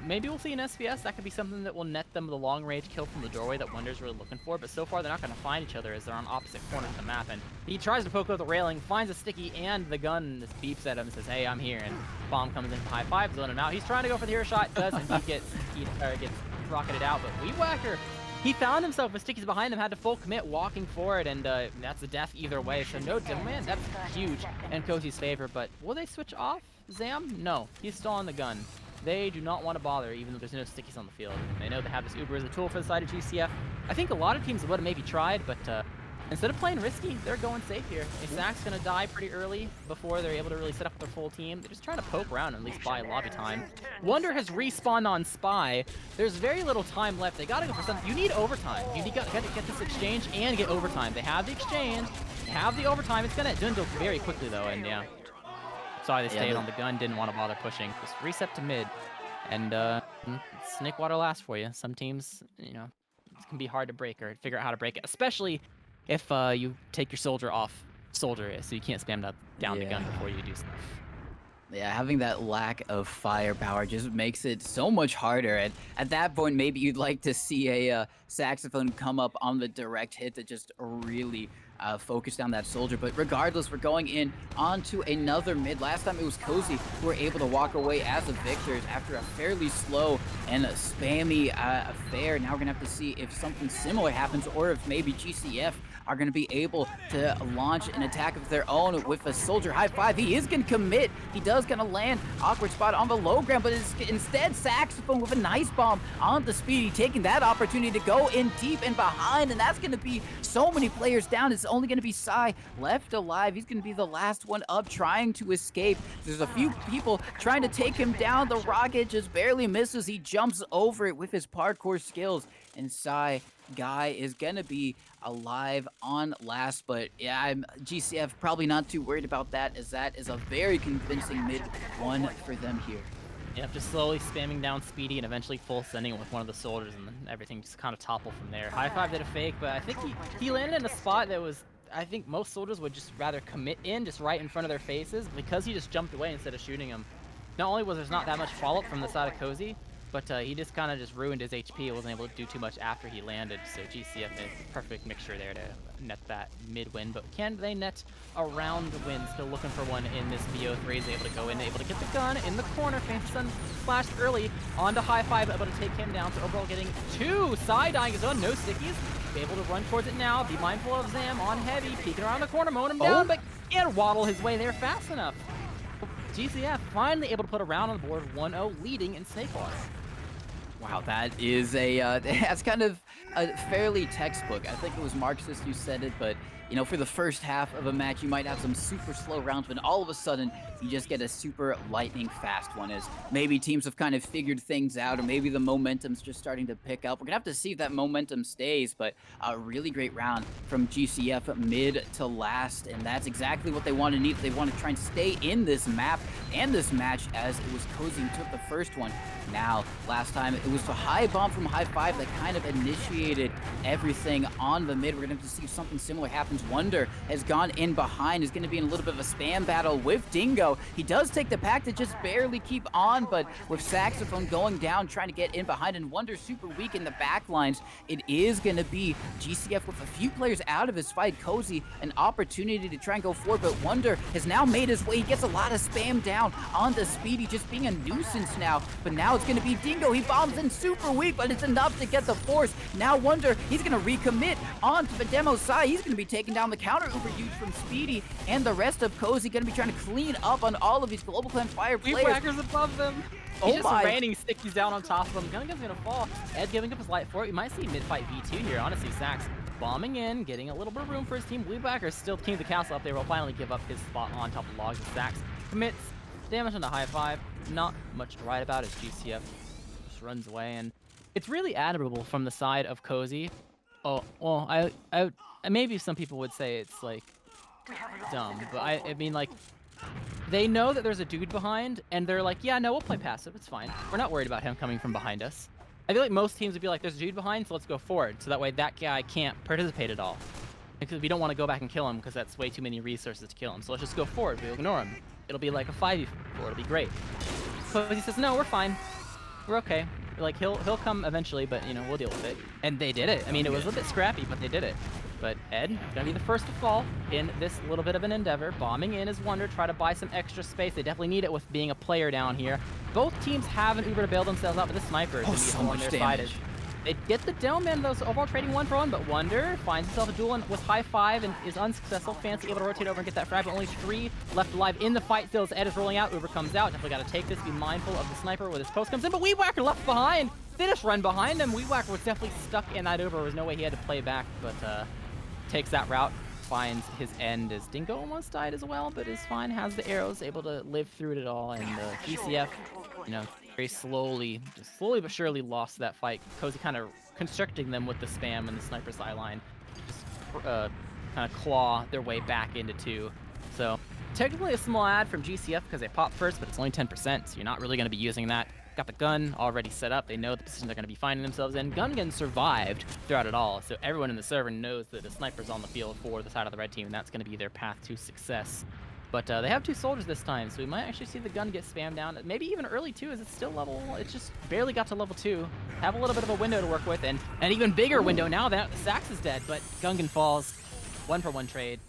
maybe we'll see an SBS. That could be something that will net them the long range kill from the doorway that Wonder's really looking for. But so far, they're not gonna find each other as they're on opposite corners of the map. And he tries to poke out the railing, finds a sticky, and the gun just beeps at him and says, "Hey, I'm here." And Bomb comes in for high five, zone him out. He's trying to go for the hero shot, does, and he gets rocketed out, but Weed Whacker, he found himself with stickies behind him, had to full commit walking forward, and that's a death either way, so no demo man, that's huge in Cozy's favor. But will they switch off Zam? No, he's still on the gun. They do not want to bother, even though there's no stickies on the field. They know they have this Uber as a tool for the side of GCF. I think a lot of teams would have maybe tried, but instead of playing risky, they're going safe here. Zach's gonna die pretty early before they're able to really set up their full team. They're just trying to poke around and at least buy lobby time. Wonder has respawned on Spy. There's very little time left. They gotta go for something. You need overtime. You gotta get this exchange and get overtime. They have the exchange, they have the overtime. It's gonna dwindle very quickly though, and yeah. Sorry they stayed on the gun, didn't want to bother pushing. Just reset to mid. And snake water lasts for you. Some teams, you know, it can be hard to break or figure out how to break it, especially if you take your soldier off soldier, so you can't spam down the gun before you do stuff. Yeah, having that lack of firepower just makes it so much harder. And at that point, maybe you'd like to see a Saxophone come up on the direct hit to just really focus down that soldier. But regardless, we're going in onto another mid. Last time it was Cozy who were able to walk away as the victors after a fairly slow and a spammy affair. Now we're going to have to see if something similar happens, or if maybe GCF are going to be able to launch an attack of their own with a soldier high five. He is going to commit. He does going to land awkward spot on the low ground, but instead Saxophone with a nice bomb on the Speedy, taking that opportunity to go in deep and behind, and that's going to be so many players down. It's only going to be Psy left alive. He's going to be the last one up trying to escape. There's a few people trying to take him down. The rocket just barely misses. He jumps over it with his parkour skills, and Psy guy is gonna be alive on last. But yeah, GCF probably not too worried about that, as that is a very convincing mid one for them here. Yeah, just slowly spamming down Speedy and eventually full sending it with one of the soldiers, and then everything just kind of toppled from there. High five did a fake, but I think he landed in a spot that was, I think most soldiers would just rather commit in, just right in front of their faces, because he just jumped away instead of shooting him. Not only was there not that much follow-up from the side of Cozy, but he just kind of just ruined his HP. Wasn't able to do too much after he landed, so GCF is a perfect mixture there to net that mid win. But can they net a round win? Still looking for one in this VO3. Is able to go in, able to get the gun in the corner. Fancy Sun splashed early onto high five, able to take him down. So overall getting two. Side dying his own, no stickies. Be able to run towards it now. Be mindful of Zam on heavy, peeking around the corner, mowing him down, but can't waddle his way there fast enough. GCF finally able to put a round on the board, 1-0, leading in Snake Ball. Wow, that is a that's kind of a fairly textbook. I think it was Marxist who said it, but you know, for the first half of a match, you might have some super slow rounds, but all of a sudden, you just get a super lightning fast one, as maybe teams have kind of figured things out, or maybe the momentum's just starting to pick up. We're gonna have to see if that momentum stays, but a really great round from GCF mid to last, and that's exactly what they want to need. They want to try and stay in this map and this match, as it was Cozy who took the first one. Now, last time, it was the high bomb from high five that kind of initiated everything on the mid. We're gonna have to see if something similar happens. Wonder has gone in behind, is gonna be in a little bit of a spam battle with Dingo. He does take the pack to just barely keep on, but with Saxophone going down, trying to get in behind, and Wonder super weak in the back lines, it is gonna be GCF with a few players out of his fight. Cozy, an opportunity to try and go forward, but Wonder has now made his way. He gets a lot of spam down on the Speedy, just being a nuisance now, but now it's gonna be Dingo. He bombs in super weak, but it's enough to get the force. Now Wonder, he's gonna recommit onto the demo side. He's gonna be taking down the counter uber huge from Speedy, and the rest of Cozy gonna be trying to clean up on all of these GlobalClan Fire players. Weedwhacker's above them. Oh He's just my. raining stickies down on top of him. Gungan's gonna fall. Ed giving up his light for it. We might see mid-fight V2 here, honestly. Sax bombing in, getting a little bit of room for his team. Weedwhacker still king of the castle up there. Will finally give up his spot on top of logs. Sax commits damage on the high five. Not much to write about as GCF just runs away, and it's really admirable from the side of Cozy. Oh, well, I maybe some people would say it's like dumb, but I mean, like, they know that there's a dude behind, and they're like, yeah, no, we'll play passive, it's fine. We're not worried about him coming from behind us. I feel like most teams would be like, there's a dude behind, so let's go forward, so that way that guy can't participate at all. Because we don't want to go back and kill him, because that's way too many resources to kill him. So let's just go forward, we'll ignore him. It'll be like a 5v4, it'll be great. So he says, no, we're fine. We're okay. Like, he'll come eventually, but, you know, we'll deal with it. And they did it. I mean, it was a bit scrappy, but they did it. But Ed, gonna be the first to fall in this little bit of an endeavor. Bombing in is Wonder, try to buy some extra space. They definitely need it with being a player down here. Both teams have an Uber to bail themselves out, but the sniper is so on much their damage. side. They get the dome in, those overall trading 1-for-1, but Wonder finds himself a duel with high five and is unsuccessful. Fancy able to rotate over and get that frag, but only 3 left alive in the fight still as Ed is rolling out. Uber comes out, definitely got to take this, be mindful of the sniper where this post comes in, but Weedwhacker left behind. They just run behind him. Weedwhacker was definitely stuck in that Uber. There was no way he had to play back, but takes that route, finds his end as Dingo almost died as well, but is fine, has the arrows, able to live through it all, and GCF, you know, very slowly but surely lost that fight. Cozy kind of constricting them with the spam and the sniper sideline, just kind of claw their way back into 2. So technically a small ad from GCF because they pop first, but it's only 10%, so you're not really going to be using that. Got the gun already set up. They know the position they're going to be finding themselves in. Gungan survived throughout it all, so everyone in the server knows that the sniper's on the field for the side of the red team, and that's going to be their path to success. But they have 2 soldiers this time, so we might actually see the gun get spammed down. Maybe even early too, as it's still level. It just barely got to level 2. Have a little bit of a window to work with, and an even bigger window now that Sax is dead. But Gungan falls. 1-for-1 trade.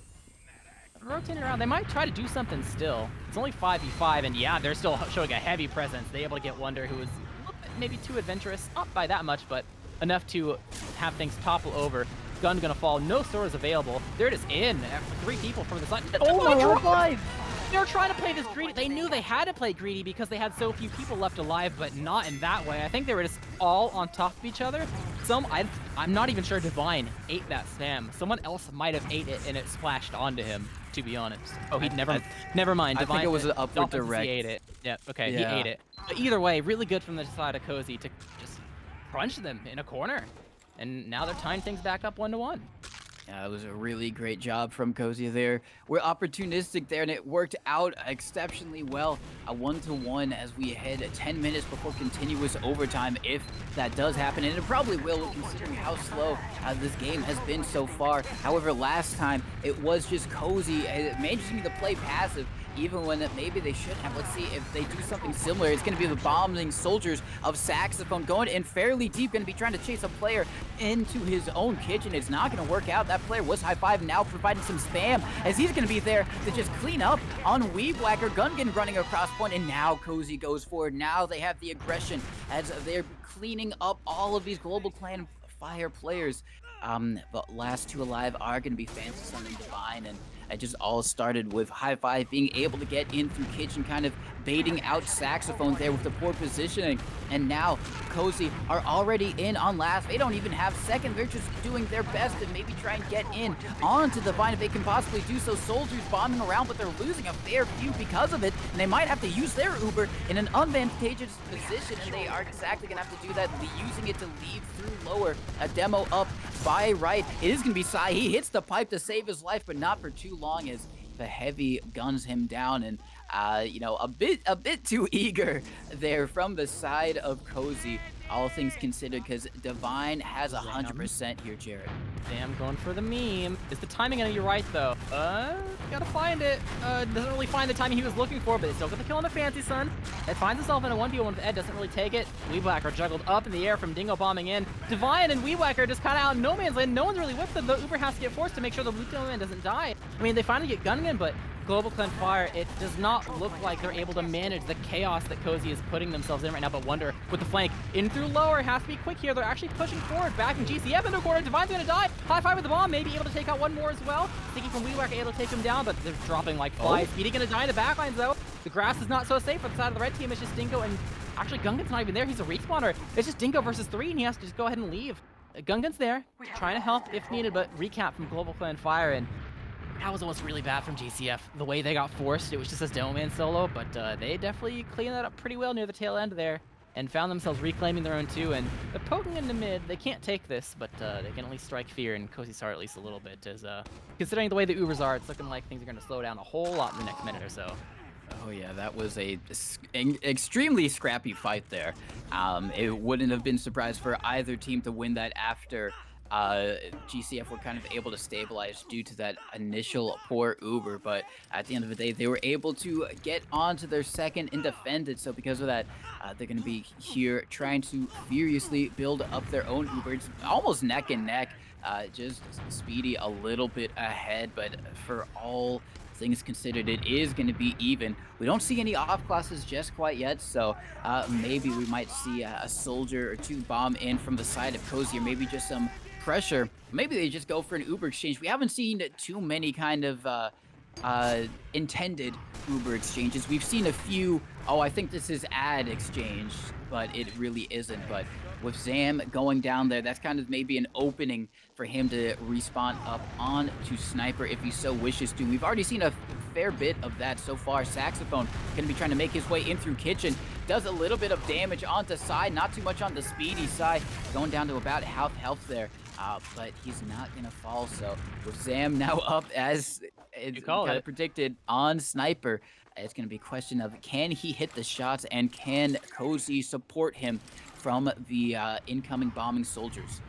Rotating around, they might try to do something still. It's only 5v5, and yeah, they're still showing a heavy presence. They're able to get Wonder, who is a little bit maybe too adventurous. Not by that much, but enough to have things topple over. Gun gonna fall, no swords available. They're just in after 3 people from the side. Oh my god! They're trying to play this greedy. They knew they had to play greedy because they had so few people left alive, but not in that way. I think they were just all on top of each other. I'm not even sure Divine ate that spam. Someone else might have ate it and it splashed onto him, to be honest. Oh, never mind. Divine, I think it was an upward direct. He ate it. Yeah, okay, yeah. He ate it. But either way, really good from the side of Cozy to just crunch them in a corner. And now they're tying things back up 1-1. Yeah, it was a really great job from Cozy there. We're opportunistic there, and it worked out exceptionally well. A 1-1 as we head 10 minutes before continuous overtime, if that does happen, and it probably will, considering how slow this game has been so far. However, last time, it was just Cozy managing to play passive, even when maybe they shouldn't have. Let's see if they do something similar. It's going to be the bombing soldiers of Saxophone going in fairly deep, going to be trying to chase a player into his own kitchen. It's not going to work out. That player was high-five, now providing some spam as he's going to be there to just clean up on Weebwhacker. Gungan running across point, and now Cozy goes forward. Now they have the aggression as they're cleaning up all of these GlobalClan Fire players. The last 2 alive are going to be Fancy Sun and Divine, and it just all started with high-five being able to get in through kitchen, kind of baiting out Saxophone there with the poor positioning. And now Cozy are already in on last. They don't even have second. They're just doing their best to maybe try and get in onto Divine if they can possibly do so. Soldiers bombing around, but they're losing a fair few because of it, and they might have to use their Uber in an advantageous position, and they are exactly going to have to do that, using it to leave through lower. A demo up by right. It is going to be Sai. He hits the pipe to save his life, but not for too long as the heavy guns him down, and you know, a bit too eager there from the side of Cozy, all things considered, because Divine has 100% here, Jared. Damn, going for the meme. Is the timing on you right, though? Gotta find it. Doesn't really find the timing he was looking for, but it's still got the kill on the Fancy Sun. It finds itself in a 1v1 with Ed, doesn't really take it. Weebwhacker juggled up in the air from Dingo bombing in. Divine and Weebwhacker just kind of out in no man's land. No one's really with them. The Uber has to get forced to make sure the Blue Man doesn't die. I mean, they finally get Gungan, but GlobalClan Fire, it does not look like they're able to manage the chaos that Cozy is putting themselves in right now, but Wonder with the flank in through lower, has to be quick here. They're actually pushing forward, backing GCF into a corner. Divine's gonna die. High-five with the bomb, maybe able to take out one more as well. Thinking from Weebwhacker, able to take him down, but they're dropping like flies. Speedy gonna die in the backlines though. The grass is not so safe for the side of the red team. It's just Dingo, and actually Gungan's not even there. He's a respawner. It's just Dingo versus 3, and he has to just go ahead and leave. Gungan's there, trying to help if needed, but recap from GlobalClan Fire, and that was almost really bad from GCF. The way they got forced, it was just a Demo Man solo, but they definitely cleaned that up pretty well near the tail end there and found themselves reclaiming their own too, and they're poking in the mid. They can't take this, but they can at least strike fear and Cozy Star at least a little bit, as considering the way the Ubers are, it's looking like things are going to slow down a whole lot in the next minute or so. Oh yeah, that was a extremely scrappy fight there. It wouldn't have been surprised for either team to win that after GCF were kind of able to stabilize due to that initial poor Uber, but at the end of the day, they were able to get onto their second and defend it. So because of that, they're going to be here trying to furiously build up their own Uber. It's almost neck and neck, just Speedy a little bit ahead, but for all things considered, it is going to be even. We don't see any off classes just quite yet, so maybe we might see a soldier or two bomb in from the side of Cozy, or maybe just some pressure. Maybe they just go for an Uber exchange. We haven't seen too many kind of intended Uber exchanges. We've seen a few, oh, I think this is ad exchange, but it really isn't. But with Zam going down there, that's kind of maybe an opening for him to respawn up on to Sniper if he so wishes to. We've already seen a fair bit of that so far. Saxophone going to be trying to make his way in through kitchen. Does a little bit of damage onto side, not too much on the Speedy side. Going down to about half health there. But he's not going to fall. So with Zam now up as it's kind of predicted on Sniper, it's going to be a question of can he hit the shots and can Cozy support him from the incoming bombing soldiers.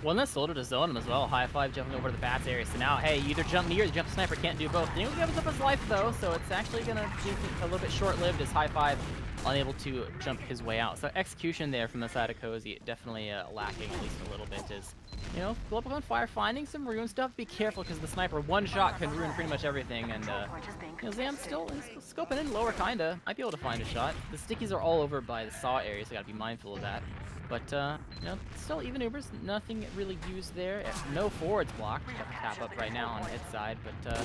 One less soldier to zone him as well. High-five jumping over to the bats area. So now, hey, you either jump me or you jump Sniper. Can't do both. Dingo gives up his life though, so it's actually going to be a little bit short-lived as High-five unable to jump his way out. So execution there from the side of Cozy, definitely lacking at least a little bit. Is, you know, GlobalClan Fire finding some rune stuff. Be careful because the sniper one shot can ruin pretty much everything. And you know, Zam still scoping in lower, kinda. Might be able to find a shot. The stickies are all over by the saw area, so gotta be mindful of that. But you know, still even Ubers, nothing really used there. No forwards blocked. Got the tap up right now on his side, but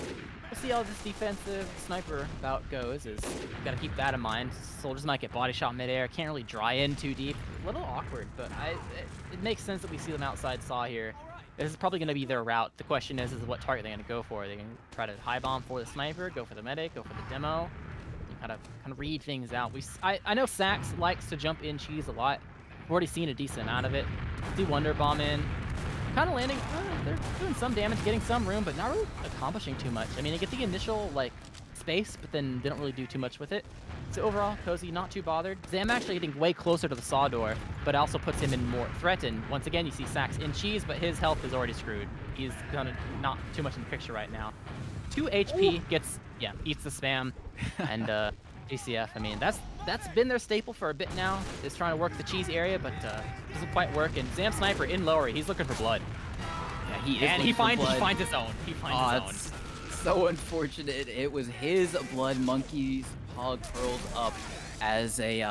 we'll see how this defensive sniper bout goes. Is gotta keep that in mind. Soldiers might get body shot midair. Can't really dry in too deep. A little awkward, but it makes sense that we see them outside saw here. This is probably going to be their route. The question is what target they're going to go for. Are they going to try to high bomb for the sniper, go for the medic, go for the demo? You kind of read things out. I know Sax likes to jump in cheese a lot. We've already seen a decent amount of it. Do Wonder Bomb in. Kind of landing, they're doing some damage, getting some room, but not really accomplishing too much. I mean, they get the initial, like, space, but then they don't really do too much with it. So overall, Cozy not too bothered. Zam actually getting way closer to the saw door, but also puts him in more threat. And once again, you see Sax in cheese, but his health is already screwed. He's gonna not too much in the picture right now. 2 HP, gets, yeah, eats the spam, and GCF, I mean, that's been their staple for a bit now, is trying to work the cheese area, but doesn't quite work. And Zam Sniper in lower, he's looking for blood. Yeah, he is. And he finds his own. He finds his own. So unfortunate. It was his blood. Monkey's paw curled up as a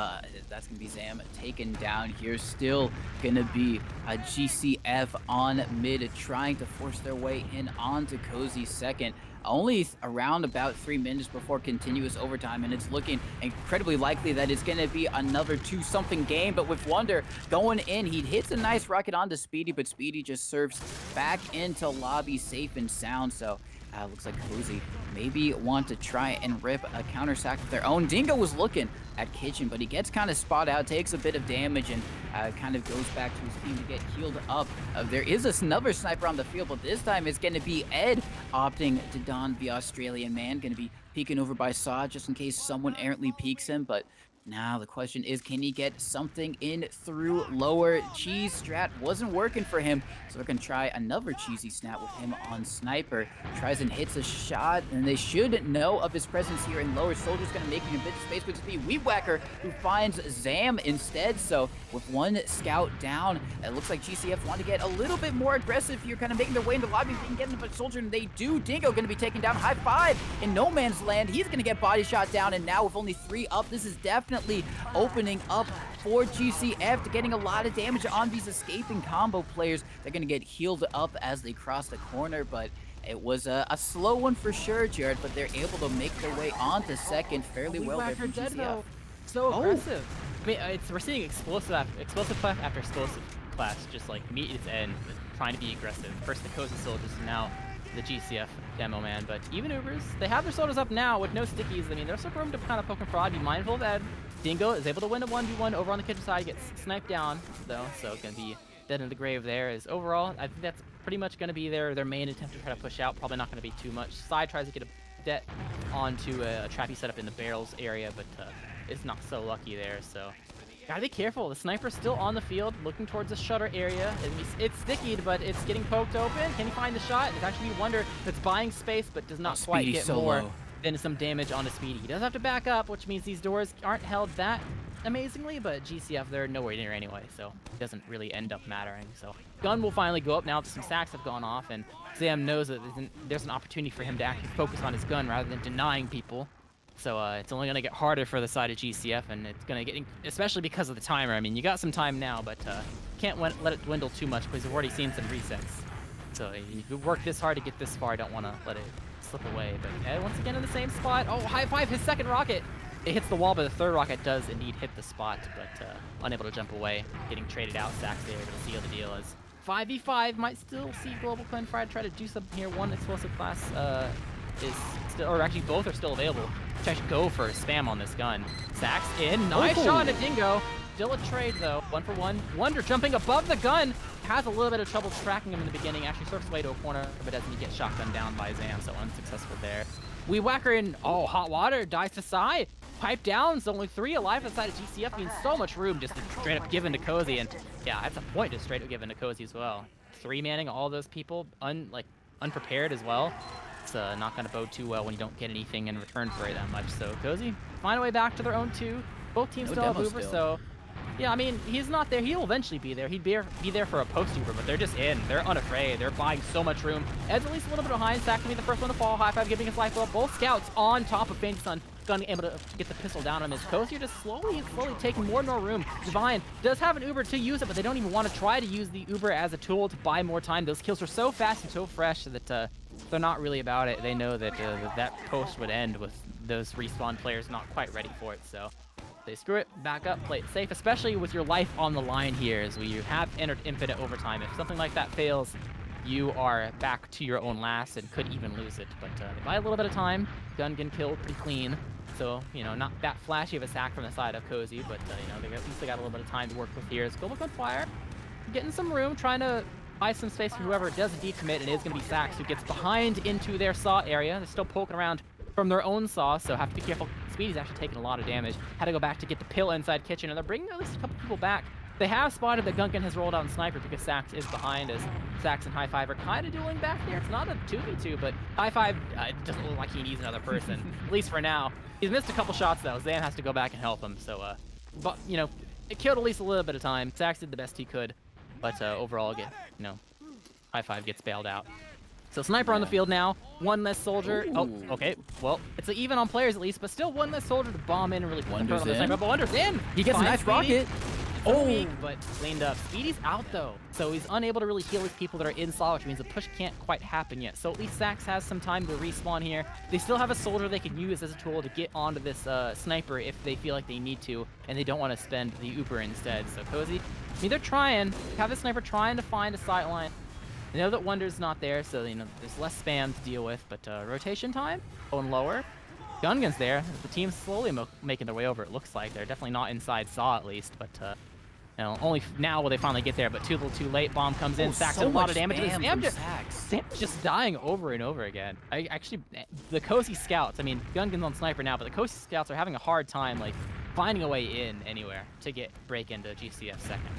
that's gonna be Zam taken down here. Still gonna be a GCF on mid, trying to force their way in onto Cozy's second. Only around about 3 minutes before continuous overtime, and it's looking incredibly likely that it's going to be another 2-something game. But with Wonder going in, he hits a nice rocket onto Speedy, but Speedy just serves back into lobby safe and sound. So looks like Cozy maybe want to try and rip a counter sack of their own. Dingo was looking at Kitchen, but he gets kind of spot out, takes a bit of damage, and kind of goes back to his team to get healed up. There is another sniper on the field, but this time it's going to be Ed opting to don the Australian man. Going to be peeking over by Saw just in case someone errantly peeks him, but now the question is, can he get something in through lower? Cheese strat wasn't working for him, so they're going to try another cheesy snap with him on Sniper. Tries and hits a shot, and they should know of his presence here in lower. Soldier's going to make him a bit of space, but it's the Weed Whacker who finds Zam instead. So with one scout down, it looks like GCF want to get a little bit more aggressive here, kind of making their way into the lobby, getting the Soldier, and they do. Dingo going to be taken down. High five in no man's land. He's going to get body shot down, and now with only 3 up, this is definitely opening up for GCF to getting a lot of damage on these escaping combo players. They're going to get healed up as they cross the corner, but it was a slow one for sure, Jared, but they're able to make their way onto second fairly well there from GCF. So aggressive. I mean, we're seeing explosive class after explosive class just like meet its end, trying to be aggressive. First the Cozy Soldiers, and now the GCF demo man. But even Ubers, they have their soldiers up now with no stickies. I mean, there's some room to kind of poke and prod. Be mindful that Dingo is able to win a 1v1 over on the kitchen side, gets sniped down though, so it's gonna be dead in the grave there. Is overall, I think that's pretty much gonna be their main attempt to try to push out. Probably not gonna be too much. Side tries to get a det onto a trap he set up in the barrels area, but it's not so lucky there. So gotta be careful. The sniper's still on the field, looking towards the shutter area. It's sticky, but it's getting poked open. Can he find the shot? It's actually Wonder that's buying space, but does not quite get more than some damage onto Speedy. He does have to back up, which means these doors aren't held that amazingly, but GCF, they're nowhere near anyway, so it doesn't really end up mattering. So gun will finally go up now that some sacks have gone off, and Zam knows that there's an opportunity for him to actually focus on his gun rather than denying people. So it's only going to get harder for the side of GCF, and it's going to get, especially because of the timer. I mean, you got some time now, but can't let it dwindle too much because we've already seen some resets. So you work this hard to get this far, don't want to let it slip away. But once again in the same spot. Oh, high five, his second rocket. It hits the wall, but the third rocket does indeed hit the spot, but unable to jump away. Getting traded out, Sax there to seal the deal as 5v5 might still see GlobalClan try to do something here. One explosive class is still, or actually both are still available. Actually go for a spam on this gun. Sax in, nice shot at Dingo. Still a trade though, 1-for-1. Wonder jumping above the gun. Has a little bit of trouble tracking him in the beginning. Actually surfs away to a corner, but doesn't get shotgun down by Zam, so unsuccessful there. We Whacker in, oh, hot water, dies to side. Pipe down, so only 3 alive outside of GCF means so much room just to straight up given to Cozy. And yeah, that's a point to straight up given to Cozy as well. 3-manning all those people, unprepared as well. It's not going to bode too well when you don't get anything in return for it that much. So Cozy find a way back to their own 2. Both teams No still have demo Uber, still. so yeah, I mean, he's not there. He'll eventually be there. He'd be there for a post Uber, but they're just in. They're unafraid. They're buying so much room. Ed's at least a little bit behind. Sack can be the first one to fall. High five giving his life up. Both scouts on top of Fancy Sun. Gun able to get the pistol down on his coast. You're just slowly taking more and more room. Divine does have an Uber to use it, but they don't even want to try to use the Uber as a tool to buy more time. Those kills are so fast and so fresh that they're not really about it. They know that that post would end with those respawn players not quite ready for it, so they screw it, back up, play it safe, especially with your life on the line here, as we have entered infinite overtime. If something like that fails, you are back to your own last and could even lose it. But they buy a little bit of time. Gun getting killed pretty clean. So, you know, not that flashy of a sack from the side of Cozy, but, you know, at least they got a little bit of time to work with here. As GlobalClan Fire, getting some room, trying to buy some space for whoever does decommit, and it is going to be Sax who gets behind into their saw area. They're still poking around from their own saw, so have to be careful. Speedy's actually taking a lot of damage. Had to go back to get the pill inside kitchen, and they're bringing at least a couple people back. They have spotted that Gunkin has rolled out in Sniper because Sax is behind, as Sax and High Five are kind of dueling back there. It's not a 2v2, but High Five doesn't look like he needs another person, at least for now. He's missed a couple shots, though. Zan has to go back and help him, so, but, you know, it killed at least a little bit of time. Sax did the best he could, but overall, High Five gets bailed out. So Sniper on the field now, one less soldier. Ooh. Oh, okay. Well, it's even on players at least, but still one less soldier to bomb in and really put the hurt on the Sniper. But Wonder's in. He gets a nice rocket. Oh, weak, but cleaned up. Speedy's out though, so he's unable to really heal his people that are in saw, which means the push can't quite happen yet. So at least Sax has some time to respawn here. They still have a soldier they can use as a tool to get onto this Sniper if they feel like they need to, and they don't want to spend the Uber instead. So Cozy, I mean, they're trying. Have the Sniper trying to find a sight line. They know that Wonder's not there, so you know there's less spam to deal with. But rotation time going lower. Gungan's there. The team's slowly making their way over. It looks like they're definitely not inside saw at least, but. You know, only now will they finally get there, but too little too late. Bomb comes in, Sax did a lot of damage. Sam's just dying over and over again. Actually, the Cozy Scouts, I mean, Gungan's on Sniper now, but the Cozy Scouts are having a hard time, like, finding a way in anywhere to break into GCF second.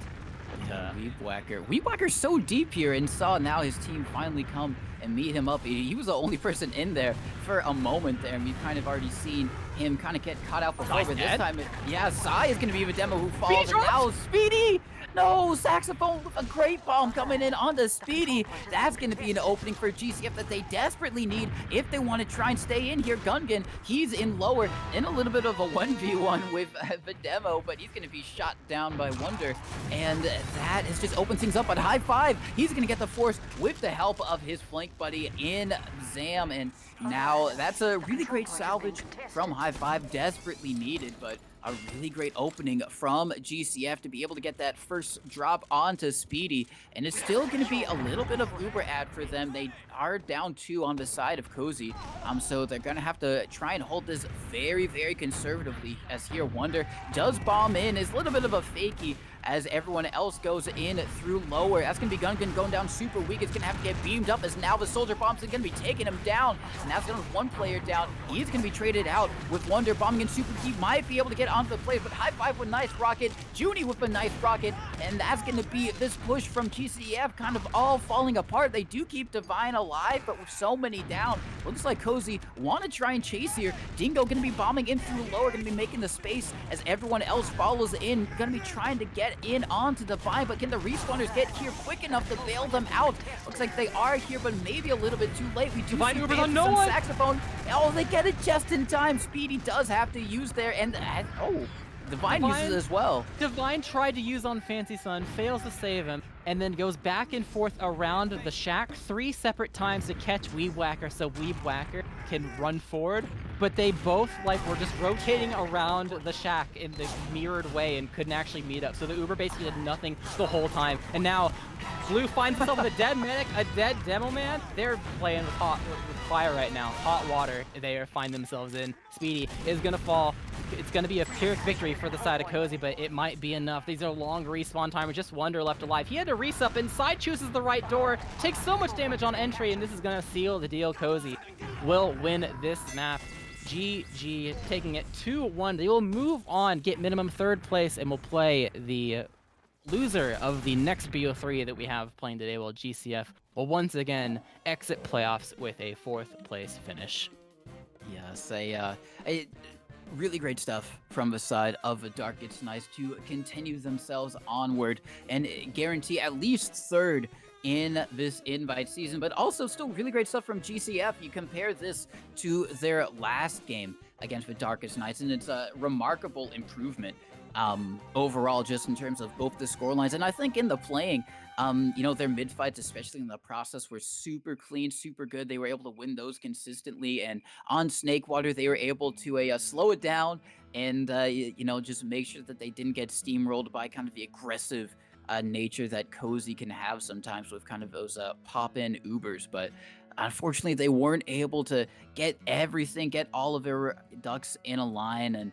Weeb Whacker's so deep here and saw now his team finally come and meet him up. He was the only person in there for a moment there, and we've kind of already seen him kind of get caught out before, but this time, yeah, Sai is going to be the demo who falls, and now Speedy! No, Saxophone with a great bomb coming in onto Speedy. That's going to be an opening for GCF that they desperately need if they want to try and stay in here. Gungan, he's in lower, in a little bit of a 1v1 with the demo, but he's going to be shot down by Wonder, and that has just opened things up at High Five. He's going to get the force with the help of his flank buddy in Zam, and now that's a really great salvage from High Five, desperately needed, but a really great opening from GCF to be able to get that first drop onto Speedy, and it's still going to be a little bit of Uber ad for them. They are down 2 on the side of Cozy, so they're going to have to try and hold this very, very conservatively, as here Wonder does bomb in. It's a little bit of a fakie as everyone else goes in through lower. That's going to be Gungan going down super weak. It's going to have to get beamed up as now the soldier bombs are going to be taking him down. And that's going to be one player down. He's going to be traded out with Wonder bombing in super. He might be able to get onto the play, but High Five with a nice rocket. Junie with a nice rocket. And that's going to be this push from GCF kind of all falling apart. They do keep Divine alive, but with so many down, looks like Cozy want to try and chase here. Dingo going to be bombing in through lower, going to be making the space as everyone else follows in. Going to be trying to get in onto Divine, but can the respawners get here quick enough to bail them out? Looks like they are here, but maybe a little bit too late. We do Divine see Uber's on no one. Saxophone. Oh, they get it just in time. Speedy does have to use there, and Divine uses it as well. Divine tried to use on Fancy Sun, fails to save him, and then goes back and forth around the shack 3 separate times to catch Weeb Whacker so Weeb Whacker can run forward. But they both were just rotating around the shack in this mirrored way and couldn't actually meet up. So the Uber basically did nothing the whole time. And now Blue finds himself with a dead medic, a dead demo man. They're playing with fire right now. Hot water they find themselves in. Speedy is gonna fall. It's gonna be a Pyrrhic victory for the side of Cozy, but it might be enough. These are long respawn time with just Wonder left alive. He had to resup inside, chooses the right door, takes so much damage on entry, and this is gonna seal the deal. Cozy will win this map. GG, taking it 2-1. They will move on, get minimum 3rd place, and will play the loser of the next BO3 that we have playing today, while GCF will once again exit playoffs with a 4th place finish. Yes, really great stuff from the side of the Darkest Nights to continue themselves onward and guarantee at least third in this invite season, but also still really great stuff from GCF. You compare this to their last game against the Darkest Nights, and it's a remarkable improvement overall, just in terms of both the scorelines. And I think in the playing, their mid fights, especially in the process, were super clean, super good. They were able to win those consistently. And on Snakewater, they were able to slow it down and, just make sure that they didn't get steamrolled by kind of the aggressive nature that Cozy can have sometimes with kind of those pop-in Ubers. But unfortunately, they weren't able to get all of their ducks in a line, and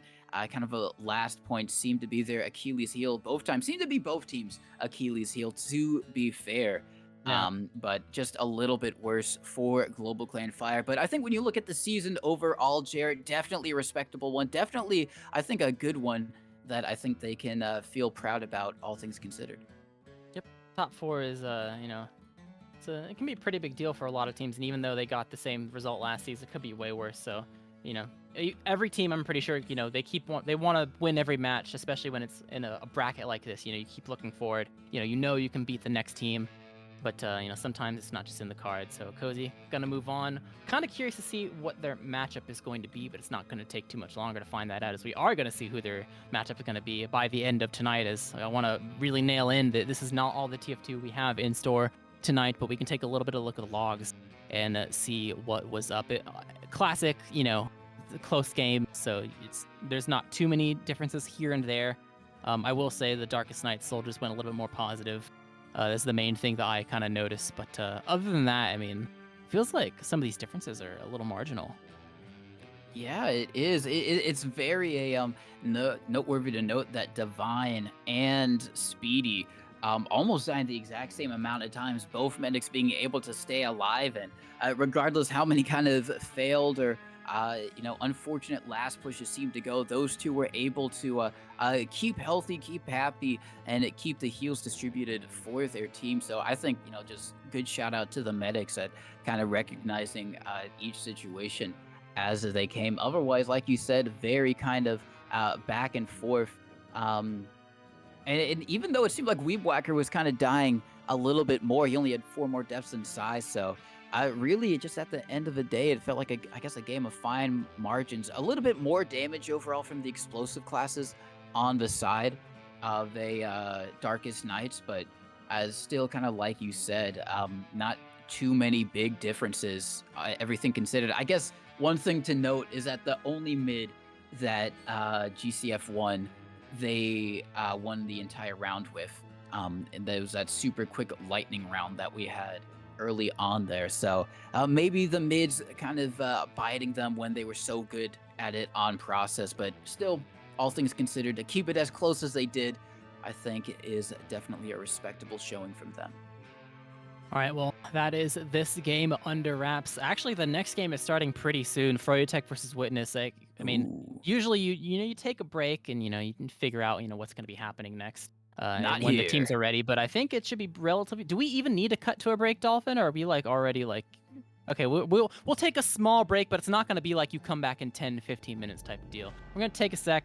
kind of a last point seemed to be their Achilles heel. Both times seemed to be both teams' Achilles heel, to be fair. Yeah. But just a little bit worse for GlobalClan Fire. But I think when you look at the season overall, Jared, definitely a respectable one. Definitely, I think, a good one that I think they can feel proud about, all things considered. Yep. Top 4 is, it can be a pretty big deal for a lot of teams, and even though they got the same result last season, it could be way worse. So, every team, I'm pretty sure, they want to win every match, especially when it's in a bracket like this. You keep looking forward. You can beat the next team, but sometimes it's not just in the cards. So Cozy gonna move on. Kind of curious to see what their matchup is going to be, but it's not going to take too much longer to find that out, as we are going to see who their matchup is going to be by the end of tonight. As I want to really nail in that this is not all the TF2 we have in store tonight, but we can take a little bit of a look at the logs and see what was up. Classic, close game, so there's not too many differences here and there. I will say the Darkest Night soldiers went a little bit more positive. That's the main thing that I kind of noticed, but other than that, feels like some of these differences are a little marginal. Yeah, it is. It's very noteworthy to note that Divine and Speedy almost died the exact same amount of times, both medics being able to stay alive, and regardless how many kind of failed or unfortunate last pushes seemed to go, those two were able to keep healthy, keep happy, and keep the heals distributed for their team. So I think, just good shout out to the medics at kind of recognizing each situation as they came. Otherwise, like you said, very kind of back and forth. And even though it seemed like Weebwhacker was kind of dying a little bit more, he only had 4 more deaths than size. So really, just at the end of the day, it felt like, a game of fine margins. A little bit more damage overall from the explosive classes on the side of a Darkest Nights, but as still kind of like you said, not too many big differences, everything considered. I guess one thing to note is that the only mid that GCF won, they won the entire round with. And there was that super quick lightning round that we had early on there. So maybe the mids kind of biting them when they were so good at it on process, but still, all things considered, to keep it as close as they did, I think is definitely a respectable showing from them. All right, well, that is this game under wraps. Actually, the next game is starting pretty soon. Froyotech versus Witness. Usually you take a break and you can figure out what's going to be happening next. Not when here. the teams are ready, but I think it should be relatively. Do we even need to cut to a break, Dolphin, or are we already okay? We'll take a small break, but it's not going to be like you come back in 10-15 minutes type of deal. We're going to take a sec,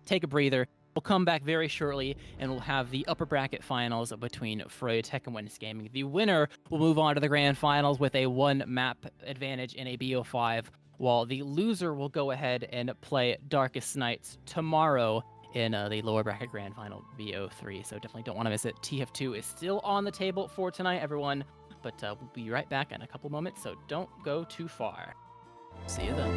take a breather. We'll come back very shortly, and we'll have the upper bracket finals between Froyotech and Witness Gaming. The winner will move on to the grand finals with a 1 map advantage in a BO5, while the loser will go ahead and play Darkest Nights tomorrow in the lower bracket grand final BO3. So definitely don't want to miss it. TF2 is still on the table for tonight, everyone, but we'll be right back in a couple moments, so don't go too far. See you then.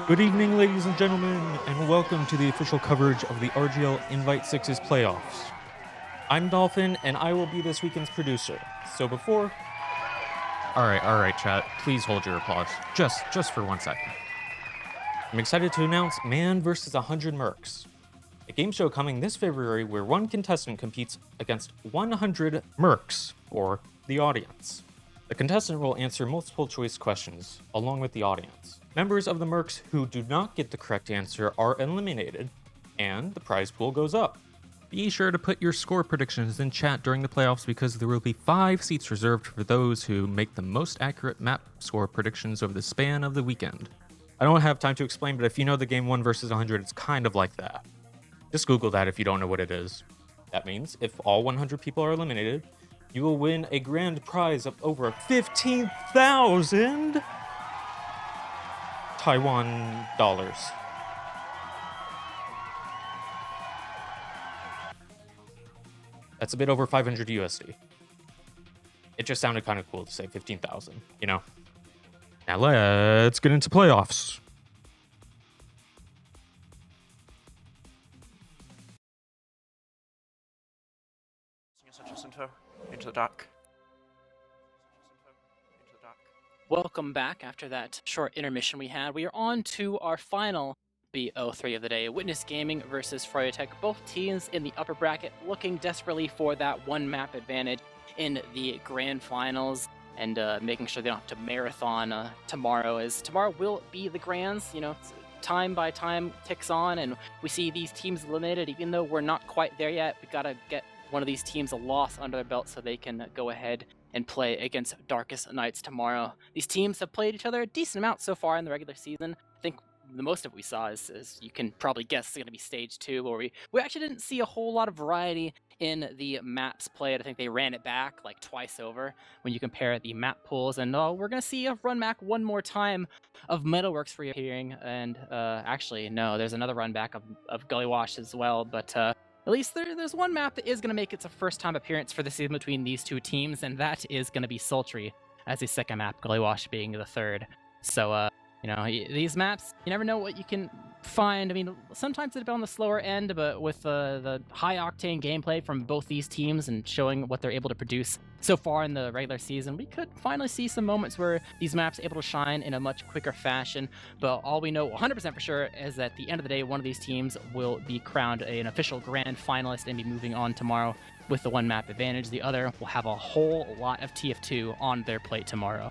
Good evening, ladies and gentlemen, and welcome to the official coverage of the RGL Invite Sixes playoffs. I'm Dolphin, and I will be this weekend's producer. So before... Alright, chat. Please hold your applause. Just for 1 second. I'm excited to announce Man vs. 100 Mercs, a game show coming this February where one contestant competes against 100 Mercs, or the audience. The contestant will answer multiple choice questions, along with the audience. Members of the Mercs who do not get the correct answer are eliminated, and the prize pool goes up. Be sure to put your score predictions in chat during the playoffs because there will be 5 seats reserved for those who make the most accurate map score predictions over the span of the weekend. I don't have time to explain, but if you know the game 1 versus 100, it's kind of like that. Just Google that if you don't know what it is. That means if all 100 people are eliminated, you will win a grand prize of over 15,000 Taiwan dollars. That's a bit over 500 USD. It just sounded kind of cool to say 15,000, you know? Now let's get into playoffs. Into the dock. Welcome back after that short intermission we had. We are on to our final BO3 of the day. Witness Gaming versus Froyotech. Both teams in the upper bracket looking desperately for that one map advantage in the grand finals and making sure they don't have to marathon tomorrow, as tomorrow will be the grands. You know, time by time ticks on and we see these teams eliminated. Even though we're not quite there yet, we gotta get one of these teams a loss under their belt so they can go ahead and play against Darkest Knights tomorrow. These teams have played each other a decent amount so far in the regular season. I think the most of what we saw is you can probably guess it's going to be stage 2, where we actually didn't see a whole lot of variety in the maps played. I think they ran it back like twice over when you compare the map pools, and we're going to see a run back one more time of Metalworks for your hearing, and actually no, there's another run back of Gully Wash as well, but at least there's one map that is going to make its first time appearance for the season between these two teams, and that is going to be Sultry as the second map, Gully Wash being the third. So, you know, these maps, you never know what you can find. I mean, sometimes it's on the slower end, but with the high-octane gameplay from both these teams and showing what they're able to produce so far in the regular season, we could finally see some moments where these maps are able to shine in a much quicker fashion. But all we know 100% for sure is that at the end of the day, one of these teams will be crowned an official grand finalist and be moving on tomorrow with the one map advantage. The other will have a whole lot of TF2 on their plate tomorrow.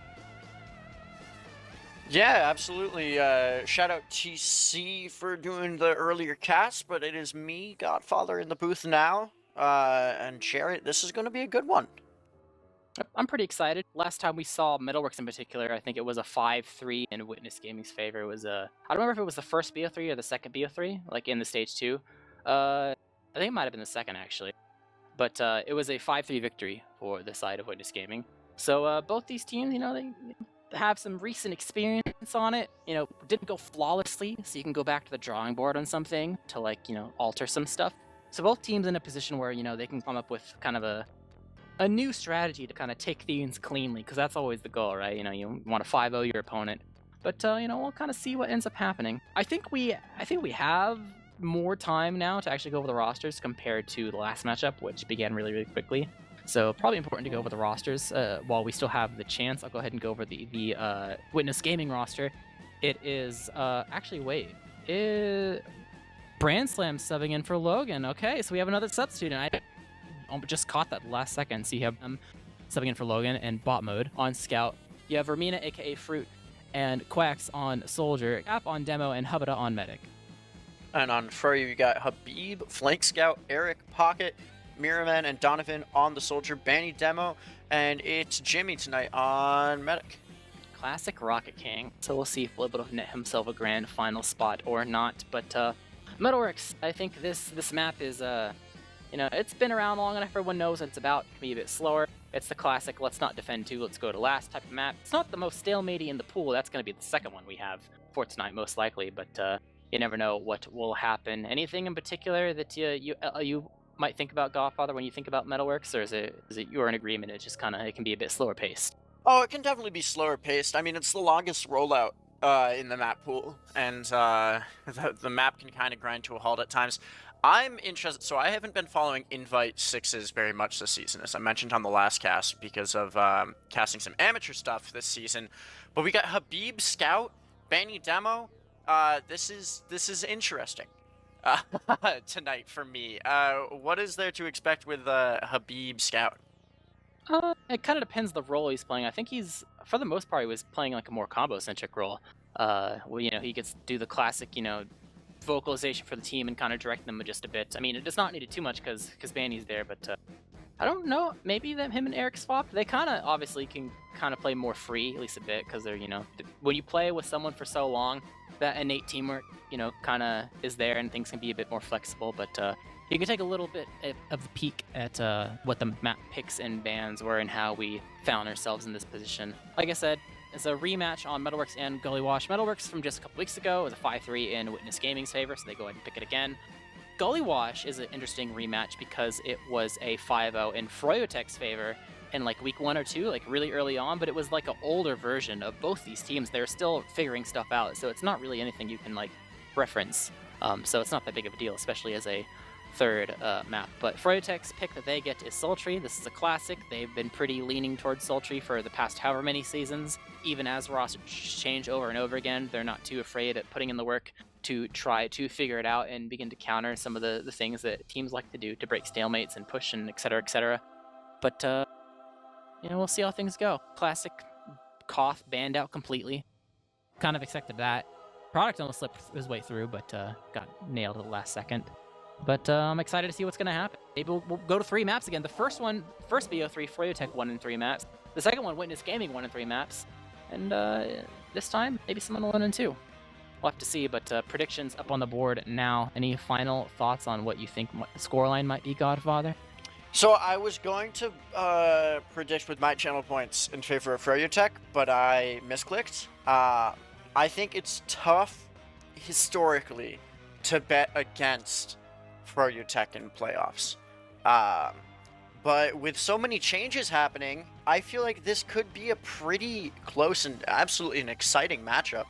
Yeah, absolutely. Shout out TC for doing the earlier cast, but it is me, Godfather, in the booth now. And Jarrett, this is going to be a good one. I'm pretty excited. Last time we saw Metalworks in particular, I think it was a 5-3 in Witness Gaming's favor. It was I don't remember if it was the first BO3 or the second BO3, like in the stage 2. I think it might have been the second actually. But it was a 5-3 victory for the side of Witness Gaming. So both these teams, you know, they have some recent experience on it. You know, didn't go flawlessly, so you can go back to the drawing board on something to, like, you know, alter some stuff. So both teams in a position where, you know, they can come up with kind of a new strategy to kind of take things cleanly, because that's always the goal, right? You know, you want to 5-0 your opponent. But you know, we'll kind of see what ends up happening. I think we have more time now to actually go over the rosters compared to the last matchup, which began really, really quickly. So probably important to go over the rosters while we still have the chance. I'll go ahead and go over the Witness Gaming roster. It is actually Brand Slam subbing in for Logan. Okay, so we have another substitute, and I just caught that last second. So you have subbing in for Logan and bot mode on Scout. You have Romina, aka Fruit, and Quacks on Soldier, Cap on Demo, and Hubada on Medic. And on Furry, you got Habib, Flank Scout, Eric, Pocket, Miraman, and Donovan on the Soldier, Banny Demo, and it's Jimmy tonight on Medic. Classic Rocket King. So we'll see if he'll be able to net himself a grand final spot or not. But Metalworks, I think this map is you know, it's been around long enough, everyone knows what it's about. It can be a bit slower. It's the classic, let's not defend 2, let's go to last type of map. It's not the most stalematey in the pool. That's going to be the second one we have for tonight, most likely. But you never know what will happen. Anything in particular that you might think about, Godfather, when you think about Metalworks, or is it you're in agreement? It's just kind of, it can be a bit slower paced. Oh, it can definitely be slower paced. I mean, it's the longest rollout in the map pool, and the map can kind of grind to a halt at times. I'm interested, so I haven't been following Invite 6s very much this season, as I mentioned on the last cast, because of casting some amateur stuff this season. But we got Habib Scout, Banny Demo. This is interesting tonight for me. What is there to expect with Habib Scout? It kind of depends the role he's playing. I think he's, for the most part, he was playing like a more combo-centric role. Well, he gets to do the classic, vocalization for the team and kind of direct them just a bit. I mean, it does not need it too much because Banny's there, but I don't know. Maybe him and Eric swap. They kind of obviously can kind of play more free, at least a bit, because they're, when you play with someone for so long, that innate teamwork, kind of is there and things can be a bit more flexible. But you can take a little bit of a peek at what the map picks and bans were and how we found ourselves in this position. Like I said, it's a rematch on Metalworks and Gully Wash. Metalworks from just a couple weeks ago was a 5-3 in Witness Gaming's favor, so they go ahead and pick it again. Gully Wash is an interesting rematch because it was a 5-0 in Froyotech's favor in like week 1 or 2, like really early on, but it was like an older version of both these teams. They're still figuring stuff out, so it's not really anything you can like reference. So it's not that big of a deal, especially as a third map. But Froyotech's pick that they get is Sultry. This is a classic. They've been pretty leaning towards Sultry for the past however many seasons. Even as rosters change over and over again, they're not too afraid at putting in the work to try to figure it out and begin to counter some of the things that teams like to do to break stalemates and push and et cetera, et cetera. But, we'll see how things go. Classic Koth banned out completely. Kind of expected that. Product almost slipped his way through, but got nailed at the last second. But I'm excited to see what's going to happen. Maybe we'll go to 3 maps again. The first BO3, Froyotech won in 3 maps. The second one, Witness Gaming, won in 3 maps. And this time, maybe someone will win in 2. We'll have to see, but predictions up on the board now. Any final thoughts on what you think the scoreline might be, Godfather? So I was going to predict with my channel points in favor of Froyotech, but I misclicked. I think it's tough, historically, to bet against Froyotech in playoffs. But with so many changes happening, I feel like this could be a pretty close and absolutely an exciting matchup.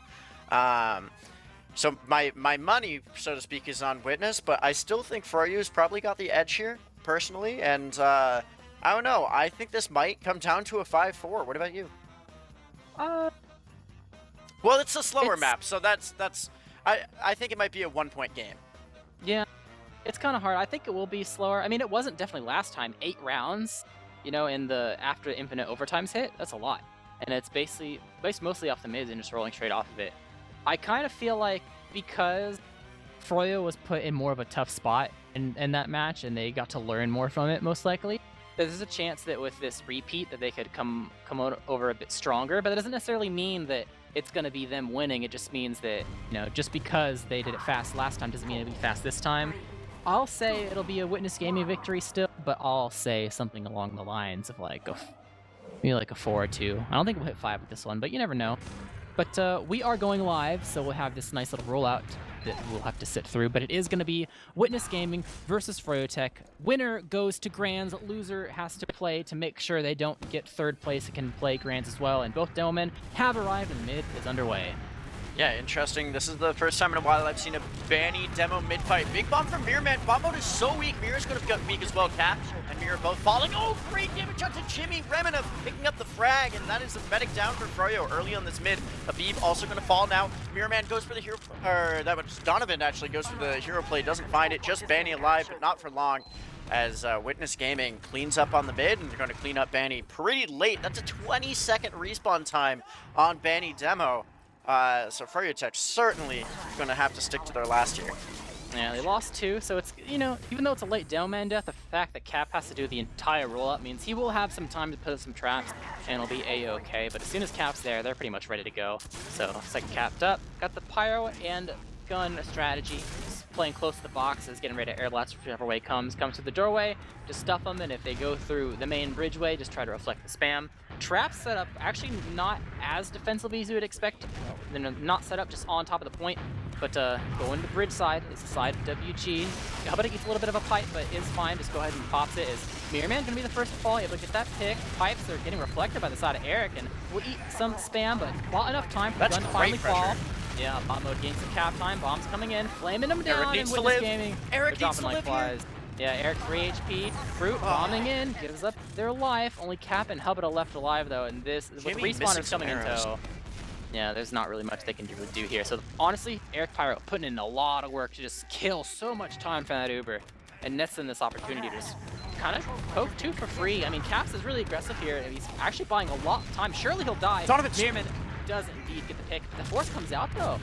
So my money, so to speak, is on Witness, but I still think Froyo's probably got the edge here, personally, and I don't know. I think this might come down to a 5-4. What about you? Well, it's a slower map, so that's I think it might be a 1-point game. Yeah. It's kind of hard. I think it will be slower. I mean, it wasn't definitely last time. 8 rounds, in the after infinite overtimes hit. That's a lot. And it's based mostly off the mids and just rolling straight off of it. I kind of feel like because Froyo was put in more of a tough spot in that match and they got to learn more from it, most likely, there's a chance that with this repeat that they could come over a bit stronger. But that doesn't necessarily mean that it's going to be them winning. It just means that, just because they did it fast last time doesn't mean it'll be fast this time. I'll say it'll be a Witness Gaming victory still, but I'll say something along the lines of maybe like a 4 or 2. I don't think we'll hit 5 with this one, but you never know. But we are going live, so we'll have this nice little rollout that we'll have to sit through. But it is going to be Witness Gaming versus Froyotech. Winner goes to Grands. Loser has to play to make sure they don't get 3rd place. It can play Grands as well. And both Demomen have arrived and the mid is underway. Yeah, interesting. This is the first time in a while I've seen a Banny Demo mid-fight. Big bomb from Mirror Man. Bomb mode is so weak. Mirror's going to be weak as well. Cap and Mirror both falling. Oh, great damage onto Jimmy. Remenov picking up the frag, and that is a medic down for Froyo early on this mid. Habib also going to fall now. Mirror Man goes for the hero, or that was Donovan actually goes for the hero play. Doesn't find it. Just Banny alive, but not for long. As Witness Gaming cleans up on the mid, and they're going to clean up Banny pretty late. That's a 20-second respawn time on Banny Demo. So Froyotech certainly going to have to stick to their last year. Yeah, they lost 2, so it's, even though it's a late Demoman death, the fact that Cap has to do the entire rollout means he will have some time to put some traps, and it'll be a-okay. But as soon as Cap's there, they're pretty much ready to go. So, second capped up, got the Pyro and Gun strategy. Just playing close to the boxes, getting ready to air blast whichever way comes to the doorway, just stuff them, and if they go through the main bridgeway, just try to reflect the spam. Trap setup, actually not as defensively as you would expect. They're not set up just on top of the point, But going to bridge side is the side of WG. Hubba eats a little bit of a pipe, but is fine. Just go ahead and pops it. Is Mirrorman gonna be the first to fall, able to get that pick. Pipes are getting reflected by the side of Eric, and will eat some spam, but not enough time for the That's gun to finally great fall. pressure. Yeah, bot mode getting some cap time. Bombs coming in, flaming them down. needs and to Witness live. Gaming, Eric they're needs dropping to like live here. flies. Yeah, Eric 3 HP. Fruit bombing in, gives up their life. Only Cap and Hubba left alive though, and this with Jimmy respawners missing some coming in arrows. tow. Yeah, there's not really much they can really do here. So honestly, Eric Pyro putting in a lot of work to just kill so much time from that Uber, and nets in this opportunity to just kind of poke two for free. I mean, Caps is really aggressive here, and he's actually buying a lot of time. Surely he'll die. Donovan's- Mirrorman does indeed get the pick. The force comes out though.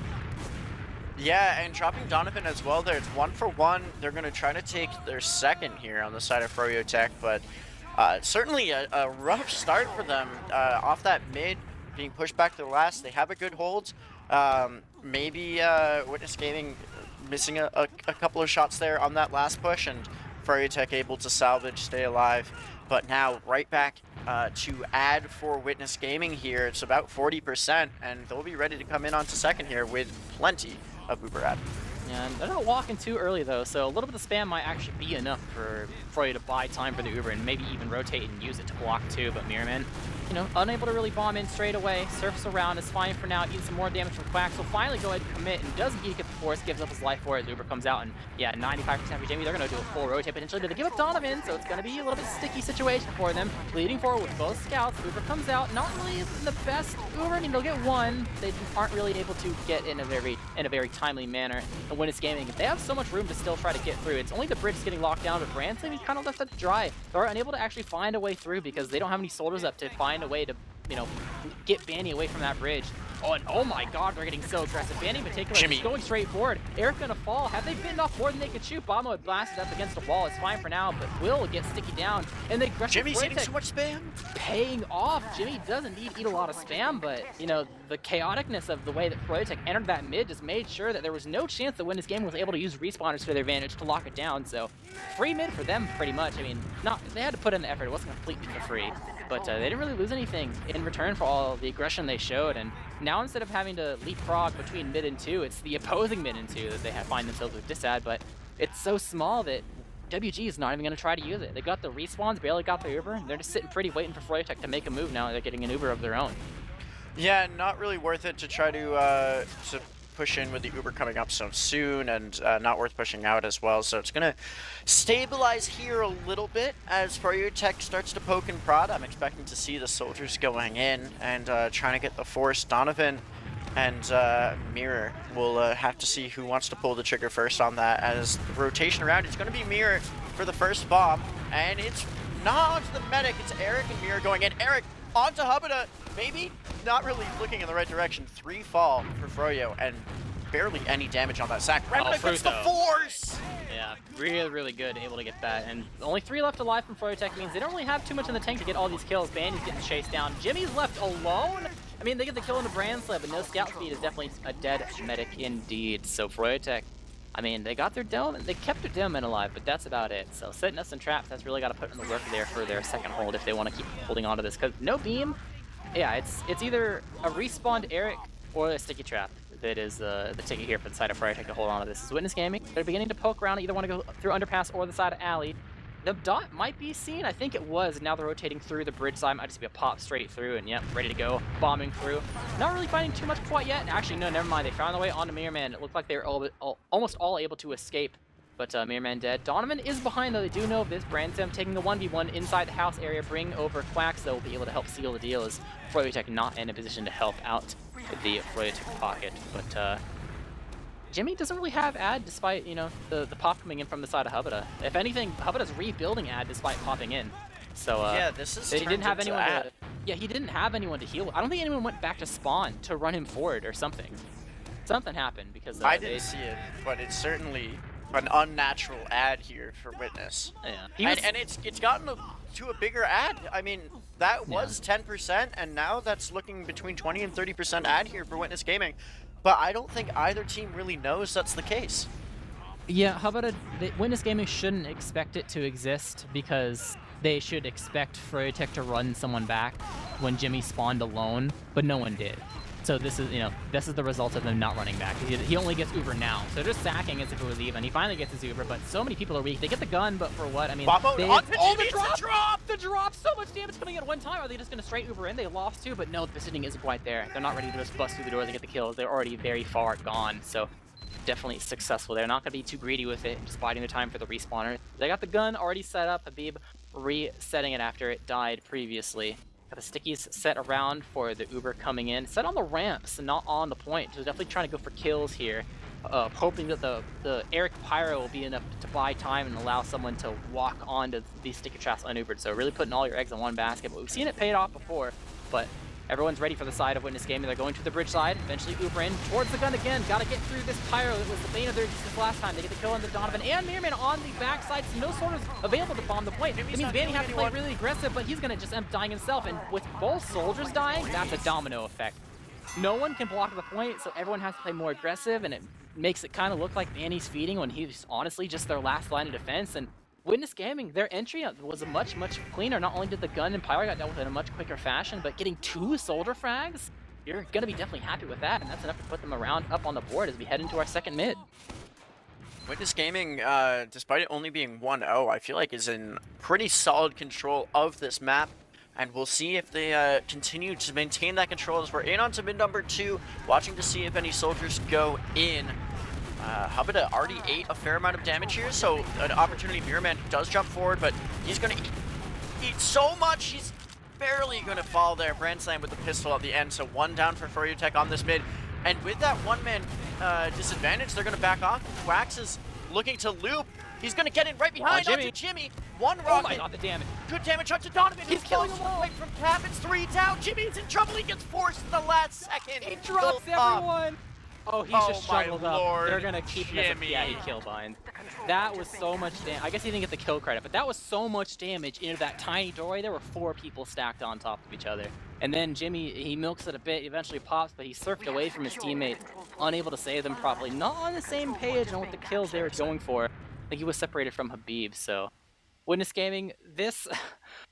Yeah, and dropping Donovan as well there. It's 1 for 1. They're going to try to take their second here on the side of Froyo Tech, but certainly a rough start for them off that mid, being pushed back to the last. They have a good hold. Maybe Witness Gaming missing a couple of shots there on that last push, and Froyo Tech able to salvage, stay alive. But now right back to add for Witness Gaming here. It's about 40%, and they'll be ready to come in onto second here with plenty of Uber ad. Yeah, and they're not walking too early though, so a little bit of spam might actually be enough for Froyo to buy time for the Uber and maybe even rotate and use it to block too. But Mirrorman, you know, unable to really bomb in straight away. Surfs around, is fine for now, eating some more damage from Quack. So finally go ahead and commit, and does indeed get the force, gives up his life for it as Uber comes out. And yeah, 95% for Jamie. They're going to do a full rotate potentially, but they give up Donovan, so it's going to be a little bit sticky situation for them. Leading forward with both scouts. Uber comes out, not really the best Uber. I mean, they'll get one. They aren't really able to get in a very timely manner. And when it's gaming, they have so much room to still try to get through. It's only the bridge that's getting locked down, but Branson, he's kind of left that dry. They're unable to actually find a way through because they don't have any soldiers up to find a way to, you know, get Banny away from that bridge. Oh, and oh my god, they're getting so aggressive. Banny in particular Jimmy. is going straight forward. Eric gonna fall. Have they bitten off more than they could shoot? Bombo had blasted up against the wall. It's fine for now, but Will get sticky down. And they aggressive Jimmy's eating Froyo so much spam. paying off. Jimmy does indeed eat a lot of spam, but you know, the chaoticness of the way that Froyo Tech entered that mid just made sure that there was no chance that when this game was able to use respawners to their advantage to lock it down. So free mid for them pretty much. I mean, they had to put in the effort. It wasn't completely for free, but they didn't really lose anything in return for all the aggression they showed. And now instead of having to leapfrog between mid and two, it's the opposing mid and two that they find themselves with disad, but it's so small that WG is not even going to try to use it. They got the respawns, barely got the Uber, and they're just sitting pretty waiting for Froyo Tech to make a move now. They're getting an Uber of their own. Yeah, not really worth it to try to push in with the Uber coming up so soon, and not worth pushing out as well. So it's going to stabilize here a little bit as Froyo Tech starts to poke and prod. I'm expecting to see the soldiers going in and trying to get the force. Donovan and Mirror will have to see who wants to pull the trigger first on that, as the rotation around, it's going to be Mirror for the first bomb, and it's not onto the medic, it's Eric and Mirror going in. Eric onto Hubba, maybe not really looking in the right direction. 3 fall for Froyo, and barely any damage on that sack. Remnant gets the Fruto. force! Yeah, really, really good, able to get that. And only 3 left alive from Froyo Tech means they don't really have too much in the tank to get all these kills. Bandy's getting chased down. Jimmy's left alone. I mean, they get the kill in the brand slip, but no scout speed is definitely a dead medic indeed. So Froyo Tech, I mean, they got their dome, they kept their dome alive, but that's about it. So setting us in traps, that's really got to put in the work there for their second hold if they want to keep holding on to this. Because no beam, yeah, it's either a respawned Eric or a sticky trap that is the ticket here for the side of Froyo Tech to hold on to this. Is Witness Gaming. They're beginning to poke around, either want to go through underpass or the side of alley. The dot might be seen. I think it was. Now they're rotating through the bridge side. Might just be a pop straight through, and yep, ready to go. Bombing through. Not really finding too much quite yet. Actually, no, never mind. They found their way onto Mirrorman. It looked like they were almost all able to escape, but Mirrorman dead. Donovan is behind, though. They do know of this. Branson taking the 1v1 inside the house area. Bring over Quacks, though, will be able to help seal the deal, as Froyo Tech not in a position to help out the Froyo Tech pocket. But Jimmy doesn't really have ad despite, you know, the pop coming in from the side of Hubba. If anything, Hubba's rebuilding ad despite popping in. So yeah, this is they didn't have anyone ad. to, yeah, he didn't have anyone to heal. I don't think anyone went back to spawn to run him forward or something. Something happened because I didn't see it, but it's certainly an unnatural ad here for Witness. Yeah, And it's gotten to a bigger ad. I mean, that was 10%, and now that's looking between 20 and 30% ad here for Witness Gaming. But I don't think either team really knows that's the case. Yeah, how about Witness Gaming shouldn't expect it to exist because they should expect Froyo Tech to run someone back when Jimmy spawned alone, but no one did. So this is, this is the result of them not running back. He only gets Uber now. So just sacking as if it was even. He finally gets his Uber, but so many people are weak. They get the gun, but for what? I mean, the drop! So much damage coming in at one time. Are they just going to straight Uber in? They lost two, but no, the positioning isn't quite there. They're not ready to just bust through the doors and get the kills. They're already very far gone. So definitely successful. They're not going to be too greedy with it, just biding their time for the respawner. They got the gun already set up. Habib resetting it after it died previously. Got the stickies set around for the Uber coming in. Set on the ramps and not on the point. So definitely trying to go for kills here. Hoping that the Eric Pyro will be enough to buy time and allow someone to walk onto these sticky traps unubered. So really putting all your eggs in one basket. But we've seen it paid off before. But everyone's ready for the side of Witness Gaming. They're going to the bridge side. Eventually Uber in towards the gun again. Got to get through this Pyro. It was the bane of their existence last time. They get the kill on the Donovan and Mirman on the backside. So no soldiers available to bomb the point. It means Vanny has to play really aggressive, but he's going to just end up dying himself. And with both soldiers dying, that's a domino effect. No one can block the point, so everyone has to play more aggressive, and it makes it kind of look like Vanny's feeding when he's honestly just their last line of defense. And Witness Gaming, their entry was a much cleaner. Not only did the gun and Pyro got dealt with in a much quicker fashion, but getting 2 soldier frags, you're going to be definitely happy with that, and that's enough to put them around up on the board as we head into our second mid. Witness Gaming, despite it only being 1-0, I feel like is in pretty solid control of this map. And we'll see if they continue to maintain that control as we're in onto mid number 2, watching to see if any soldiers go in. Habida already ate a fair amount of damage here, so an opportunity. Mirrorman does jump forward, but he's going to eat so much, he's barely going to fall there. Brand Slam with the pistol at the end, so 1 down for Froyotech on this mid. And with that 1-man disadvantage, they're going to back off. Quax is looking to loop. He's going to get in right behind onto Jimmy. 1 rocket. Oh my god, the damage. Good damage onto Donovan. He's killing them all. Away from Cap. It's 3 down. Jimmy's in trouble. He gets forced in the last second. He drops everyone. Oh, he's just struggled up. Lord, They're gonna keep messing. Yeah, he kill bind. That was so much damage. I guess he didn't get the kill credit, but that was so much damage into that tiny doorway. There were 4 people stacked on top of each other. And then Jimmy, he milks it a bit, eventually pops, but he surfed away from his teammate, unable to save them properly. Not on the same page on what the kills they were going for. Like, he was separated from Habib, so. Witness Gaming, this,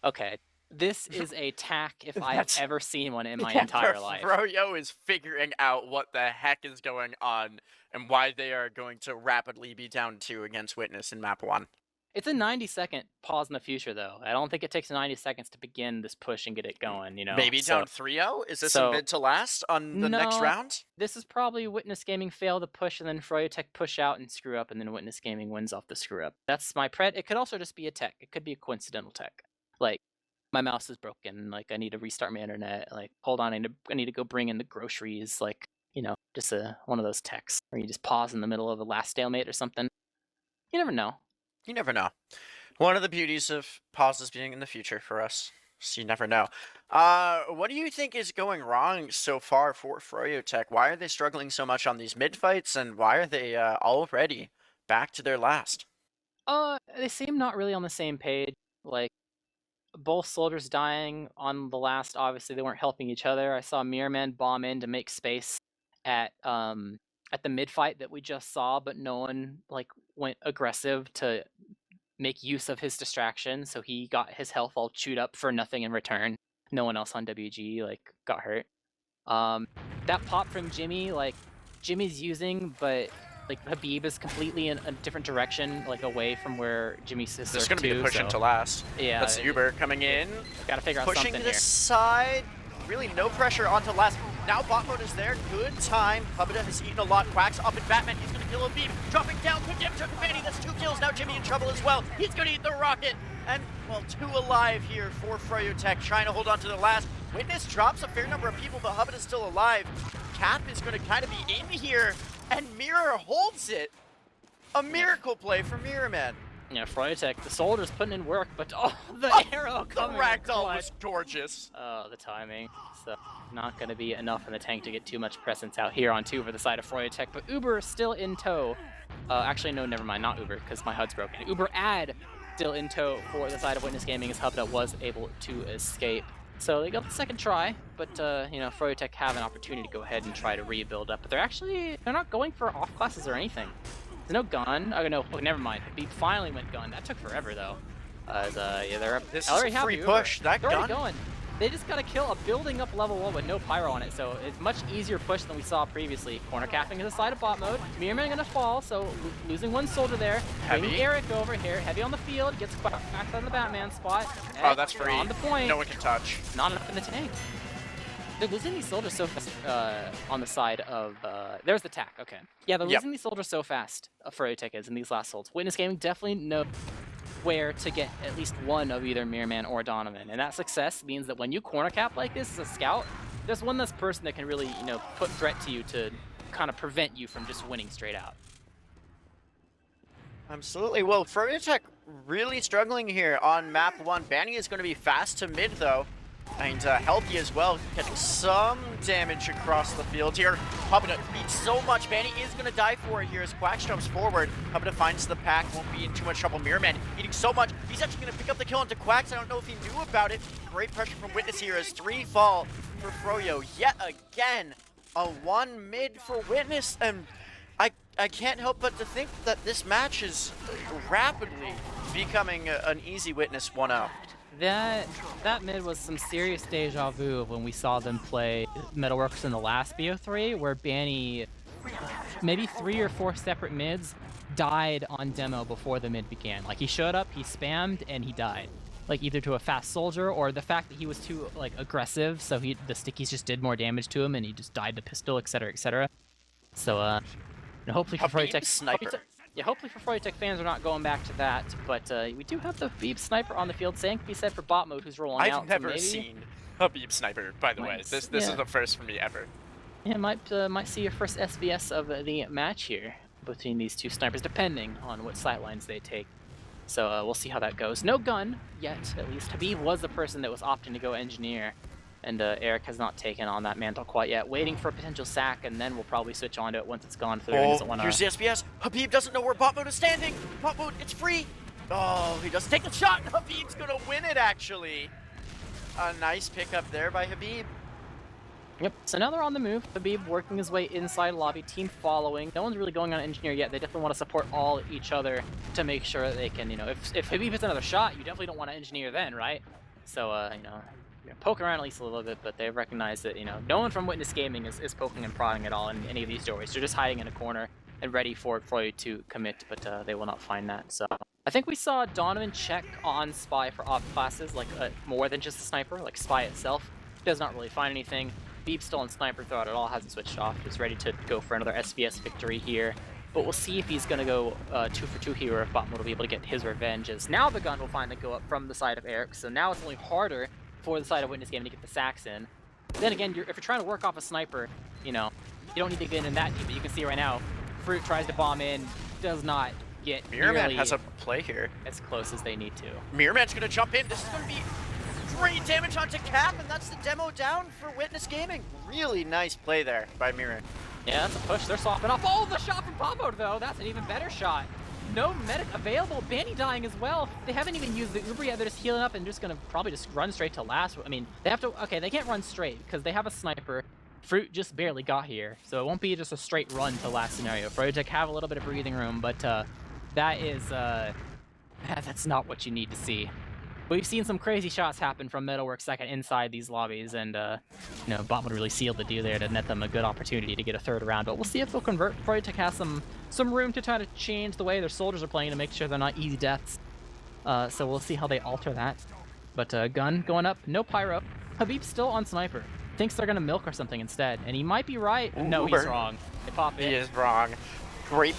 okay. This is a tack if I have ever seen one in my entire life. Froyo is figuring out what the heck is going on and why they are going to rapidly be down 2 against Witness in map 1. It's a 90-second pause in the future, though. I don't think it takes 90 seconds to begin this push and get it going, you know? Maybe down 3-0? Is this a mid to last on the next round? This is probably Witness Gaming fail the push, and then Froyotech push out and screw up, and then Witness Gaming wins off the screw up. That's my pred. It could also just be a tech. It could be a coincidental tech. Like, my mouse is broken, like, I need to restart my internet, like, hold on, I need to go bring in the groceries, like, you know, just one of those techs, where you just pause in the middle of a last stalemate or something. You never know. You never know. One of the beauties of pauses being in the future for us, so you never know. What do you think is going wrong so far for Froyotech? Why are they struggling so much on these mid-fights, and why are they already back to their last? They seem not really on the same page, like, both soldiers dying on the last, obviously they weren't helping each other. I saw Mirrorman bomb in to make space at the mid fight that we just saw, but no one like went aggressive to make use of his distraction, so he got his health all chewed up for nothing in return. No one else on WG like got hurt. That pop from Jimmy, like Jimmy's using, but like Habib is completely in a different direction, like away from where Jimmy's sister. There's going to be the push into last. Yeah. That's Uber coming in. Gotta figure out pushing something to the here. side. Really no pressure onto last. Now bot mode is there. Good time. Habida has eaten a lot. Quacks up in Batman. He's going to kill Habib. Dropping down. Good damage on Fanny. That's 2 kills. Now Jimmy in trouble as well. He's going to eat the rocket. And, well, 2 alive here for Froyotech, trying to hold on to the last. Witness drops a fair number of people, but Habita's still alive. Cap is going to kind of be in here, and Mirror holds it. A miracle play for Mirror Man. Yeah, Froyotech, the soldiers putting in work, but the arrow coming. The ragdoll was gorgeous. Oh, the timing. So not going to be enough in the tank to get too much presence out here on 2 for the side of Froyotech, but Uber still in tow. Actually, no, never mind, not Uber, because my HUD's broken. Uber Ad still in tow for the side of Witness Gaming, as Habita was able to escape. So they got the second try, but you know, Froyotech have an opportunity to go ahead and try to rebuild up, but they're not going for off classes or anything. There's no gun. Oh no, oh, never mind. He finally went gun. That took forever though. Yeah, they're up. This is a free push. That they're gun. already going. They just gotta kill a building up level 1 with no pyro on it, so it's much easier push than we saw previously. Corner capping is a side of bot mode. Mirrorman gonna fall, so losing one soldier there. Bringing Heavy. Eric over here, heavy on the field, gets back on the Batman spot. Oh, that's free. On the point. No one can touch. Not enough in the tank. They're losing these soldiers so fast on the side of... there's the tack, okay. Yeah, they're losing these soldiers so fast, Froyotech is, in these last holds. Witness Gaming definitely know where to get at least one of either Mirrorman or Donovan. And that success means that when you corner cap like this as a scout, there's one less person that can really, you know, put threat to you to kind of prevent you from just winning straight out. Absolutely. Well, Froyotech really struggling here on map 1. Banny is going to be fast to mid, though. And healthy as well, getting some damage across the field here. Hubba beats so much. Banny is going to die for it here as Quax jumps forward. Hubba finds the pack, won't be in too much trouble. Mirrorman eating so much. He's actually going to pick up the kill onto Quax. I don't know if he knew about it. Great pressure from Witness here as 3 fall for Froyo. Yet again, a 1 mid for Witness. And I can't help but to think that this match is rapidly becoming an easy Witness 1-0. That mid was some serious deja vu when we saw them play Metalworks in the last BO3, where Banny, maybe 3 or 4 separate mids, died on demo before the mid began. Like, he showed up, he spammed, and he died. Like, either to a fast soldier, or the fact that he was too, like, aggressive, so the stickies just did more damage to him, and he just died to pistol, etc., etc. So, hopefully for Froyotech... Sniper. Yeah, hopefully for Froyotech fans, we're not going back to that, but we do have the Habib sniper on the field. Same can be said for bot mode, who's rolling out. I've never seen Habib sniper, by the way. Nice. This Yeah. is the first for me ever. Yeah, might see your first SBS of the match here between these two snipers, depending on what sightlines they take. So we'll see how that goes. No gun yet, at least. Habib was the person that was opting to go engineer, and Eric has not taken on that mantle quite yet. Waiting for a potential sack, and then we'll probably switch on to it once it's gone. For Here's the SBS. Habib doesn't know where bot mode is standing. Bot mode, it's free. Oh, he doesn't take the shot. Habib's gonna win it, actually. A nice pickup there by Habib. Yep, so now they're on the move. Habib working his way inside lobby, team following. No one's really going on engineer yet. They definitely want to support all each other to make sure that they can, if Habib hits another shot, you definitely don't want to engineer then, right? So, poke around at least a little bit, but they've recognized that, no one from Witness Gaming is poking and prodding at all in any of these doorways. They're just hiding in a corner and ready for you to commit, but they will not find that. So I think we saw Donovan check on Spy for off classes, like more than just a sniper, like Spy itself. Does not really find anything. Beep still on sniper throughout it all, hasn't switched off, just ready to go for another SBS victory here. But we'll see if he's going to go 2 for 2 here, or if Botman will be able to get his revenge, as now the gun will finally go up from the side of Eric, so now it's only harder for the side of Witness Gaming to get the sacks in. Then again, if you're trying to work off a sniper, you don't need to get in that deep, but you can see right now, Fruit tries to bomb in, does not get Mirrorman has a play here. As close as they need to. Mirrorman's going to jump in. This is going to be great damage onto Cap, and that's the demo down for Witness Gaming. Really nice play there by Mirror. Yeah, that's a push. They're swapping off. Oh, the shot from Pop Mode, though. That's an even better shot. No medic available. Banny dying as well. They haven't even used the Uber yet. They're just healing up and just going to probably just run straight to last. I mean, they have to... Okay, they can't run straight because they have a sniper. Fruit just barely got here, so it won't be just a straight run to last scenario. Froyotech have a little bit of breathing room, but that is... that's not what you need to see. We've seen some crazy shots happen from Metalworks second inside these lobbies, and Bot would really seal the deal there to net them a good opportunity to get a third round. But we'll see if they'll convert. Froyotech has some room to try to change the way their soldiers are playing to make sure they're not easy deaths. So we'll see how they alter that. But gun going up, no pyro. Habib's still on sniper. Thinks they're gonna milk or something instead, and he might be right. Ooh, no, Uber. he's wrong. They pop in. He is wrong. Great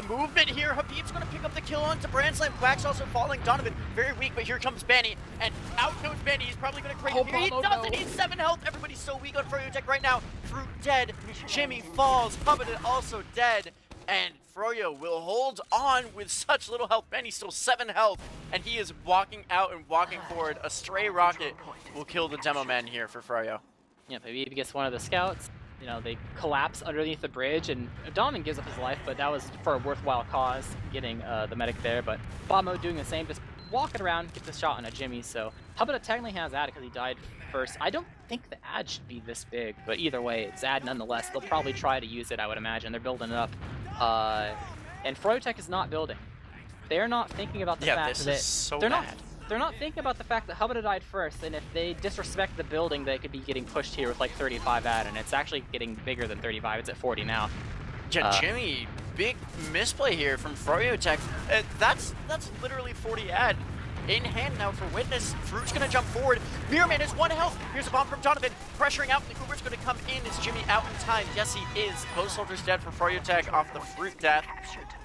movement here. Habib's going to pick up the kill onto Brandslam. Quack's also falling. Donovan, very weak, but here comes Banny. And out goes Banny. He's probably going to create He doesn't. He's 7 health. Everybody's so weak on Froyotech right now. Fruit dead. Jimmy falls. Covenant also dead. And Froyo will hold on with such little health. Banny's still 7 health. And he is walking out and walking forward. A stray rocket will kill the demo man here for Froyo. Yeah, maybe he gets one of the scouts. They collapse underneath the bridge, and Donovan gives up his life, but that was for a worthwhile cause, getting the medic there. But Bomo doing the same, just walking around, gets a shot on a Jimmy. So Hubba technically has ad because he died first. I don't think the ad should be this big, but either way, it's ad nonetheless. They'll probably try to use it, I would imagine. They're building it up. And Froyotech is not building. They're not thinking about the fact that so they're bad. they're not thinking about the fact that Hubba died first, and if they disrespect the building, they could be getting pushed here with like 35 ad, and it's actually getting bigger than 35. It's at 40 now. Yeah, Jimmy, big misplay here from FroyoTech. That's literally 40 ad. In hand now for Witness. Fruit's gonna jump forward. Mirrorman has 1 health. Here's a bomb from Donovan. Pressuring out. The Uber's gonna come in. Is Jimmy out in time? Yes, he is. Post Soldier's dead for FroyoTech off the Fruit death.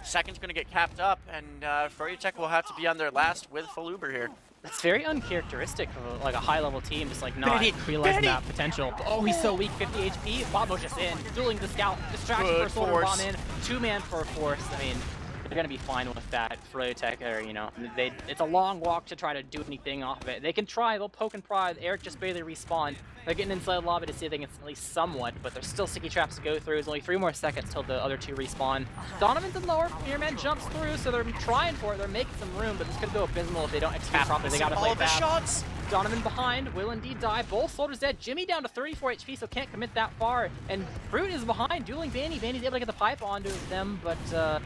Second's gonna get capped up, and FroyoTech will have to be on their last with full Uber here. It's very uncharacteristic of like a high-level team, just like not Benny, realizing Benny! that potential. Oh, he's so weak, 50 HP. Bobo's just in, dueling the scout, distraction Good for Soldier force. Bomb in, 2-man for a force. I mean, they're gonna be fine with that. FroyoTech, or you know, it's a long walk to try to do anything off of it. They can try, they'll poke and prod. Eric just barely respawned. They're getting inside the lobby to see if they can at least somewhat, but there's still sticky traps to go through. There's only 3 more seconds till the other 2 respawn. Donovan's in lower, Mirrorman jumps through, so they're trying for it. They're making some room, but this could go abysmal if they don't execute properly. They gotta play all of his fast. shots. Donovan behind, will indeed die. Both soldiers dead. Jimmy down to 34 HP, so can't commit that far. And Fruit is behind, dueling Vanny. Vanny's able to get the pipe onto them, but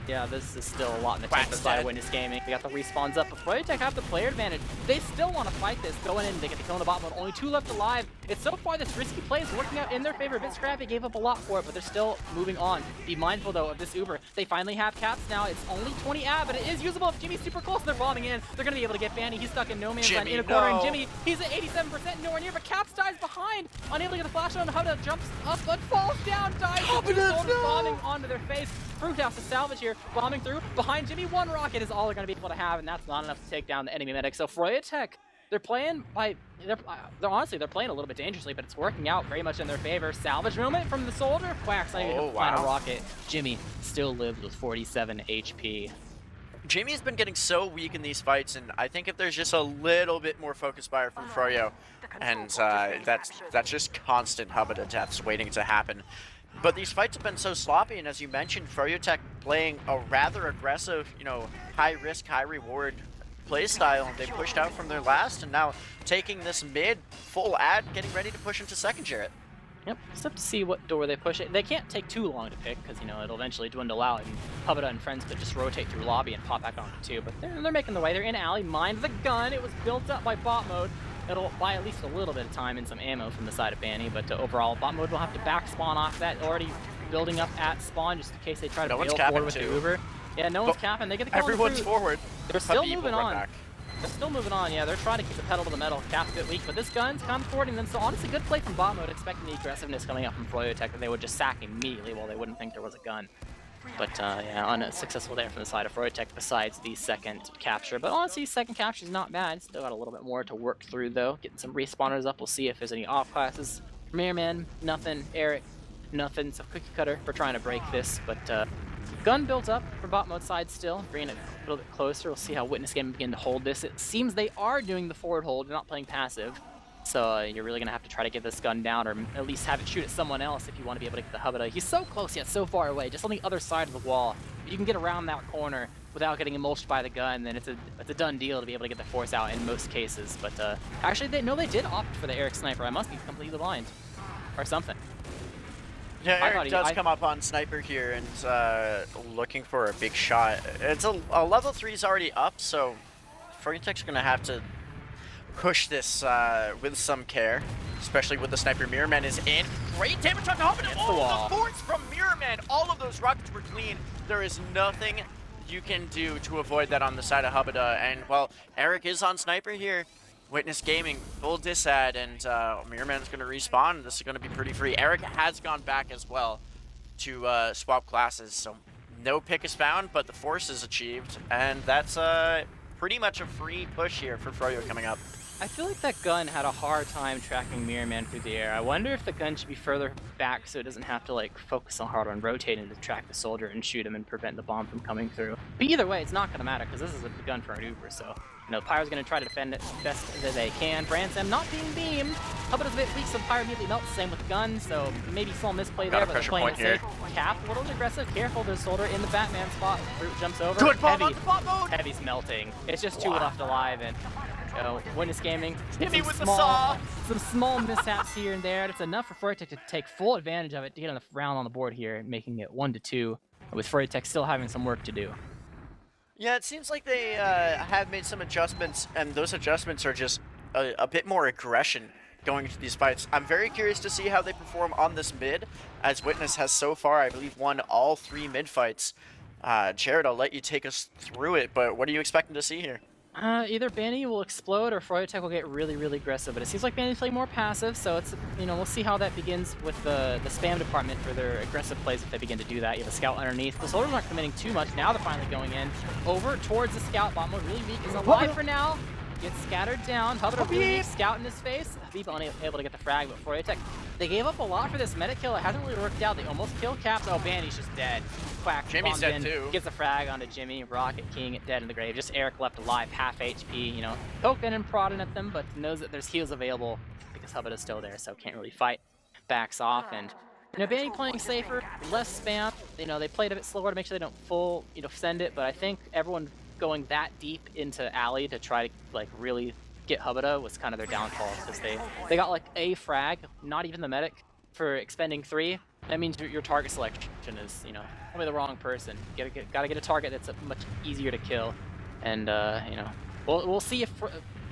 yeah, this is still a lot in the tank side of Witness Gaming. They got the respawns up, but FroyoTech have the player advantage. They still want to fight this. Going in, they get the kill in the bottom, but only 2 left alive. It's so far this risky play is working out in their favor. A bit scrappy, gave up a lot for it, but they're still moving on. Be mindful though of this Uber. They finally have caps now. It's only 20 ab, but it is usable if Jimmy's super close. They're bombing in. They're gonna be able to get Vanny. He's stuck in no man's land in a corner, and Jimmy, he's at 87%, nowhere near, but Caps dies behind. Unable to get the flash on, Hubba jumps up, but falls down, dies. Bombing onto their face. Fruit has to salvage here, bombing through. Behind Jimmy, 1 rocket is all they're gonna be able to have, and that's not enough to take down the enemy medic. So FroyoTech, they're playing by, they're honestly, they're playing a little bit dangerously, but it's working out very much in their favor. Salvage moment from the Soldier. Quacks, not even able to find a rocket. Jimmy still lives with 47 HP. Jimmy's been getting so weak in these fights, and I think if there's just a little bit more focus fire from Froyo, and that's just constant Hubba deaths waiting to happen. But these fights have been so sloppy, and as you mentioned, FroyoTech playing a rather aggressive, you know, high risk, high reward play style. They pushed out from their last, and now taking this mid full ad, getting ready to push into second, Jarrett. Yep, just have to see what door they push it. They can't take too long to pick, because, you know, it'll eventually dwindle out, and Hubba and friends could just rotate through lobby and pop back onto 2. But they're making the way. They're in alley. Mind the gun. It was built up by bot mode. It'll buy at least a little bit of time and some ammo from the side of Banny, but overall, bot mode will have to back spawn off that. Already building up at spawn, just in case they try to bail forward with the Uber. Yeah, no one's capping. They get the kill. Everyone's forward. They're still moving on. They're still moving on, yeah, they're trying to keep the pedal to the metal. Cap's a bit weak, but this gun's kind of forwarding them, so honestly, good play from bot mode, expecting the aggressiveness coming up from FroyoTech that they would just sack immediately while they wouldn't think there was a gun. But yeah, unsuccessful there from the side of FroyoTech besides the second capture. But honestly, second capture is not bad. Still got a little bit more to work through though. Getting some respawners up, we'll see if there's any off classes. Mirrorman, nothing. Eric, nothing. So cookie cutter for trying to break this, but gun built up for bot mode side still, bringing it a little bit closer. We'll see how Witness Gaming begin to hold this. It seems they are doing the forward hold, they're not playing passive. So you're really gonna have to try to get this gun down, or at least have it shoot at someone else if you want to be able to get the Hubba. He's so close yet so far away, just on the other side of the wall. If you can get around that corner without getting emulshed by the gun, then it's a done deal to be able to get the force out in most cases. But actually, they did opt for the Eric sniper. I must be completely blind, or something. Yeah, Eric does come up on Sniper here and looking for a big shot. It's a level 3's already up, so FroyoTech's gonna have to push this with some care, especially with the Sniper. Mirrorman is in. Great damage on top of it. Oh, the force from Mirrorman. All of those rockets were clean. There is nothing you can do to avoid that on the side of Hubba. And, well, Eric is on Sniper here. Witness Gaming, full disad, and Mirrorman's going to respawn. This is going to be pretty free. Eric has gone back as well to swap classes, so no pick is found, but the force is achieved, and that's pretty much a free push here for Froyo coming up. I feel like that gun had a hard time tracking Mirrorman through the air. I wonder if the gun should be further back so it doesn't have to like focus so hard on rotating to track the soldier and shoot him and prevent the bomb from coming through. But either way, it's not going to matter because this is a gun for an Uber, so you know, Pyro's going to try to defend it best that they can. Branson not being beamed. Hubba is a bit weak, so Pyro immediately melts. Same with the gun, so maybe small misplay there, but they're playing it safe. Cap, a little aggressive. Careful, there's Soldier in the Batman spot. Fruit jumps over. Good bomb on the bot mode! Heavy's melting. It's just 2 left alive, and Witness Gaming. Hit me with the saw! Some small mishaps here and there. That's enough for FroyoTech to take full advantage of it to get on the round on the board here, making it 1-2, with FroyoTech still having some work to do. Yeah, it seems like they have made some adjustments, and those adjustments are just a bit more aggression going into these fights. I'm very curious to see how they perform on this mid, as Witness has so far, I believe, won all 3 mid fights. Jared, I'll let you take us through it, but what are you expecting to see here? Either Banny will explode or Froyotech will get really, really aggressive, but it seems like Banny's playing more passive, so it's, we'll see how that begins with the spam department for their aggressive plays if they begin to do that. You have a scout underneath. The soldiers aren't committing too much. Now they're finally going in. Over towards the scout. Bot mode really weak. Is alive for now. Gets scattered down. Habib really weak. Scout in his face. Habib unable to get the frag, but Froyotech, they gave up a lot for this meta kill. It hasn't really worked out. They almost killed Caps. Oh, Banny's just dead. Quack. Jimmy's dead in, too. Gets a frag onto Jimmy. Rocket King dead in the grave. Just Eric left alive, half HP. Poking and prodding at them, but knows that there's heals available because Habib is still there, so can't really fight. Backs off, and Banny playing safer, less spam. They played a bit slower to make sure they don't full send it, but I think everyone going that deep into alley to try to really get Hubada was kind of their downfall, because they got a frag, not even the medic, for expending 3. That means your target selection is probably the wrong person. Gotta get a target that's much easier to kill, and we'll see if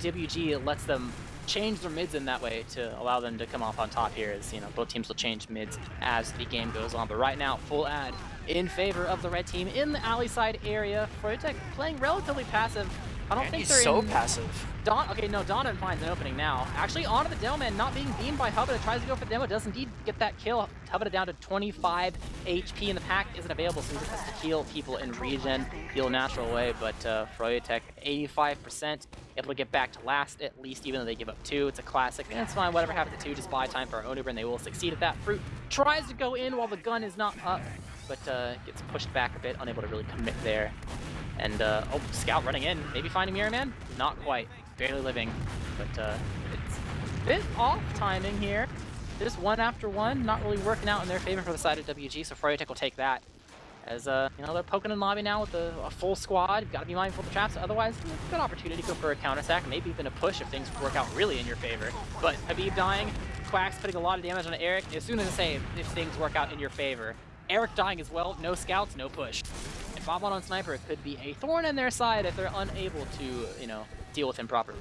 WG lets them change their mids in that way to allow them to come off on top here, as both teams will change mids as the game goes on. But right now, full ad in favor of the red team in the alley side area. Froyotech playing relatively passive. I don't think they're so in... passive. Donovan finds an opening now. Actually, onto the demo man, not being beamed by Hubada, tries to go for the demo, does indeed get that kill. Hubada down to 25 HP, and the pack isn't available, so he just has to heal people in regen, heal natural way. But Froyotech, 85%, able to get back to last at least, even though they give up 2. It's a classic, and it's fine, whatever happens at 2, just buy time for our own Uber, and they will succeed at that. Fruit tries to go in while the gun is not up, but gets pushed back a bit, unable to really commit there. And, oh, Scout running in, maybe finding Mirror Man? Not quite, barely living, but it's a bit off timing here. Just 1 after 1, not really working out in their favor for the side of WG, so Froyotech will take that. As, they're poking in lobby now with a full squad. Gotta be mindful of the traps, otherwise, good opportunity to go for a counter-sack, maybe even a push if things work out really in your favor. But Habib dying, Quack's putting a lot of damage on Eric. As soon as I say if things work out in your favor, Eric dying as well, no scouts, no push. And Bob on Sniper could be a thorn in their side if they're unable to, deal with him properly.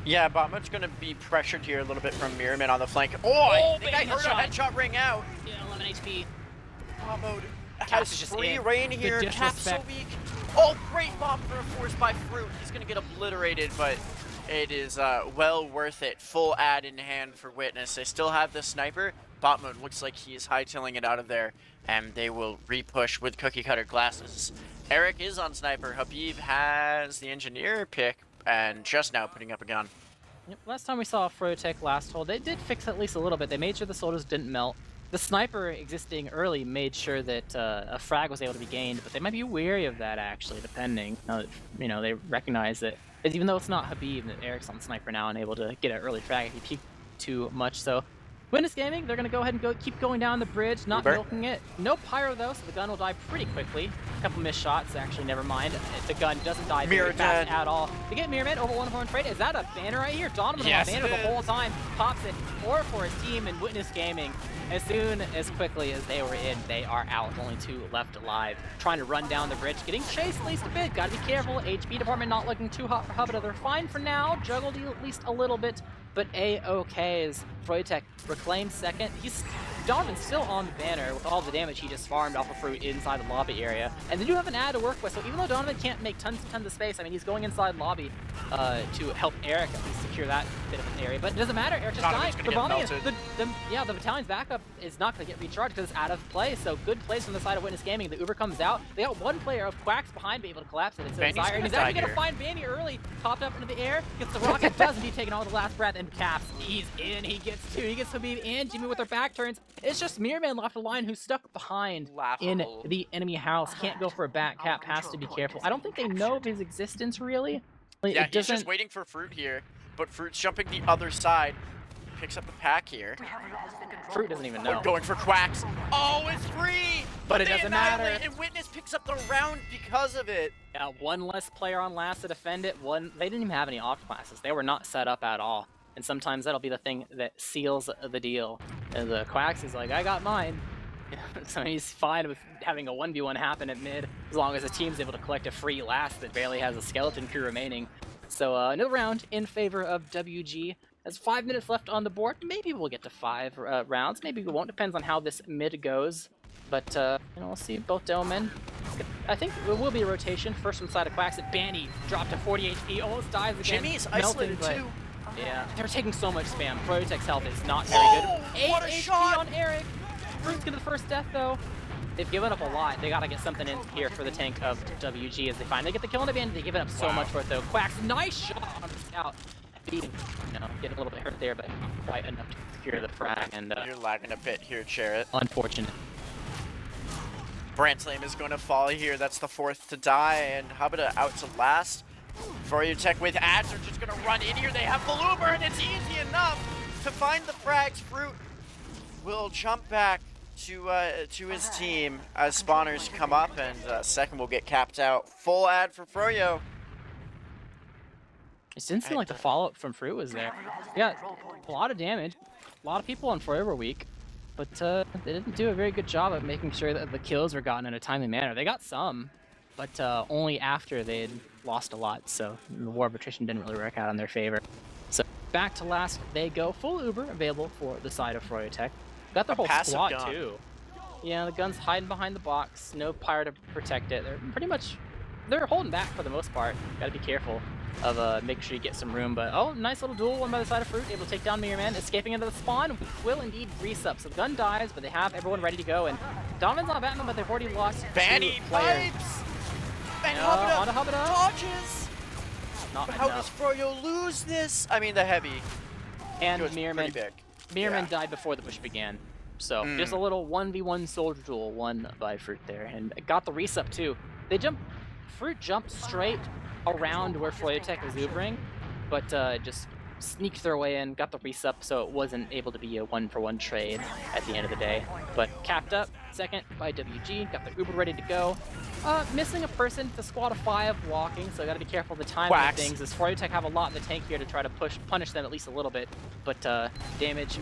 Yeah, Botman's going to be pressured here a little bit from Mirrorman on the flank. Oh, I think I heard a headshot ring out. Yeah, 11 HP. Botmode Caps has is just free in. reign The here. Cap's so disrespect. weak. Oh, great bomb for a force by Fruit. He's going to get obliterated, but it is well worth it. Full ad in hand for Witness. They still have the sniper. Botmode looks like he is hightailing it out of there, and they will re-push with cookie cutter glasses. Eric is on sniper. Habib has the engineer pick, and just now putting up a gun. Yep, last time we saw Froyotech last hold, they did fix at least a little bit. They made sure the soldiers didn't melt. The sniper existing early made sure that a frag was able to be gained, but they might be wary of that actually, depending. They recognize that even though it's not Habib, that Eric's on sniper now and able to get an early frag if he peeked too much. So Witness Gaming, they're going to go ahead and keep going down the bridge, not milking it. No pyro though, so the gun will die pretty quickly. A couple missed shots, actually, never mind. The gun doesn't die very fast at all. They get Mirror Man over 1-4 trade. Is that a banner right here? Donovan on banner the whole time. Pops it. Or for his team and Witness Gaming. As soon as quickly as they were in, they are out. Only 2 left alive. Trying to run down the bridge. Getting chased at least a bit. Gotta be careful. HP department not looking too hot for Hubba. They're fine for now. Juggled at least a little bit. But A-OK as Froyotech reclaims second. Donovan's still on the banner with all the damage he just farmed off of Fruit inside the lobby area. And they do have an ad to work with, so even though Donovan can't make tons of space, I mean, he's going inside lobby to help Eric at least secure that bit of an area. But it doesn't matter, Eric just died. The battalion's backup is not going to get recharged because it's out of play, so good plays from the side of Witness Gaming. The Uber comes out. They got 1 player of Quacks behind, be able to collapse it. It's Desire, and he's actually going to find Banny early. Popped up into the air, gets the rocket, does indeed taking all the last breath, and Caps. He's in, he gets 2. He gets Habib and Jimmy with their back turns. It's just Mirrorman left line who's stuck behind in the enemy house. Can't go for a back. Cap has to be careful. I don't think they know of his existence really. Yeah, he's just waiting for Fruit here, but Fruit's jumping the other side. Picks up the pack here. Fruit doesn't even know. Going for Quacks. Oh, it's free! But it doesn't matter. And Witness picks up the round because of it. Yeah, 1 less player on last to defend it. They didn't even have any off classes. They were not set up at all. And sometimes that'll be the thing that seals the deal. And the Quacks is like, I got mine. So he's fine with having a 1v1 happen at mid, as long as the team's able to collect a free last that barely has a skeleton crew remaining. So another round in favor of WG. There's 5 minutes left on the board. Maybe we'll get to 5 rounds. Maybe we won't. Depends on how this mid goes. But you know, we'll see both Delmen. I think it will be a rotation. First from the side of Quacks. Banny dropped to 40 HP. Almost dies again. Jimmy's melting, isolated too. Yeah, they're taking so much spam. Protec's health is not very good. 8 what a HP shot! on Eric. Fruit's gonna the first death though. They've given up a lot. They gotta get something in here for the tank of WG as they finally get the kill on the band. They've given up so much for it though. Quacks, nice shot on the scout. You know, getting a little bit hurt there, but not quite enough to secure the frag. And You're lagging a bit here, Jarrett. unfortunate. Brantlame is going to fall here. That's the 4th to die, and Habita out to last. Tech with ads are just going to run in here. They have the Uber, and it's easy enough to find the frags. Fruit will jump back to his team as spawners come up, and second will get capped out. Full ad for Froyo. It didn't seem like the follow-up from Fruit was there. They got a lot of damage. A lot of people on Forever Week. But they didn't do a very good job of making sure that the kills were gotten in a timely manner. They got some, but only after they had lost a lot. So the war of attrition didn't really work out in their favor. So back to last, they go full Uber available for the side of Tech. Got their whole passive squad gun. too. Yeah, the gun's hiding behind the box. No pyre to protect it. They're pretty much, they're holding back for the most part. Got to be careful of making sure you get some room. But oh, nice little duel, one by the side of Fruit, able to take down Mirror Man, escaping into the spawn. Will indeed grease up. So the gun dies, but they have everyone ready to go. And Donovan's on Batman, but they've already lost Banny 2 players. pipes! And onto Habita Habita. dodges! Not But how does enough. Froyo lose this? I mean, the heavy And goes Mirror pretty Man, big. died before the push began. So just a little 1v1 soldier duel won by Fruit there. And got the resup too. Fruit jumped straight around where Tech was Ubering, but just sneaked their way in, got the resup, so it wasn't able to be a 1-for-1 trade at the end of the day. But capped up second by WG, got the Uber ready to go. Missing a person, the squad of 5 walking, so gotta be careful of the timing of things, as Tech have a lot in the tank here to try to punish them at least a little bit. But damage,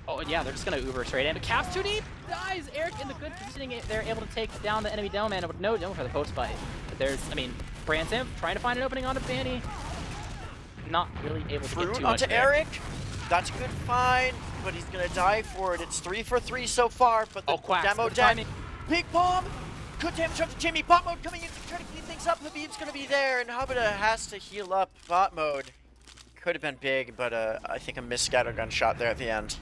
oh yeah, they're just gonna Uber straight in. Caps too deep, dies! Eric in the good positioning, they're able to take down the enemy Delman with no dome for the post fight. But there's, I mean, Brantam trying to find an opening onto Banny. Not really able to get Fruit too much onto there. Eric. That's a good find, but he's gonna die for it. It's 3 for 3 so far, but the Quacks, demo good deck. timing. Big bomb. Good damage up to Jimmy. Bot mode coming in to try to clean things up. Habib's gonna be there, and Habita has to heal up. Bot mode could have been big, but I think a missed scattergun shot there at the end.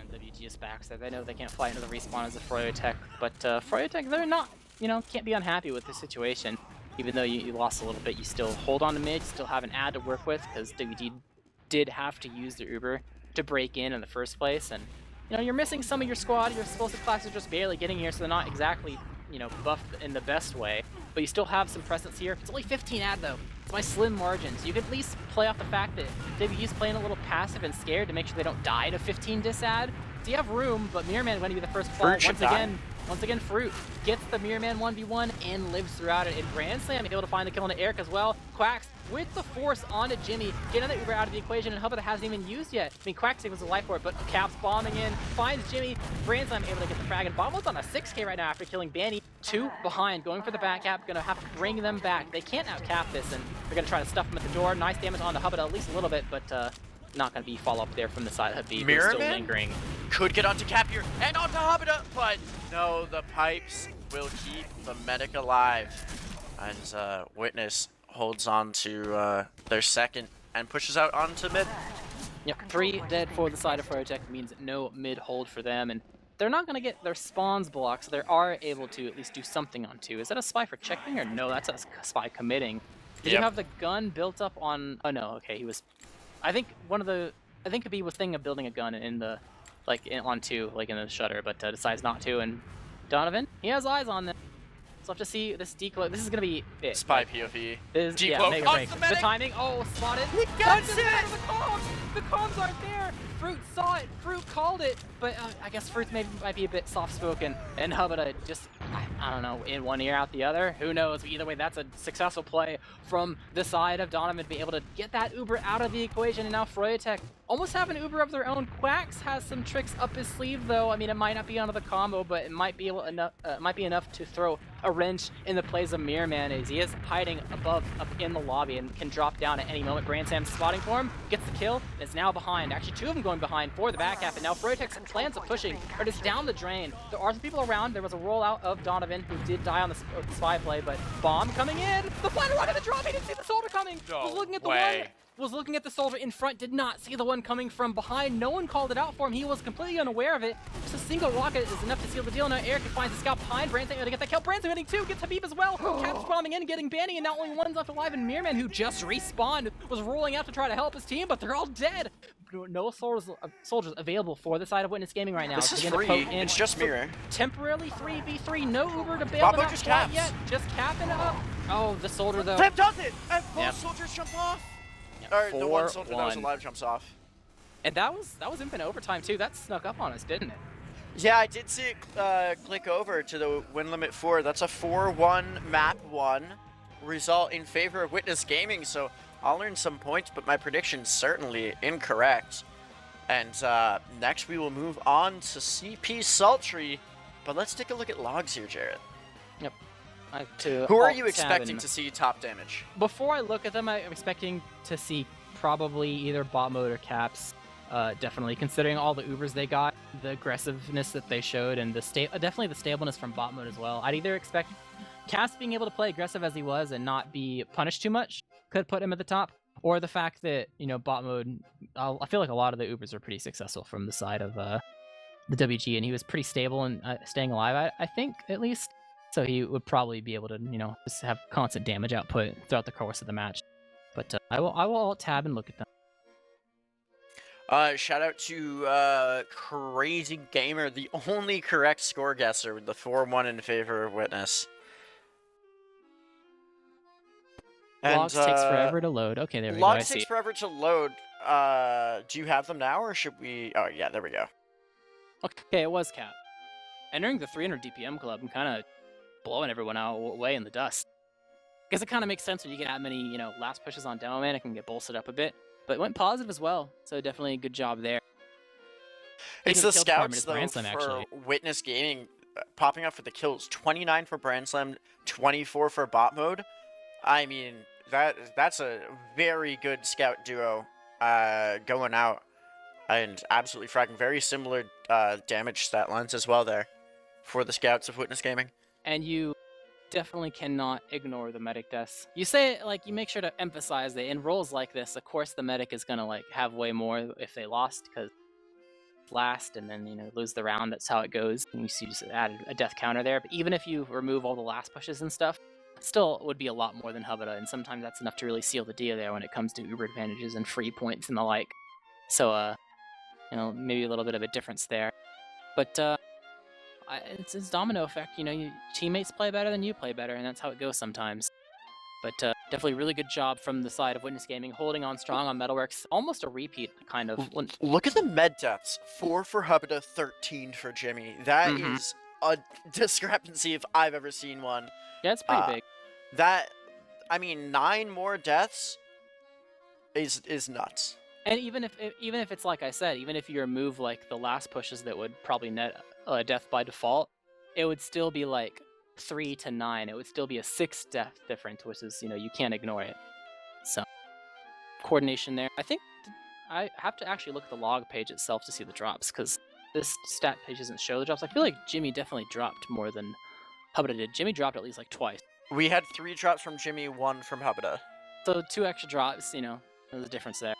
And WG is back, so they know they can't fly into the respawn as a Tech. But Tech, they're not, you know, can't be unhappy with the situation. Even though you lost a little bit, you still hold on to mid, you still have an ad to work with, because WG did have to use the Uber to break in the first place. And, you know, you're missing some of your squad, your explosive classes are just barely getting here, so they're not exactly, you know, buffed in the best way. But you still have some presence here. It's only 15 ad though. It's by slim margins. You could at least play off the fact that WG's playing a little passive and scared to make sure they don't die to 15 dis-ad. So you have room, but Mirror Man going to be the first fall. Once again, Fruit gets the Mirror Man 1v1 and lives throughout it. And Grand Slam able to find the kill into Eric as well. Quacks with the force onto Jimmy, getting the Uber out of the equation, and Habita hasn't even used yet. I mean, Quacks was a life for it, but Caps bombing in, finds Jimmy. Grand Slam able to get the frag, and Bomble's on a 6k right now after killing Banny. 2 behind, going for the back cap, gonna have to bring them back. They can't outcap this, and they're gonna try to stuff them at the door. Nice damage on the Habita, at least a little bit, but not gonna be follow-up there from the side of Habib, who's still lingering. Could get onto Cap here and onto Habita, but no, the pipes will keep the medic alive. As Witness holds on to their second and pushes out onto mid. Yep, 3 dead for the side of Tech means no mid hold for them, and they're not gonna get their spawns blocked, so they are able to at least do something on 2. Is that a spy for checking, or no? That's a spy committing. Did you have the gun built up on? Oh no, okay, he was. I think Habib was thinking of building a gun in the, on 2, like in the shutter, but decides not to. And Donovan, he has eyes on them. So we'll have to see this decloak. This is gonna be it. Spy POV. This, yeah, Decloak make or break. onto the The medic. timing. Oh, spotted. He gets Punches it! out of the comms. The comms aren't there. Fruit saw it. Fruit called it. But I guess Fruit might be a bit soft-spoken. And Habita just, I don't know, in one ear out the other. Who knows? Either way, that's a successful play from the side of Donovan to be able to get that Uber out of the equation. And now Tech almost have an Uber of their own. Quacks has some tricks up his sleeve, though. I mean, it might not be onto the combo, but it might be enough to throw a wrench in the plays of Mirror Man, as he is hiding up in the lobby and can drop down at any moment. Brandsam's spotting for him, gets the kill, and is now behind. Actually, two of them going behind for the back half, and now Froytex plans of pushing, but it's down the drain. There are some people around. There was a rollout of Donovan, who did die on the spy play, but bomb coming in. The final rock of the drop, he didn't see the soldier coming. No was looking at the way. one. Was looking at the soldier in front, did not see the one coming from behind. No one called it out for him. He was completely unaware of it. Just a single rocket is enough to seal the deal. Now Eric finds a scout behind. Branson gonna get that kill. Branson hitting two, gets Habib as well. Caps bombing in, getting Banny, and now only one's left alive. And Mirrorman, who just respawned, was rolling out to try to help his team, but they're all dead. No soldiers available for the side of Witness Gaming right now. This is Begin to free. poke in. It's just Mirror. Temporarily 3v3. No Uber to bail Bobo them out just quite caps. yet. Just capping it up. Oh, the soldier though. Flip does it! And both Yep. soldiers jump off. Or the one soldier that was 4-1. alive jumps off. And that was infinite overtime too. That snuck up on us, didn't it? Yeah, I did see it click over to the win limit 4. That's a 4-1 map 1 result in favor of Witness Gaming. So I'll earn some points, but my prediction's certainly incorrect. And next we will move on to CP Sultry. But let's take a look at logs here, Jared. Yep. Who are you expecting to see top damage? Before I look at them, I'm expecting to see probably either bot mode or caps. Definitely, considering all the Ubers they got, the aggressiveness that they showed, and definitely the stableness from bot mode as well. I'd either expect caps being able to play aggressive as he was and not be punished too much could put him at the top, or the fact that bot mode. I feel like a lot of the Ubers are pretty successful from the side of the WG, and he was pretty stable and staying alive. I think at least. So he would probably be able to, just have constant damage output throughout the course of the match. But I will alt tab and look at them. Shout out to Crazy Gamer, the only correct score guesser with the 4-1 in favor of Witness. Logs takes forever to load. Okay, there we go. I Logs see. takes forever to load. Do you have them now, or should we? Oh yeah, there we go. Okay, it was cap. Entering the 300 DPM club and kind of blowing everyone away in the dust. Guess it kind of makes sense when you get that many, last pushes on Demo Man. It can get bolstered up a bit, but it went positive as well. So definitely a good job there. It's Even the kill department scouts is though Brandslam, for actually. Witness Gaming popping up for the kills. 29 for Brandslam, 24 for bot mode. I mean that's a very good scout duo going out and absolutely fragging. Very similar damage stat lines as well there for the scouts of Witness Gaming. And you definitely cannot ignore the medic deaths. You say it you make sure to emphasize that in roles like this, of course the medic is gonna have way more if they lost, because last and then lose the round. That's how it goes. And you see just added a death counter there. But even if you remove all the last pushes and stuff, still would be a lot more than Hubada, and sometimes that's enough to really seal the deal there when it comes to Uber advantages and free points and the like. So maybe a little bit of a difference there. But it's domino effect. Your teammates play better than you play better, and that's how it goes sometimes. But definitely really good job from the side of Witness Gaming, holding on strong on Metalworks. Almost a repeat, kind of. Look at the med deaths. 4 for Hubada, 13 for Jimmy. That is a discrepancy if I've ever seen one. Yeah, it's pretty big. 9 more deaths is nuts. And even if it's like I said, even if you remove the last pushes that would probably net death by default, it would still be 3 to 9. It would still be a 6 death difference, which is you can't ignore it. So coordination there. I think I have to actually look at the log page itself to see the drops, because this stat page doesn't show the drops. I feel like Jimmy definitely dropped more than Hubada did. Jimmy dropped at least twice. We had 3 drops from Jimmy, 1 from Hubada. So 2 extra drops. There's a difference there.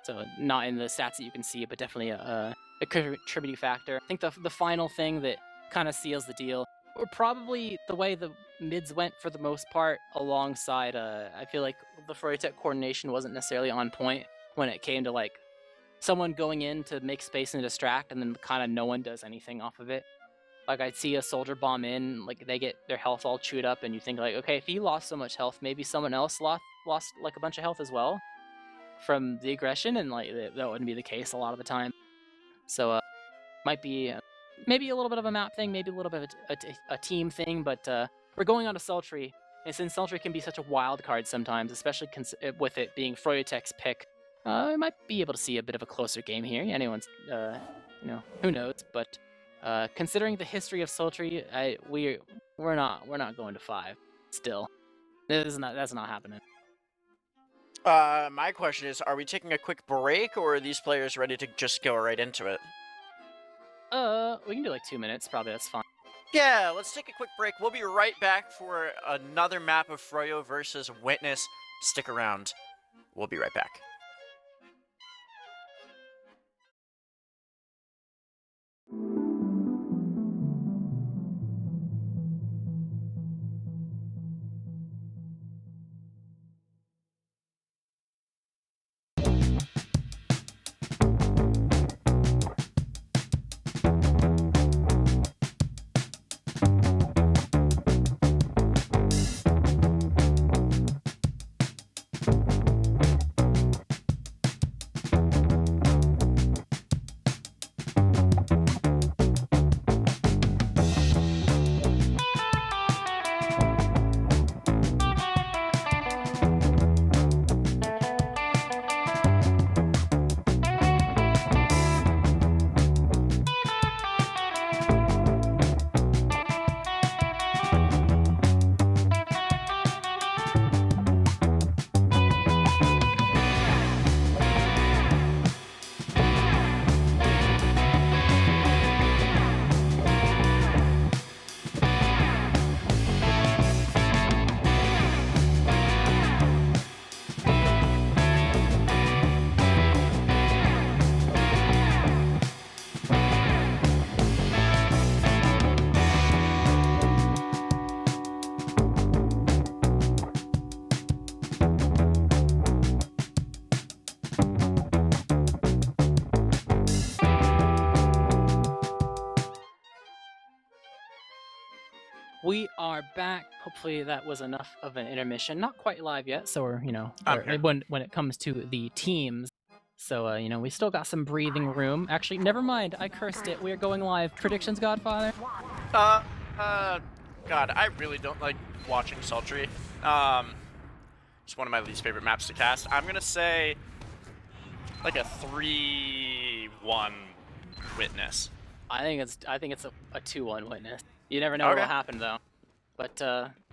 So not in the stats that you can see, but definitely a contributing factor. I think the final thing that kind of seals the deal, or probably the way the mids went for the most part, alongside I feel like the Froytech coordination wasn't necessarily on point when it came to someone going in to make space and distract, and then kind of no one does anything off of it. I'd see a soldier bomb in, they get their health all chewed up, and you think okay, if he lost so much health, maybe someone else lost a bunch of health as well from the aggression, and that wouldn't be the case a lot of the time. So might be maybe a little bit of a map thing, maybe a little bit of a team thing, but we're going on to Sultry, and since Sultry can be such a wild card sometimes, especially with it being Froyotech's pick, We might be able to see a bit of a closer game here. Anyone's, who knows? But considering the history of Sultry, we're not going to 5. Still, that's not happening. My question is, are we taking a quick break, or are these players ready to just go right into it? We can do like 2 minutes. Probably that's fine. Yeah, let's take a quick break. We'll be right back for another map of Froyo versus Witness. Stick around. We'll be right back. We are back. Hopefully that was enough of an intermission. Not quite live yet, so we're, I'm here. when it comes to the teams. So, we still got some breathing room. Actually, never mind. I cursed it. We are going live. Predictions, Godfather? God, I really don't like watching Sultry. It's one of my least favorite maps to cast. I'm gonna say like a 3-1 Witness. I think it's a 2-1 Witness. You never know what will happen though. But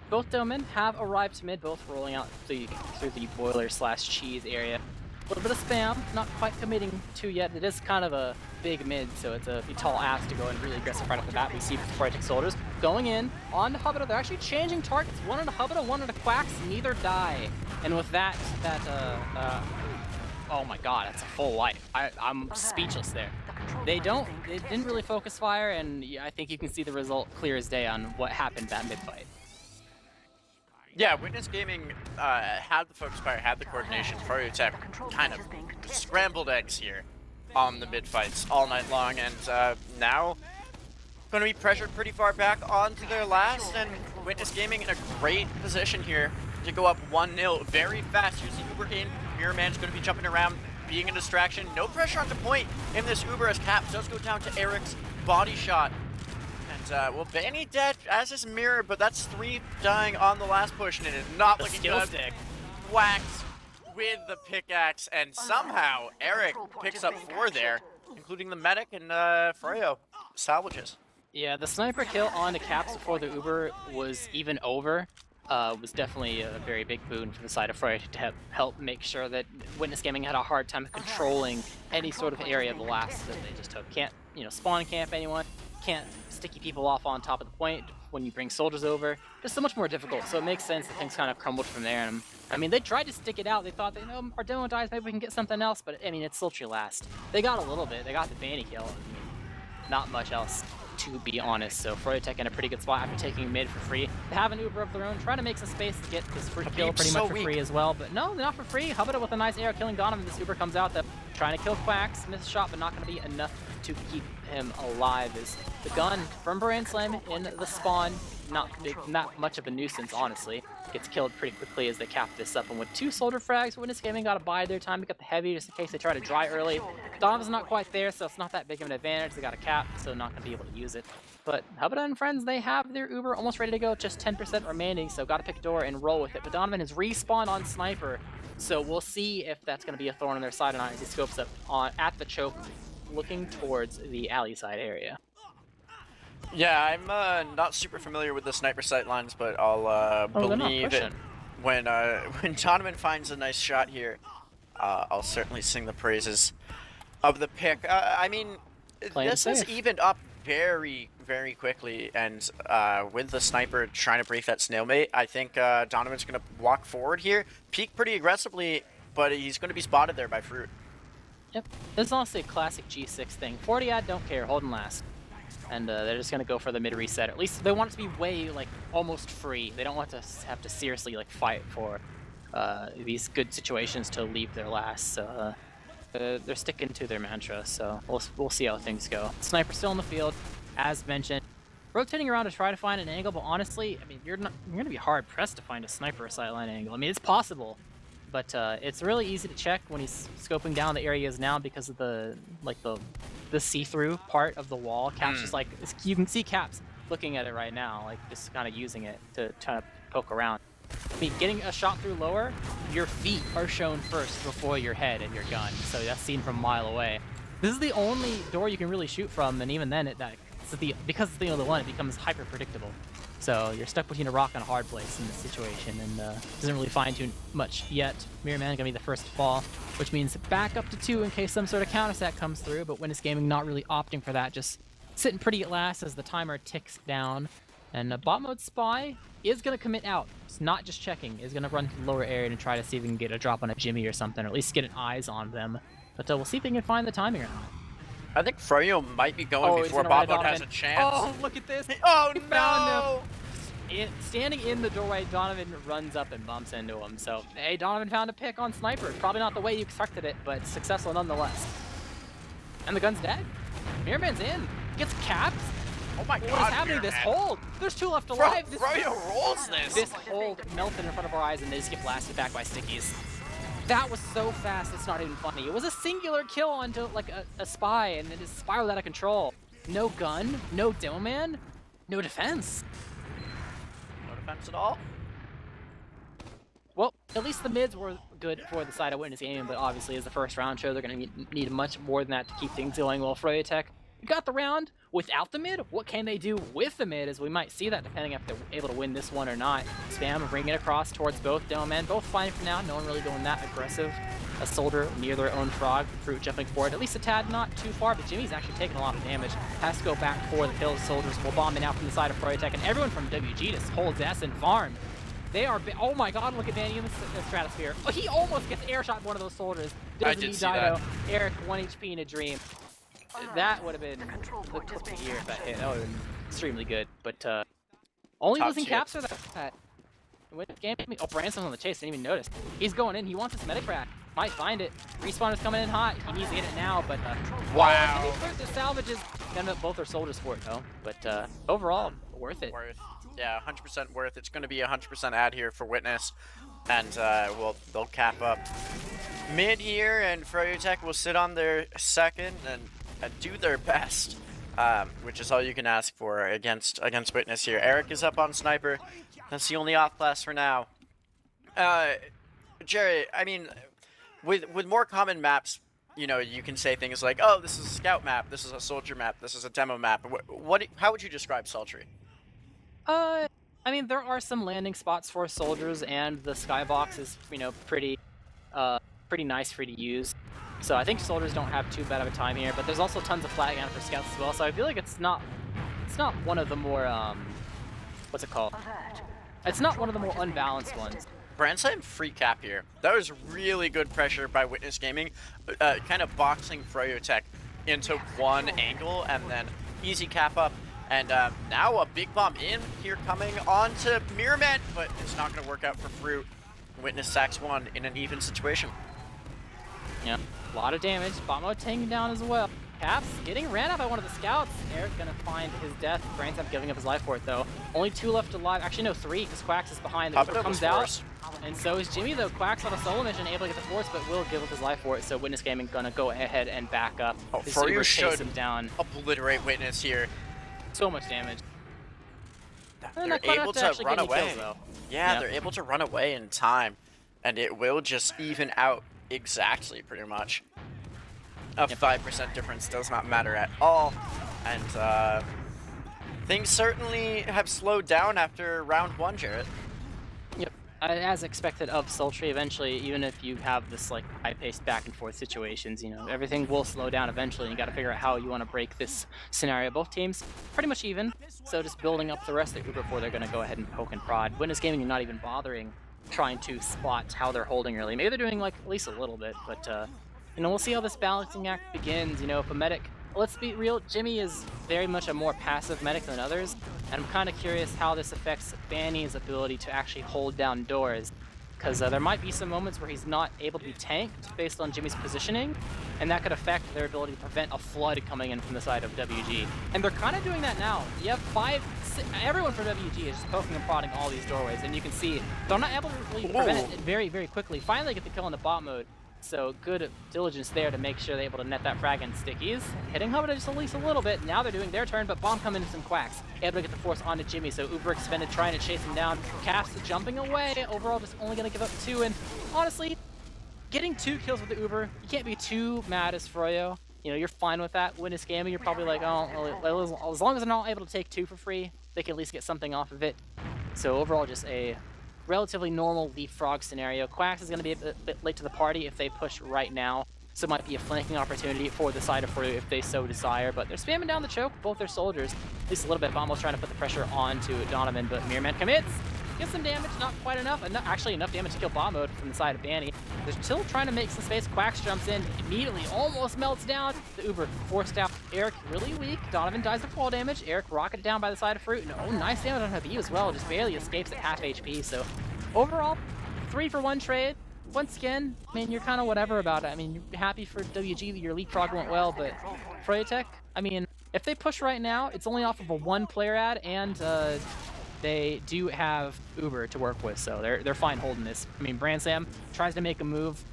both Domen have arrived to mid, both rolling out through the boiler/cheese area. A little bit of spam, not quite committing to yet. It is kind of a big mid, so it's a tall ask to go and really aggressive right off the bat. We see Project Soldiers going in on the Hubba. They're actually changing targets. One on the Hubba, one on the Quacks. Neither die. And with that, oh my god, that's a full life. I'm speechless there. They didn't really focus fire, and I think you can see the result clear as day on what happened that mid fight. Yeah, Witness Gaming had the focus fire, had the coordination. Froyo Tech kind of scrambled eggs here on the mid fights all night long, and now going to be pressured pretty far back onto their last, and Witness Gaming in a great position here to go up 1-0 very fast. You see Uber in, Mirror Man's going to be jumping around, being a distraction. No pressure onto point in this Uber as Cap does go down to Eric's body shot. And, well, Vanny dead, as is Mirror, but that's 3 dying on the last push, and it is not looking good. Stick. Whacked with the pickaxe, and somehow Eric picks up 4 there, including the medic, and Froyo salvages. Yeah, the sniper kill on the Caps before the Uber was even over. Was definitely a very big boon for the side of Froyo to help make sure that Witness Gaming had a hard time controlling any sort of area of the last that they just took. Can't, spawn camp anyone, can't sticky people off on top of the point when you bring soldiers over. Just so much more difficult, so it makes sense that things kind of crumbled from there. And I mean, they tried to stick it out. They thought that, our demo dies, maybe we can get something else, but I mean, it's Sultry last. They got a little bit. They got the Vanny kill. Not much else, to be honest. So Froyo Tech in a pretty good spot after taking mid for free. They have an Uber of their own, trying to make some space to get this free kill pretty much for free as well. But no, they're not for free. Hubba with a nice arrow killing Donovan. This Uber comes out, trying to kill Quacks. Missed shot, but not going to be enough to keep him alive. Is the gun from Brand Slam in the spawn. not much of a nuisance, honestly. Gets killed pretty quickly as they cap this up, and with 2 soldier frags, Witness Gaming got to bide their time to get the heavy just in case they try to dry early. Dom's not quite there, so it's not that big of an advantage. They got a cap, so not going to be able to use it. But Hubba and friends, they have their Uber almost ready to go, just 10% remaining, so got to pick a door and roll with it. But Donovan has respawned on Sniper, so we'll see if that's going to be a thorn on their side or not as he scopes up at the choke, looking towards the alley side area. Yeah, I'm not super familiar with the sniper sight lines, but I'll believe it when Donovan finds a nice shot here. I'll certainly sing the praises of the pick. I mean, this has evened up very, very quickly, and with the sniper trying to break that stalemate, I think Donovan's going to walk forward here, peek pretty aggressively, but he's going to be spotted there by Fruit. Yep, this is honestly a classic G6 thing. 40 ad don't care, hold and last. And they're just going to go for the mid reset. At least they want it to be way, like, almost free. They don't want to have to seriously, like, fight for these good situations to leave their last. So they're sticking to their mantra, so we'll see how things go. Sniper still in the field, as mentioned. Rotating around to try to find an angle, but honestly, I mean, you're going to be hard-pressed to find a sniper sideline angle. I mean, it's possible, but it's really easy to check when he's scoping down the areas now because of the see-through part of the wall. Caps just like, you can see Caps looking at it right now, like just kind of using it to try to poke around. I mean, getting a shot through lower, your feet are shown first before your head and your gun, so that's seen from a mile away. This is the only door you can really shoot from, and even then, because it's the only one, it becomes hyper predictable. So you're stuck between a rock and a hard place in this situation, and doesn't really fine-tune much yet. Mirrorman gonna be the first to fall, which means back up to 2 in case some sort of counter-set comes through, but Witness Gaming not really opting for that, just sitting pretty at last as the timer ticks down. And bot mode Spy is gonna commit out. It's not just checking, is gonna run to the lower area and try to see if we can get a drop on a Jimmy or something, or at least get an eyes on them. But we'll see if we can find the timing or not. I think Froyo might be going before bot mode has a chance. Oh, look at this! Oh, he found him. Standing in the doorway, Donovan runs up and bumps into him. So, hey, Donovan found a pick on Sniper. Probably not the way you expected it, but successful nonetheless. And the gun's dead. Mirrorman's in. Gets capped. Oh my god, what is happening? This hold. There's 2 left alive. Froyo rolls this. This hold melted in front of our eyes, and they just get blasted back by stickies. That was so fast, it's not even funny. It was a singular kill onto like a spy, and it just spiraled out of control. No gun, no demo man, no defense. No defense at all? Well, at least the mids were good for the side of Witness Gaming, but obviously as the first round show, they're going to need much more than that to keep things going. Well, Froyotech got the round without the mid. What can they do with the mid, as we might see that depending if they're able to win this one or not. Spam and bring it across towards both demo men. Both fine for now. No one really going that aggressive. A soldier near their own frog. Fruit jumping forward, at least a tad, not too far, but Jimmy's actually taking a lot of damage. Has to go back for the kills. Soldiers will bomb in out from the side of Froyotech, and everyone from WG just holds S and farm. They are, oh my god, look at Danny in the stratosphere. Oh, he almost gets air shot one of those soldiers. Doesn't need Dido. Eric, 1 HP in a dream. That would have been the tip of the year if that hit. That would have been extremely good. But only losing caps for that. With game, oh, Branson's on the chase. Didn't even notice. He's going in. He wants this medic rack. Might find it. Respawner's coming in hot. He needs to get it now. But wow. Oh, the salvages. End up both are soldiers for it though. But overall, worth it. Yeah, 100% worth. It's going to be 100% ad here for Witness, and they'll cap up mid here, and Froyotech will sit on their second and do their best, which is all you can ask for against Witness here. Eric is up on Sniper. That's the only off class for now. Jerry, I mean, with more common maps, you know, you can say things like, "Oh, this is a scout map. This is a soldier map. This is a demo map." How would you describe Sultry? I mean, there are some landing spots for soldiers, and the skybox is, you know, pretty nice for you to use. So I think soldiers don't have too bad of a time here, but there's also tons of flag ammo for scouts as well. So I feel like it's not one of the more what's it called? It's not one of the more unbalanced ones. Brandside free cap here. That was really good pressure by Witness Gaming, kind of boxing Froyotech into one angle and then easy cap up. And now a big bomb in here coming on to Mirrorman, but it's not going to work out for Fruit. Witness sacks one in an even situation. Yeah, a lot of damage. Bot mode taking down as well. Caps getting ran out by one of the scouts. Eric gonna find his death. Brainstorm giving up his life for it though. Only 2 left alive. Actually, no, 3, because Quacks is behind. The Uber comes out. And so is Jimmy, though. Quacks on a solo mission, able to get the force, but will give up his life for it. So Witness Gaming gonna go ahead and back up. Oh, His Froyo Uber chase should him down. obliterate Witness here. So much damage. They're able to run away. Kills, though. Yeah, they're able to run away in time, and it will just even out exactly, pretty much. A 5% difference does not matter at all, and things certainly have slowed down after round 1, Jarrett. Yep. As expected of Sultry, eventually, even if you have this like high-paced back-and-forth situations, you know, everything will slow down eventually. And you got to figure out how you want to break this scenario. Both teams pretty much even, so just building up the rest of the Uber before they're going to go ahead and poke and prod. Witness Gaming, you're not even bothering trying to spot how they're holding really. Maybe they're doing like at least a little bit, but you know, we'll see how this balancing act begins. You know, if a medic, let's be real, Jimmy is very much a more passive medic than others, and I'm kind of curious how this affects Banny's ability to actually hold down doors, because there might be some moments where he's not able to be tanked based on Jimmy's positioning, and that could affect their ability to prevent a flood coming in from the side of WG. And they're kind of doing that now. You have 5, 6, everyone for WG is just poking and prodding all these doorways, and you can see they're not able to really prevent it very, very quickly. Finally get the kill in the bot mode. So good diligence there to make sure they're able to net that frag in stickies. Hitting Hubba just at least a little bit. Now they're doing their turn, but Bomb coming in some Quacks. Able to get the force onto Jimmy, so Uber expended trying to chase him down. Caps jumping away. Overall just only going to give up 2, and honestly, getting 2 kills with the Uber, you can't be too mad as Froyo. You know, you're fine with that. Witness Gaming, you're probably like, oh, well, as long as they're not able to take 2 for free, they can at least get something off of it. So overall, just a relatively normal leapfrog scenario. Quacks is going to be a bit late to the party if they push right now, so it might be a flanking opportunity for the side of Froyo if they so desire, but they're spamming down the choke with both their soldiers. At least a little bit. Bombo's trying to put the pressure onto Donovan, but Mirrorman commits. Gets some damage, not quite enough. Actually enough damage to kill Bomb Mode from the side of Banny. They're still trying to make some space. Quacks jumps in, immediately almost melts down. The Uber forced out. Eric really weak. Donovan dies to fall damage. Eric rocketed down by the side of Fruit. And oh, nice damage on Habib as well. Just barely escapes at half HP. So overall, 3-for-1 trade. Once again, I mean, you're kind of whatever about it. I mean, you're happy for WG that your leapfrog went well, but Froyotech, I mean, if they push right now, it's only off of a 1-player ad, and they do have Uber to work with, so they're fine holding this. I mean, Bransam tries to make a move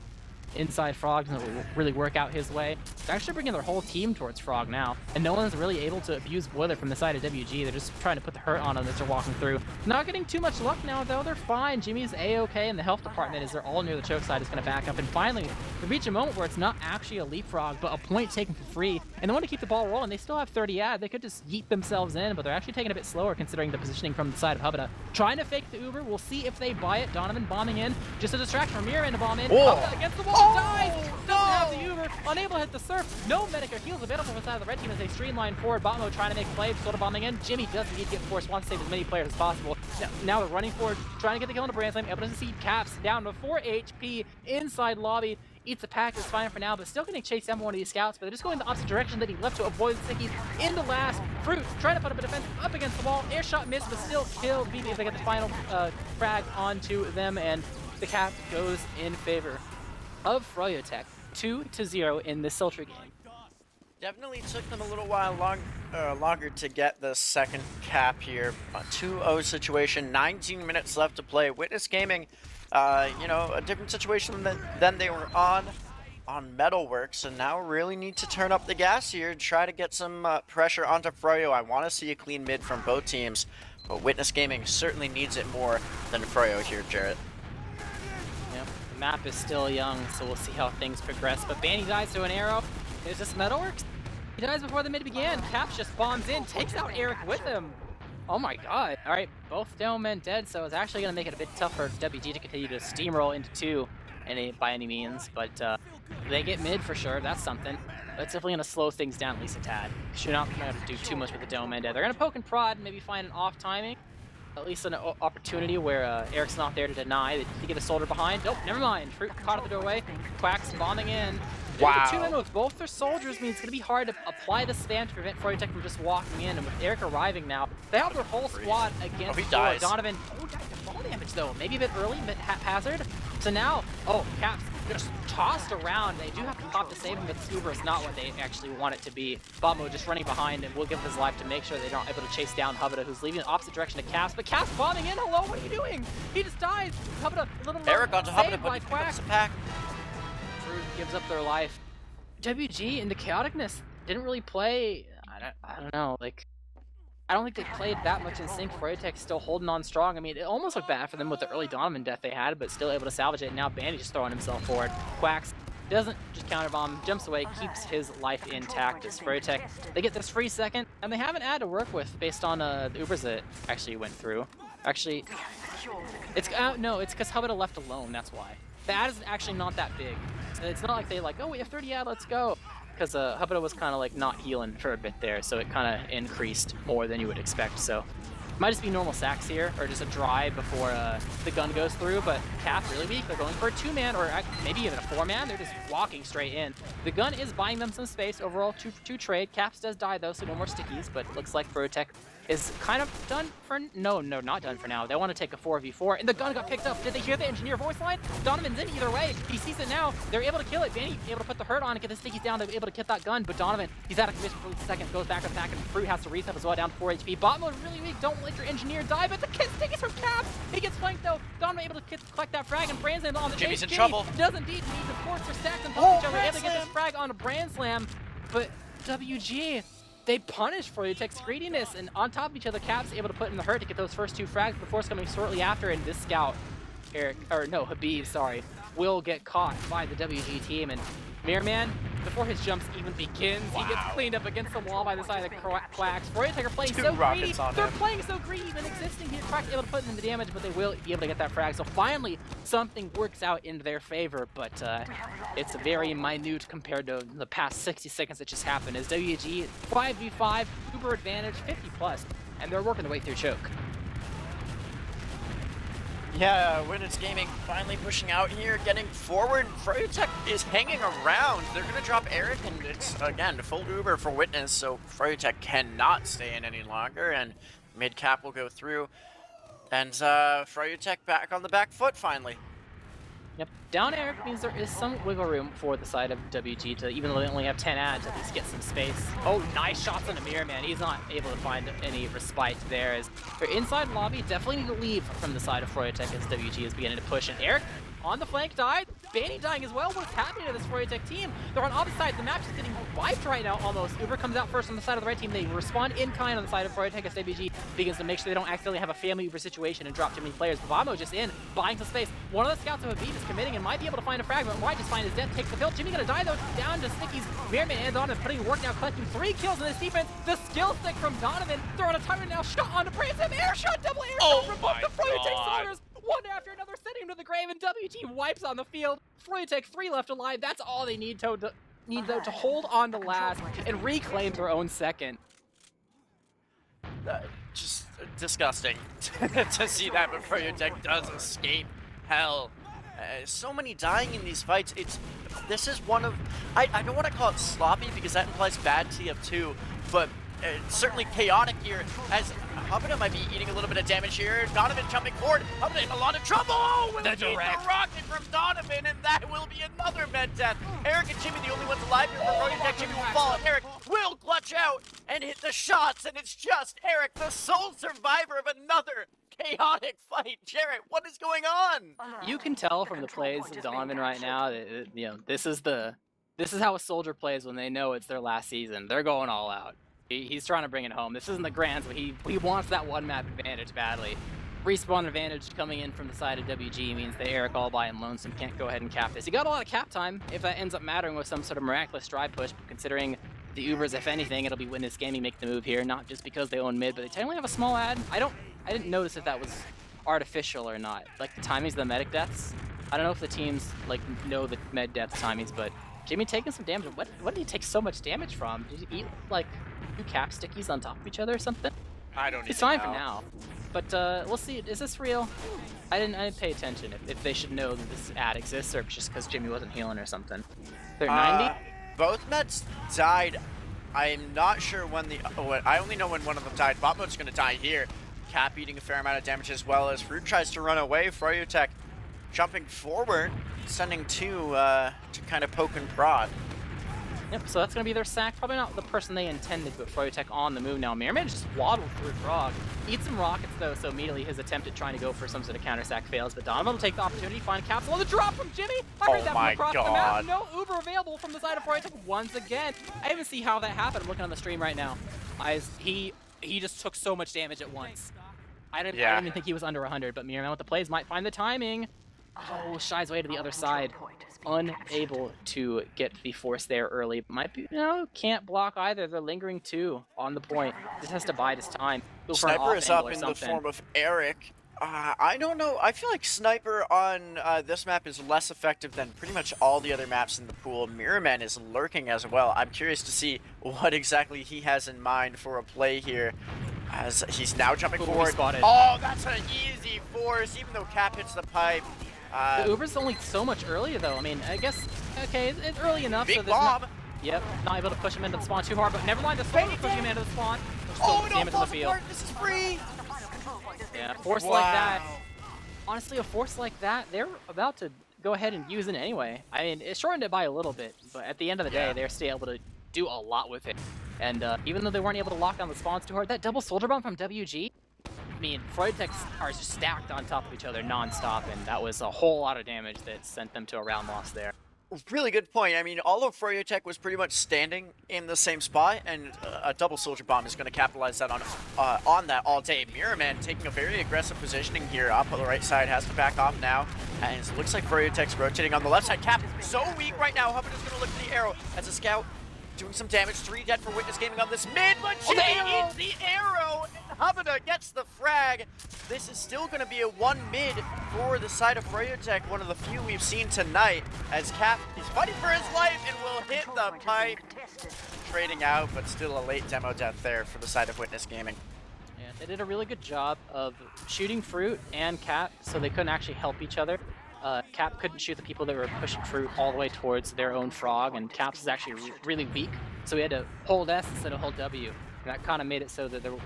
inside Frog, doesn't really work out his way. They're actually bringing their whole team towards Frog now, and no one's really able to abuse Boiler from the side of WG. They're just trying to put the hurt on them as they're walking through. Not getting too much luck now, though. They're fine. Jimmy's A-okay, and the health department, as they're all near the choke side, is going to back up. And finally, they reach a moment where it's not actually a leapfrog, but a point taken for free. And they want to keep the ball rolling. They still have 30 ad. They could just yeet themselves in, but they're actually taking a bit slower considering the positioning from the side of Hubba. Trying to fake the Uber. We'll see if they buy it. Donovan bombing in. Just a distraction from Mirror to bomb in. Hubba against the wall. Dies. Doesn't have the Uber. Unable to hit the surf. No medic or heals available from the side of the red team as they streamline forward. Bombo trying to make plays. Soda bombing in. Jimmy does indeed get forced. Wants to save as many players as possible. Now they're running forward. Trying to get the kill into Branslam. Able to see Caps down to 4 HP inside lobby. Eats the pack, is fine for now, but still getting chased down by one of these scouts, but they're just going the opposite direction that he left to avoid the stickies. In the last, Fruit trying to put up a defense up against the wall. Air shot missed, but still killed. BB if they get the final frag onto them, and the cap goes in favor of Froyotech. 2-0 in this Sultry game. Definitely took them a little while longer to get the second cap here. A 2-0 situation, 19 minutes left to play. Witness Gaming, you know, a different situation than they were on Metalworks, and now really need to turn up the gas here and try to get some pressure onto Froyo. I want to see a clean mid from both teams, but Witness Gaming certainly needs it more than Froyo here, Jarrett. Yep, the map is still young, so we'll see how things progress, but Banny dies to an arrow. Is this Metalworks? He dies before the mid began. Caps just bombs in, takes out Eric with him. Oh my god. Alright, both Dome men dead, so it's actually going to make it a bit tough for WG to continue to steamroll into 2 by any means, but they get mid for sure. That's something. That's definitely going to slow things down at least a tad. You're not going to do too much with the Dome men dead. They're going to poke and prod, maybe find an off timing. At least an opportunity where Eric's not there to deny. They get a soldier behind. Nope, never mind. Fruit caught at the doorway. Quacks bombing in. Wow. The 2 men with both their soldiers means it's going to be hard to apply the spam to prevent Froyotech from just walking in. And with Eric arriving now, they have their whole squad against dies. Donovan. Oh, died to fall damage though. Maybe a bit early, a bit haphazard. So now, oh, Caps just tossed around. They do have to pop to save him, but Uber is not what they actually want it to be. Bamo just running behind and will give his life to make sure they're not able to chase down Hubada, who's leaving the opposite direction to Cass. But Cass bombing in. Hello, what are you doing? He just dies. Hubada, a little Eric onto Hubada, saved but by he picks Quack. up some pack. Fruit gives up their life. WG in the chaoticness didn't really play. I don't know. Like, I don't think they played that much in sync. Froyotech still holding on strong. I mean, it almost looked bad for them with the early Donovan death they had, but still able to salvage it. Now Bandy just throwing himself forward. Quacks doesn't just counterbomb, jumps away, keeps his life intact as Froyotech. They get this free second, and they haven't had to work with based on the Ubers that actually went through. Actually, it's no, it's because Hubada left alone. That's why. The ad is actually not that big. So it's not like they like, oh, we have 30 ad, let's go. Because Hubada was kind of like not healing for a bit there, so it kind of increased more than you would expect. So might just be normal sacks here, or just a dry before the gun goes through. But Cap really weak. They're going for a 2-man, or maybe even a 4-man. They're just walking straight in. The gun is buying them some space. Overall, 2-for-2 trade. Caps does die though, so no more stickies. But it looks like Froyotech is kind of done for no, not done for now. They want to take a 4v4, and the gun got picked up. Did they hear the engineer voice line? Donovan's in either way. He sees it now. They're able to kill it. Vanny able to put the hurt on and get the stickies down. They're able to get that gun, but Donovan, he's out of commission for a second, goes back to attack, and Fruit has to reset as well, down to 4 HP. Bot mode really weak. Don't let your engineer die, but the stickies from Caps. He gets flanked though. Donovan able to collect that frag, and Brand's on the Jimmy's chase. in trouble. Does indeed need the force for stacks and both each other. Able to get this frag on a Brand Slam, but WG, they punish Froyotech's greediness, and on top of each other, Caps able to put in the hurt to get those first 2 frags. The force coming shortly after, and this scout, Habib, sorry, will get caught by the WG team. And Mirrorman, before his jumps even begins, he gets cleaned up against the wall by the side of the Quacks. Froyotech are playing so greedy. They're playing so greedy, even existing here. Quack's able to put in the damage, but they will be able to get that frag. So finally, something works out in their favor, but it's very minute compared to the past 60 seconds that just happened. As WG 5v5, Uber advantage, 50+, and they're working their way through choke. Yeah, Witness Gaming finally pushing out here, getting forward. Froyotech is hanging around. They're going to drop Eric, and it's, again, full Uber for Witness, so Froyotech cannot stay in any longer, and mid-cap will go through. And Froyotech back on the back foot, finally. Yep, down Eric means there is some wiggle room for the side of WG to, even though they only have 10 ads, at least get some space. Oh, nice shots on the mirror, man. He's not able to find any respite there. As their inside lobby definitely need to leave from the side of Froyotech as WG is beginning to push. And Eric on the flank died. Banny dying as well. What's happening to this Froyotech team? They're on opposite sides. The map's just getting wiped right now almost. Uber comes out first on the side of the right team. They respond in kind on the side of Froyotech as WG begins to make sure they don't accidentally have a family Uber situation and drop too many players. Bavamo just in, buying some space. One of the scouts of Habib is committing and might be able to find a fragment. White just find his death, takes the kill. Jimmy gonna die though, down to Sticky's. Merriman and Donovan putting work now, collecting 3 kills in this defense. The skill stick from Donovan, throwing a tyrant now, shot onto Branson, air shot, double air shot from both the Froyotech soldiers. One after another, sending him to the grave, and WG wipes on the field. Froyotech 3 left alive. That's all they need though to hold on to last and reclaim their own second. Just disgusting to see that, but Froyotech does escape hell. So many dying in these fights. This is one of, I don't want to call it sloppy because that implies bad TF2, but certainly chaotic here, as Hubada might be eating a little bit of damage here. Donovan jumping forward. Hubada in a lot of trouble. Oh, will it be the rocket from Donovan, and that will be another med death. Eric and Jimmy the only ones alive here for Froyotech. Jimmy will fall, and Eric will clutch out and hit the shots, and it's just Eric, the sole survivor of another chaotic fight. Jarrett, what is going on? You can tell from the plays of Donovan right now that this is how a soldier plays when they know it's their last season. They're going all out. He's trying to bring it home. This isn't the Grands, but he wants that one map advantage badly. Respawn advantage coming in from the side of WG means that Eric all by and Lonesome can't go ahead and cap this. He got a lot of cap time if that ends up mattering with some sort of miraculous drive push, but considering the Ubers, if anything, it'll be Witness Gaming make the move here, not just because they own mid, but they technically have a small ad. I didn't notice if that was artificial or not. Like the timings of the medic deaths. I don't know if the teams know the med death timings, but Jimmy taking some damage. What did he take so much damage from? Did he eat like 2 cap stickies on top of each other or something? I don't even It's fine know. for now. But we'll see. Is this real? I didn't pay attention if they should know that this ad exists or just because Jimmy wasn't healing or something. They're 90? Both meds died. I'm not sure when I only know when one of them died. Bot mode's gonna die here. Cap eating a fair amount of damage as well as Fruit tries to run away. Froyotech jumping forward, sending two to kind of poke and prod. Yep, so that's going to be their sack. Probably not the person they intended, but Froyotech on the move now. Mirrorman just waddled through Frog. Eats some rockets, though, so immediately his attempt at trying to go for some sort of counter sack fails. But Donovan will take the opportunity, find Capsule on the drop from Jimmy. I heard that from across the map. No Uber available from the side of Froyotech once again. I even see how that happened. I'm looking on the stream right now. He just took so much damage at once. I didn't even think he was under 100, but Mirrorman with the plays might find the timing. Oh, shies way to the other side. Unable to get the force there early. Might be, can't block either. They're lingering too on the point. Just has to bide his time. Go for an Sniper off is angle up or in the something. form of Eric. I don't know. I feel like Sniper on this map is less effective than pretty much all the other maps in the pool. Mirrorman is lurking as well. I'm curious to see what exactly he has in mind for a play here. As he's now jumping forward. Spotted. Oh, that's an easy force, even though Cap hits the pipe. The Uber's only so much earlier, though. I mean, I guess, okay, it's early enough. Big so bomb. Yep, not able to push him into the spawn too hard, but never mind the spawn pushing him into the spawn. Oh, no, Damage on the falls field. apart. This is free. Yeah, a force like that. Honestly, a force like that, they're about to go ahead and use it anyway. I mean, it shortened it by a little bit, but at the end of the day, they're still able to do a lot with it. And even though they weren't able to lock down the spawns too hard, that double soldier bomb from WG, I mean, Froyotech are just stacked on top of each other non-stop, and that was a whole lot of damage that sent them to a round loss there. Really good point. I mean, all of Froyotech was pretty much standing in the same spot, and a double soldier bomb is going to capitalize that on that all day. Mirrorman taking a very aggressive positioning here up on the right side, has to back off now, and it looks like Froyotech's rotating on the left side. Cap so weak right now. Hubbard is going to look for the arrow as a scout. Doing some damage, 3 dead for Witness Gaming on this mid, but Jimmy eats the arrow! Hubada gets the frag. This is still going to be a 1 mid for the side of Froyotech, one of the few we've seen tonight, as Cap is fighting for his life and will hit the pipe. Trading out, but still a late demo death there for the side of Witness Gaming. Yeah, they did a really good job of shooting Fruit and Cap, so they couldn't actually help each other. Cap couldn't shoot the people that were pushing Fruit all the way towards their own frog, and Caps is actually really weak, so he had to hold S instead of hold W. And that kind of made it so that they were,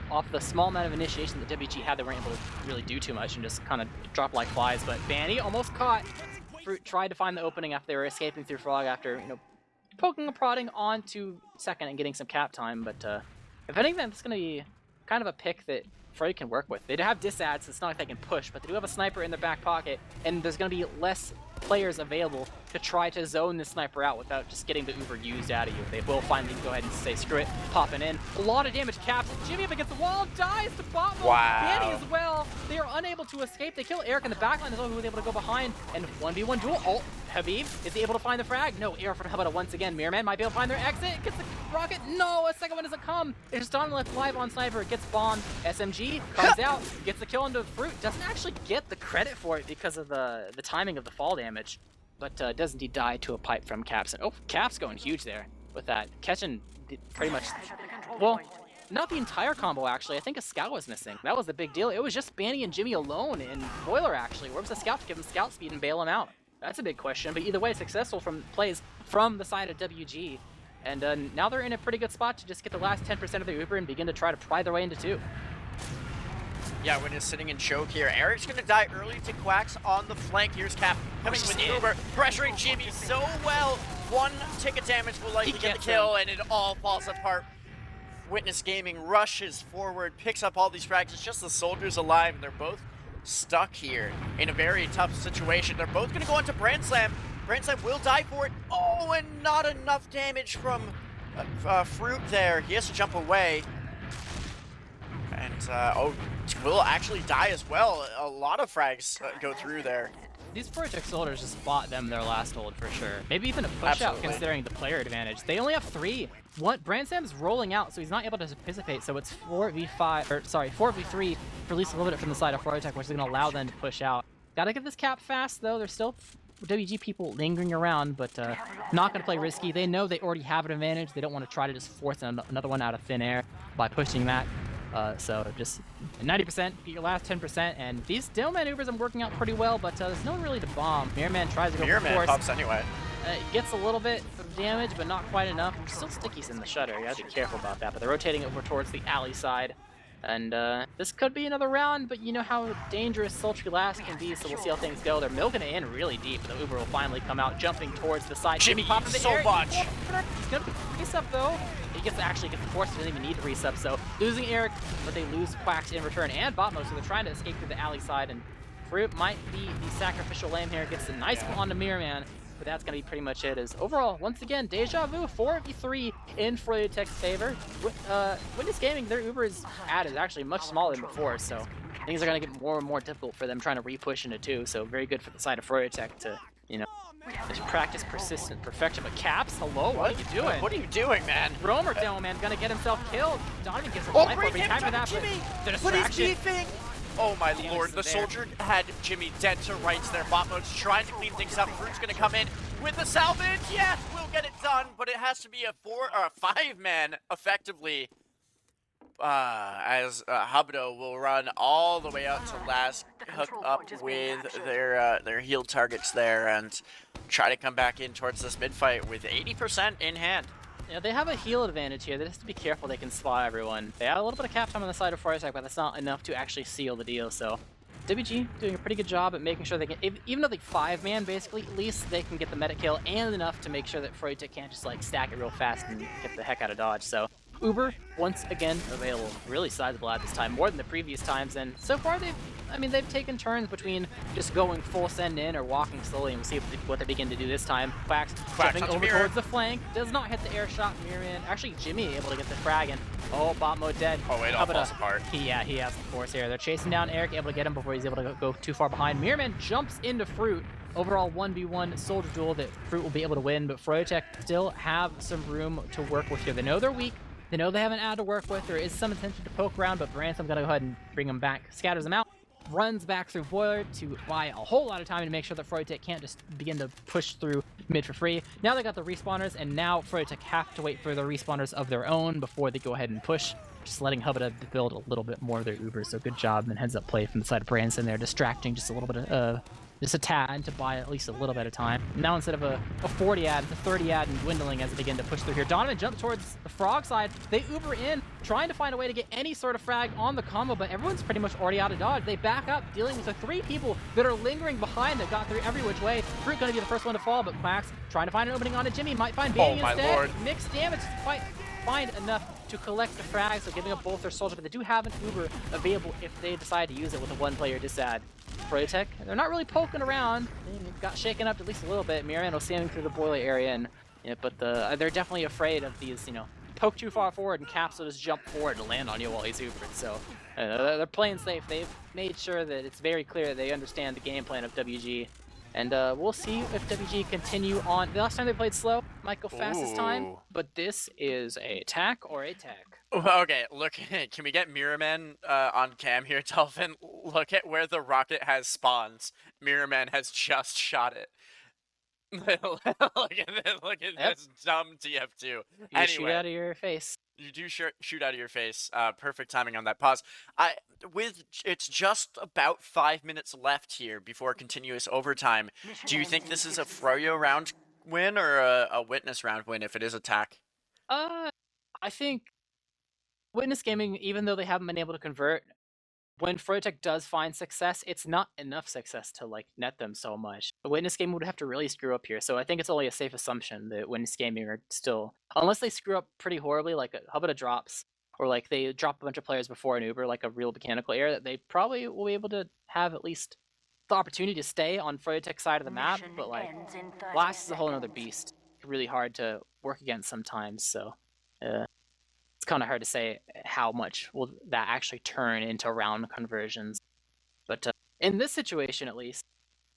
off the small amount of initiation that WG had, they weren't able to really do too much and just kind of drop like flies. But Banny almost caught. Fruit tried to find the opening after they were escaping through frog after, poking and prodding onto second and getting some cap time. But if anything, that's going to be kind of a pick that Freud can work with. They do have disads, so it's not like they can push, but they do have a sniper in their back pocket, and there's going to be less players available to try to zone the sniper out without just getting the Uber used out of you. They will finally go ahead and say, screw it, popping in. A lot of damage. Caps. Jimmy up against the wall, dies to bot mode. Danny as well. They are unable to escape. They kill Eric in the backline as well, who was able to go behind. And 1v1 duel. Oh, Habib, is he able to find the frag? No, air from Habib once again. Mirrorman might be able to find their exit. Gets the rocket. No, a second one doesn't come. It's just on left live on sniper. It gets bombed. SMG comes out, gets the kill into Fruit. Doesn't actually get the credit for it because of the timing of the fall damage. But does indeed die to a pipe from Caps. And, oh, Caps going huge there with that. Catching pretty much, well, not the entire combo, actually. I think a scout was missing. That was the big deal. It was just Banny and Jimmy alone in Boiler, actually. Where was the scout to give him scout speed and bail him out? That's a big question. But either way, successful from plays from the side of WG. And now they're in a pretty good spot to just get the last 10% of their Uber and begin to try to pry their way into 2. Yeah, when he's sitting in choke here. Eric's going to die early to Quacks on the flank. Here's Cap coming with the Uber, pressuring Jimmy so well. 1 tick of damage will likely get the kill, and it all falls apart. Witness Gaming rushes forward, picks up all these frags. It's just the soldiers alive, and they're both stuck here in a very tough situation. They're both going to go on to Brand Slam. Brand Slam will die for it. Oh, and not enough damage from Fruit there. He has to jump away. And, will actually die as well. A lot of frags go through there. These Project Soldiers just bought them their last hold for sure. Maybe even a push out considering the player advantage. They only have 3. Brand Sam's rolling out, so he's not able to participate. So it's 4v5, or sorry, 4v3 for at least a little bit from the side of Project, which is going to allow them to push out. Gotta get this cap fast though. There's still WG people lingering around, but not going to play risky. They know they already have an advantage. They don't want to try to just force another one out of thin air by pushing that. So just 90%, get your last 10%, and these Dillman Ubers are working out pretty well, but there's no one really to bomb. Mirrorman tries to go for force. Mirrorman pops anyway. Gets a little bit of damage, but not quite enough. Still stickies in the shutter. You have to be careful about that, but they're rotating over towards the alley side. And this could be another round, but you know how dangerous Sultry Last can be, so we'll see how things go. They're milking it in really deep, but the Uber will finally come out, jumping towards the side. Jimmy, popping the so air. much. He's gonna resub though. He gets the force, doesn't even need to resub, so losing Eric, but they lose Quacks in return, and Botmo, so they're trying to escape through the alley side, and Fruit might be the sacrificial lamb here. Gets a nice one on the Mirror Man. But that's going to be pretty much it. Is overall, once again, Deja Vu 4v3 in Tech's favor. Witness Gaming, their Uber's ad is actually much smaller than before, so things are going to get more and more difficult for them trying to re-push into 2. So very good for the side of Tech to, you know, just practice persistent perfection. But Caps, hello, what are you doing? What are you doing, man? Roamer Demo Man gonna get himself killed. Donovan gets a Oh, life great over hit for that, Jimmy! but the What is distraction. beefing? Oh my lord, the there. soldier had Jimmy dead to rights there. Bot mode's trying to clean things up. Fruit's gonna come in with the salvage. Yes, we'll get it done, but it has to be a 4 or a 5-man effectively. As Hubdo will run all the way out to last, hook up with their heal targets there, and try to come back in towards this mid fight with 80% in hand. Yeah, they have a heal advantage here. They just have to be careful they can spot everyone. They have a little bit of cap time on the side of Tech, but that's not enough to actually seal the deal, so WG doing a pretty good job at making sure they can, even though they 5-man basically, at least they can get the meta kill and enough to make sure that Tech can't just like stack it real fast and get the heck out of dodge. So Uber, once again, available. Really sizable at this time, more than the previous times, and so far they've taken turns between just going full send in or walking slowly, and we'll see what they begin to do this time. Quacks jumping over towards the flank, does not hit the air shot, Mirror. Actually, Jimmy able to get the frag, and oh, bot mode dead. Oh, wait, all falls apart. He has the force here. They're chasing down Eric, able to get him before he's able to go too far behind. Mirror jumps into Fruit. Overall 1v1 soldier duel that Fruit will be able to win, but Tech still have some room to work with here. They know they're weak. They know they have an ad to work with. There is some intention to poke around, but Brantham gonna go ahead and bring them back, scatters them out, runs back through Boiler to buy a whole lot of time to make sure that Tech can't just begin to push through mid for free. Now they got the respawners, and now Tech have to wait for the respawners of their own before they go ahead and push. Just letting Hubba build a little bit more of their Ubers, so good job. And heads up play from the side of Branson there, distracting just a little bit of just a tad to buy at least a little bit of time. Now instead of a 40 ad, it's a 30 ad and dwindling as they begin to push through here. Donovan jumps towards the frog side. They Uber in, trying to find a way to get any sort of frag on the combo, but everyone's pretty much already out of dodge. They back up, dealing with the 3 people that are lingering behind that got through every which way. Fruit gonna be the first one to fall, but Quacks trying to find an opening on it. Jimmy might find Baby instead. Lord. Mixed damage to find enough to collect the frags, so giving up both their soldiers, but they do have an Uber available if they decide to use it with a 1-player disad. Tech, they're not really poking around. They got shaken up at least a little bit. Mirano sailing through the boiler area, and but they're definitely afraid of these, poke too far forward and Caps will just jump forward to land on you while he's Ubered. So they're playing safe. They've made sure that it's very clear that they understand the game plan of WG. And we'll see if WG continue on. The last time they played slow might go fast this time, but this is a tack or a tack. Okay, look, can we get Mirrorman on cam here, Dolphin? Look at where the rocket has spawns. Mirrorman has just shot it. look at this dumb TF2. You Anyway, shoot out of your face. You do shoot out of your face. Perfect timing on that pause. It's just about 5 minutes left here before continuous overtime. Do you think this is a Froyo round win or a Witness round win if it is attack? I think Witness Gaming, even though they haven't been able to convert, when Tech does find success, it's not enough success to net them so much. The Witness Gaming would have to really screw up here, so I think it's only a safe assumption that Witness Gaming are still, unless they screw up pretty horribly, like Hubba drops, or they drop a bunch of players before an Uber, like a real mechanical error, that they probably will be able to have at least the opportunity to stay on Tech's side of the map. But Blast is a whole other beast, really hard to work against sometimes. So it's kind of hard to say how much will that actually turn into round conversions. But in this situation, at least,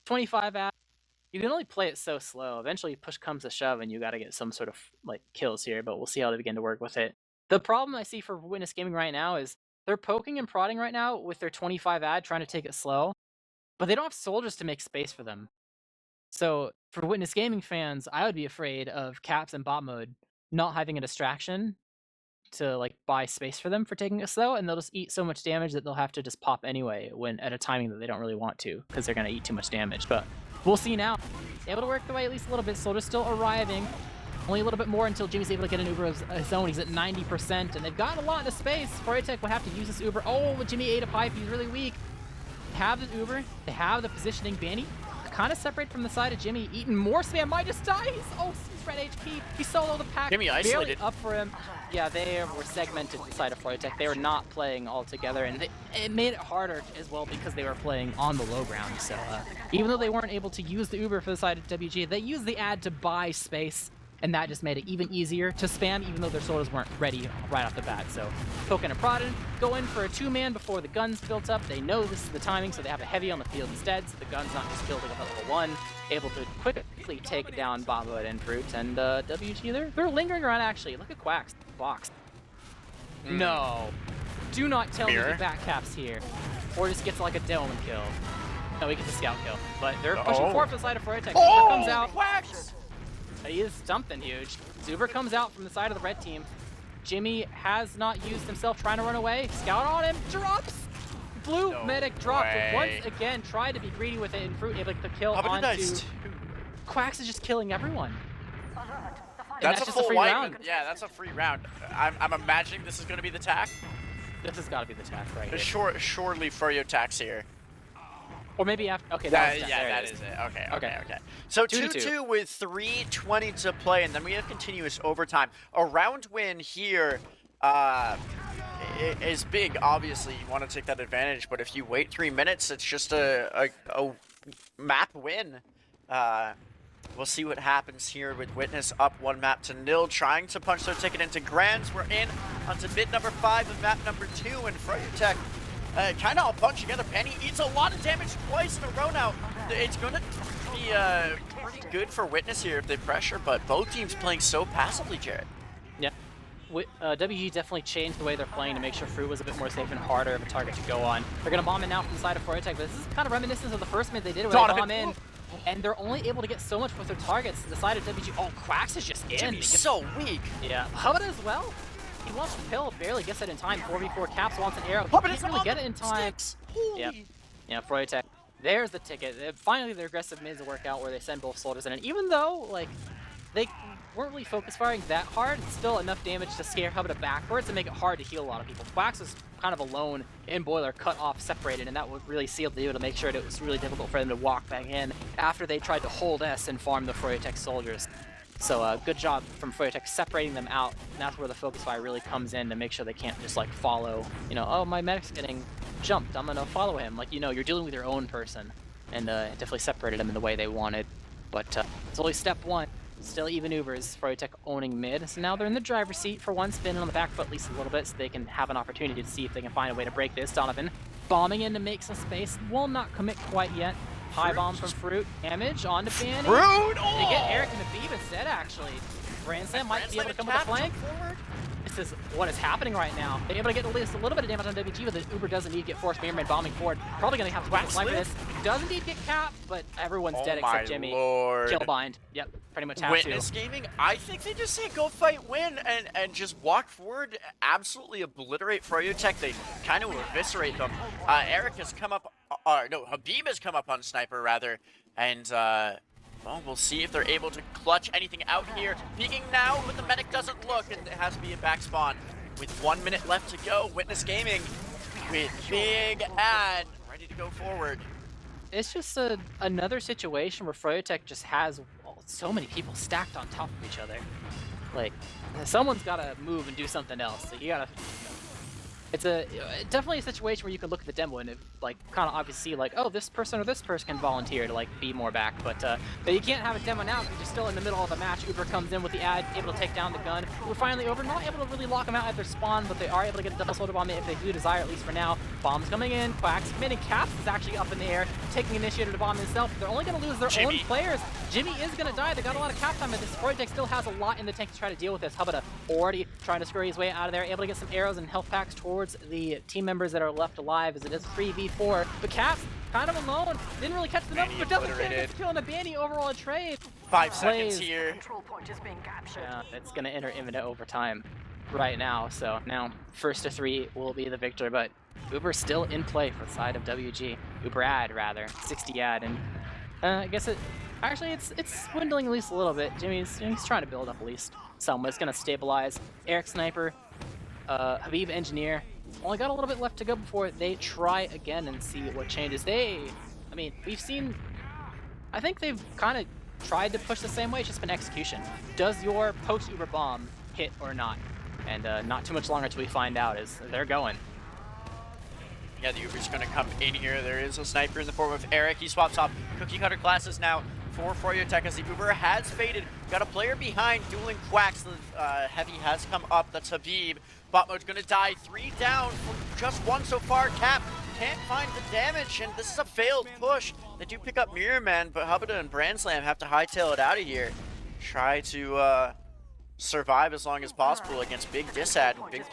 25 ad, you can only play it so slow. Eventually, push comes to shove, and you got to get some sort of kills here. But we'll see how they begin to work with it. The problem I see for Witness Gaming right now is they're poking and prodding right now with their 25 ad, trying to take it slow, but they don't have soldiers to make space for them. So for Witness Gaming fans, I would be afraid of Caps and bot mode not having a distraction to buy space for them for taking it slow, and they'll just eat so much damage that they'll have to just pop anyway when at a timing that they don't really want to, because they're going to eat too much damage. But we'll see now. Able to work their way at least a little bit. Soldiers still arriving. Only a little bit more until Jimmy's able to get an Uber of his own. He's at 90%, and they've got a lot of space. Froyotech will have to use this Uber. Oh, but Jimmy ate a pipe. He's really weak. They have the Uber. They have the positioning. Banny kind of separate from the side of Jimmy. Eating more spam. Might just die. He's red HP. He soloed the pack. Jimmy barely isolated. up for him. Yeah, they were segmented inside of Froyotech. They were not playing all together, and it made it harder as well because they were playing on the low ground. So even though they weren't able to use the Uber for the side of WG, they used the ad to buy space, and that just made it even easier to spam, even though their solos weren't ready right off the bat. So poking and prodding, go in for a 2-man before the gun's built up. They know this is the timing, so they have a heavy on the field instead, so the gun's not just building up at level 1, able to quickly take down Bobo and Brute. And WG, they're lingering around actually. Look at Quack's box. No. Do not tell me Mirror. he back caps here. Or just gets like a Delman kill. No, he gets a scout kill. But they're pushing forward to the side of Froyotech. Uber comes out. Quacks! He is something huge. Zuber comes out from the side of the red team. Jimmy has not used himself, trying to run away. Scout on him, drops! Blue No medic dropped. way. Once again, tried to be greedy with it, and Fruit able to kill onto... Quacks is just killing everyone. And That's a just full free wipe. round. Yeah, that's a free round. I'm imagining this is going to be the tack. This has got to be the tack right here. Surely Froyo tax here. Or maybe after... Okay, That, was yeah, there that it is it. Okay. Okay. So 2-2 2-2 with 3:20 to play, and then we have continuous overtime. A round win here is big. Obviously, you want to take that advantage, but if you wait 3 minutes, it's just a map win. We'll see what happens here with Witness up 1 map to 0, trying to punch their ticket into Grands. We're in onto mid number 5 of map number 2, and Froyotech kind of all bunch together. Penny eats a lot of damage twice in a row now. It's going to be pretty good for Witness here if they pressure, but both teams playing so passively, Jared. Yeah. WG definitely changed the way they're playing to make sure Fruit was a bit more safe and harder of a target to go on. They're going to bomb in now from the side of Froyotech, but this is kind of reminiscent of the first mid they did where they bomb in, and they're only able to get so much with their targets. The side of WG, Quacks is just in. Jimmy's so weak. Yeah, Hubbard as well. He wants to pill, barely gets it in time. 4v4 Caps wants an arrow. Hubbard Can't is really on get the it in time. sticks. Holy. Yep. Yeah, Froyotech. There's the ticket. Finally, their aggressive mids work out where they send both soldiers in. And even though, like, they weren't really focus firing that hard, it's still enough damage to scare Hubbard backwards and make it hard to heal a lot of people. Quacks was kind of alone in Boiler, cut off, separated, and that would really seal the deal to make sure that it was really difficult for them to walk back in after they tried to hold S and farm the Froyotech soldiers. So good job from Froyotech separating them out, and that's where the focus fire really comes in to make sure they can't just like follow, you know, oh, my medic's getting jumped, I'm gonna follow him. Like, you know, you're dealing with your own person, and definitely separated them in the way they wanted. But it's only step 1. Still even Ubers, Froyotech owning mid, so now they're in the driver's seat for one, spinning on the back foot at least a little bit so they can have an opportunity to see if they can find a way to break this. Donovan bombing in to make some space, will not commit quite yet. High bomb from Fruit, damage onto Banny. Fruit! They get Eric and Habib instead, actually. Branson might be able to come with a flank. This is what is happening right now. They're able to get at least a little bit of damage on WG, but the Uber doesn't need to get forced. Mirrorman bombing forward. Probably going to have to get a flank for this. Doesn't need to get capped, but everyone's dead except Jimmy. Lord. Kill bind. Yep, pretty much have Witness gaming, I think they just say go fight, win, and just walk forward, absolutely obliterate Froyotech. They kind of eviscerate them. Eric has come up, no, Habib has come up on Sniper rather, and well, we'll see if they're able to clutch anything out here. Peeking now, but the medic doesn't look, and it has to be a back spawn. With 1 minute left to go, Witness Gaming with big ad, ready to go forward. It's just another situation where Froyotech just has so many people stacked on top of each other. Like, someone's got to move and do something else. So you got to... It's definitely a situation where you can look at the demo and like kind of obviously see like, oh, this person or this person can volunteer to like be more back, but you can't have a demo now because you're still in the middle of the match. Uber comes in with the ad, able to take down the gun. We're finally over, not able to really lock them out at their spawn, but they are able to get a double soldier bomb in if they do desire, at least for now. Bombs coming in, Quacks committing, Caps is actually up in the air, taking initiative to bomb himself. They're only going to lose their own players. Jimmy is going to die. They got a lot of cap time, but this project still has a lot in the tank to try to deal with this. Hubbard already trying to scurry his way out of there, able to get some arrows and health packs towards the team members that are left alive as it is 3v4. But Caps kind of alone, didn't really catch the number, but doesn't get the kill on the Banny overall a trade. 5 seconds here. Control point is being captured. Yeah, it's going to enter imminent overtime right now. So now first to 3 will be the victor, but Uber still in play for the side of WG. Uber ad rather, 60 ad, and I guess Actually, it's dwindling at least a little bit. Jimmy's trying to build up at least somewhat. It's gonna stabilize. Eric Sniper, Habib Engineer, only got a little bit left to go before they try again and see what changes. I mean, we've seen, I think they've kind of tried to push the same way, it's just been execution. Does your post-Uber bomb hit or not? And not too much longer till we find out, as they're going. Yeah, the Uber's going to come in here. There is a sniper in the form of Eric. He swaps off cookie cutter classes now for Froyotech as the Uber has faded. Got a player behind, dueling Quacks. The heavy has come up. That's Habib. Bot mode's going to die. 3 down for just 1 so far. Cap can't find the damage, and this is a failed push. They do pick up Mirror Man, but Hubada and Brandslam have to hightail it out of here. Try to survive as long as possible against big disad and big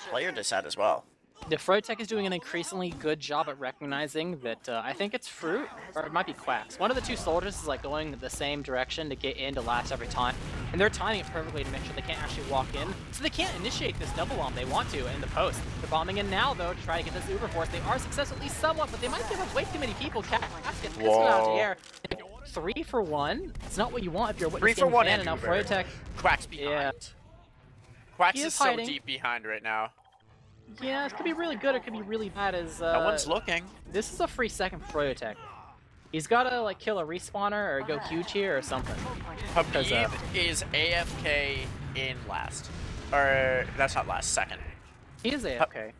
player disad as well. The Froyotech is doing an increasingly good job at recognizing that I think it's Fruit, or it might be Quacks. One of the two soldiers is like going the same direction to get in to last every time. And they're timing it perfectly to make sure they can't actually walk in. So they can't initiate this double bomb they want to in the post. They're bombing in now though to try to get this Uber force. They are successful at least somewhat, but they might give up way too many people. Quacks get pistol out of the air. 3 for 1. It's not what you want if you're a Witness 3 for 1 fan, and now Froyotech. Quacks behind. Yeah. Quacks He is is so hiding. deep behind right now. Yeah, it could be really good, it could be really bad as No one's looking. this is a free second for Froyotech. He's gotta like kill a respawner or go huge here or something. Habib is AFK in last. Or, that's not last, second. He is AFK.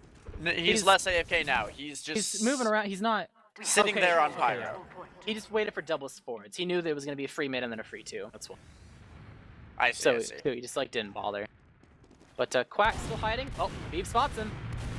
He's less AFK now. He's just He's moving around, he's not sitting okay, there on okay. Pyro. He just waited for double forwards. He knew there was gonna be a free mid and then a free 2. That's why. I see, So I see. he just like didn't bother. But Quack's still hiding. Oh, Beeb spots him.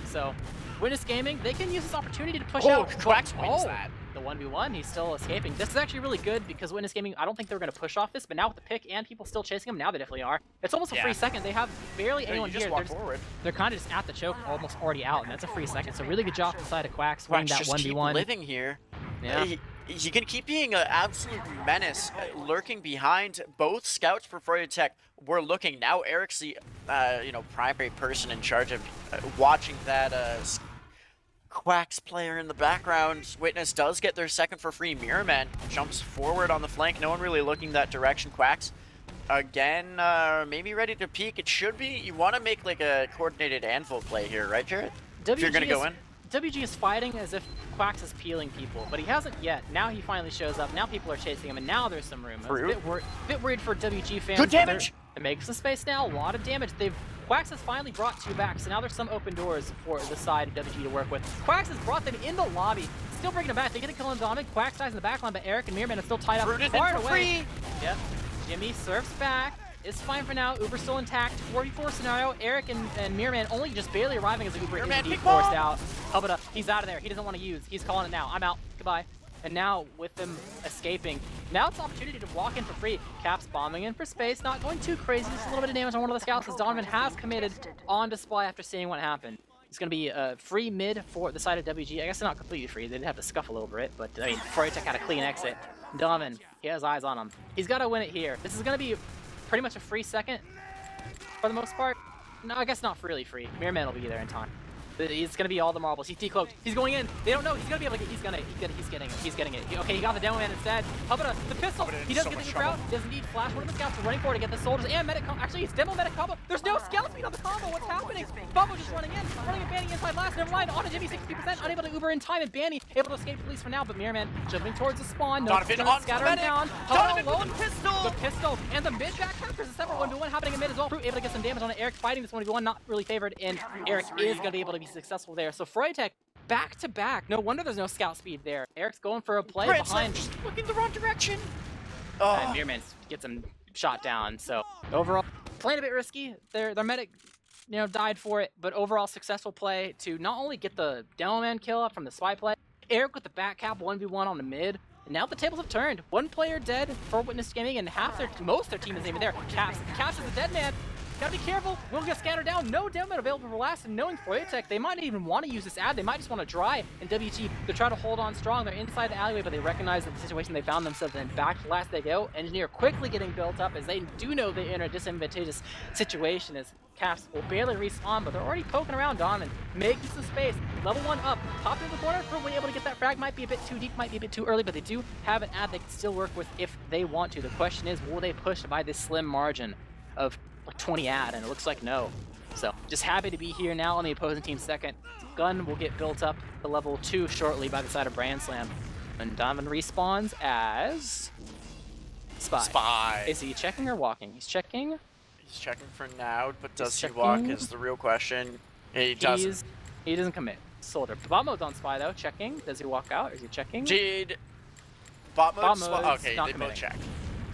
So Witness Gaming, they can use this opportunity to push out. Quacks wins Oh, that. the 1v1, he's still escaping. This is actually really good because Witness Gaming, I don't think they were going to push off this, but now with the pick and people still chasing him, now they definitely are. It's almost a free second. They have barely No, anyone you just here. walk forward. They're kind of just at the choke, almost already out, and that's a free second. So really good job inside of Quacks winning Quacks that just keep 1v1. living here. Yeah. He can keep being an absolute menace, lurking behind. Both scouts for Froyotech were looking. Now Eric's the primary person in charge of watching that Quacks player in the background. Witness does get their second for free. Mirrorman jumps forward on the flank. No one really looking that direction. Quacks again, maybe ready to peek. It should be. You want to make like a coordinated anvil play here, right, Jared? If you're gonna go in. WG is fighting as if Quacks is peeling people, but he hasn't yet. Now he finally shows up. Now people are chasing him, and now there's some room. I was a bit worried for WG fans. Good damage! It makes some space now. A lot of damage. Quacks has finally brought 2 back, so now there's some open doors for the side of WG to work with. Quacks has brought them in the lobby. Still bringing them back. They get a kill on Dominic. Quacks dies in the backline, but Eric and Mirman are still tied up far away. Yep. Jimmy surfs back. It's fine for now. Uber's still intact. 4v4 scenario. Eric and Mirman only just barely arriving as the Uber is indeed forced out. Hubada, he's out of there. He doesn't want to use. He's calling it now. I'm out. Goodbye. And now, with them escaping, now it's an opportunity to walk in for free. Caps bombing in for space, not going too crazy. Just a little bit of damage on one of the scouts as Donovan has committed on display after seeing what happened. It's going to be a free mid for the side of WG. I guess not completely free. They did have to scuffle over it, but I mean, Froyotech had a clean exit. Donovan, he has eyes on him. He's got to win it here. This is going to be pretty much a free second for the most part. No, I guess not really free. Mirrorman will be there in time. It's gonna be all the marbles. He's decloaked. He's going in. They don't know. He's gonna be able to get. He's getting it. Okay, he got the demo man instead. Hubada, the pistol. He does get the Uber out. He does indeed flash. One of the scouts is running forward to get the soldiers and medic. Actually, it's demo medic combo. There's no scout speed on the combo. What's happening? Bumbo just running in, running and Banny inside last. Never mind. On to Jimmy, 60%, unable to Uber in time, and Banny able to escape police for now. But Mirrorman jumping towards the spawn. No, Donovan on scatter medic. down. Donovan Alone. with the pistol. The pistol and the mid back captures a separate 1v1 happening in mid as well. Fruit able to get some damage on it. Eric fighting this 1v1, not really favored, and Eric is gonna be able to be successful there. So Froyotech back to back. No wonder there's no scout speed there. Eric's going for a play behind. Just looking the wrong direction. And Mirman gets him shot down. So overall, playing a bit risky. Their medic, died for it, but overall successful play to not only get the demo man kill up from the spy play. Eric with the back cap 1v1 on the mid. And now the tables have turned. One player dead for Witness Gaming, and most their team isn't even there. Caps is a dead man. Gotta be careful. Will get scattered down. No demo available for last. And knowing Froyotech, they might not even want to use this ad. They might just want to dry. And WG, they try to hold on strong. They're inside the alleyway, but they recognize that the situation they found themselves in. Back to last they go. Engineer quickly getting built up as they do know they're in a disadvantageous situation as Caps will barely respawn, but they're already poking around Donovan, making some space. Level 1 up, popped into the corner. Fruit will be able to get that frag. Might be a bit too deep, might be a bit too early, but they do have an ad they can still work with if they want to. The question is, will they push by this slim margin of like 20 ad? And it looks like no. So just happy to be here now on the opposing team's second. Gun will get built up to level 2 shortly by the side of Brand Slam. And Donovan respawns as Spy. Is he checking or walking? He's checking. He's checking for now, but does he checking. walk is the real question. He doesn't. He doesn't commit. Soldier. Bot mode's on Spy though. Checking. Does he walk out or is he checking? Bot mode. mode's Okay, not they both committing. check.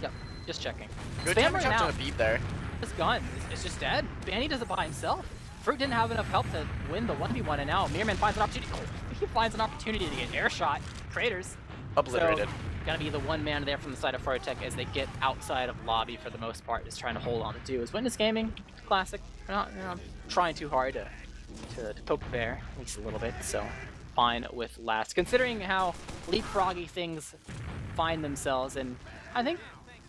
Yep. Just checking. Good Spam damage right out now. to a beep there. This gun is just dead. Banny does it by himself. Fruit didn't have enough help to win the 1v1, and now Mirrorman finds an opportunity. He finds an opportunity to get air shot. Craters. Obliterated. So, gonna be the one man there from the side of Frotech as they get outside of lobby for the most part, just trying to hold on to do. Is Witness Gaming classic? They're not trying too hard to poke the bear, at least a little bit. So fine with last, considering how leapfroggy things find themselves, and I think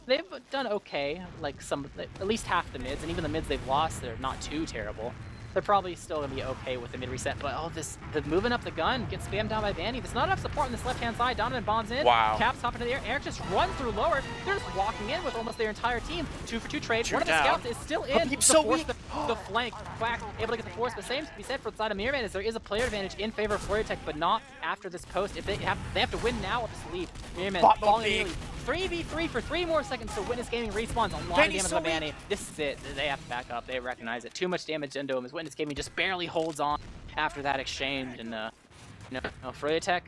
they've done okay. Like at least half the mids, and even the mids they've lost, they're not too terrible. They're probably still gonna be okay with the mid reset, but the moving up the gun gets spammed down by Vanny. There's not enough support on this left-hand side. Donovan bombs in. Wow. Caps hop into the air. Eric just runs through lower. They're just walking in with almost their entire team. 2-for-2 trade. One of the down. scouts is still in He's to so force weak. the flank. Quack able to get the force, but same to be said for the side of Mirrorman is there is a player advantage in favor of Flurry Tech, but not after this post. If they have to win now or just leave. Mirrorman Bot mode falling B. immediately. 3v3 for 3 more seconds, so Witness Gaming respawns. A lot Vanny's of damage so on weak. Vanny. This is it. They have to back up. They recognize it. Too much damage into him as Witness Gaming just barely holds on after that exchange. And Flurry Tech,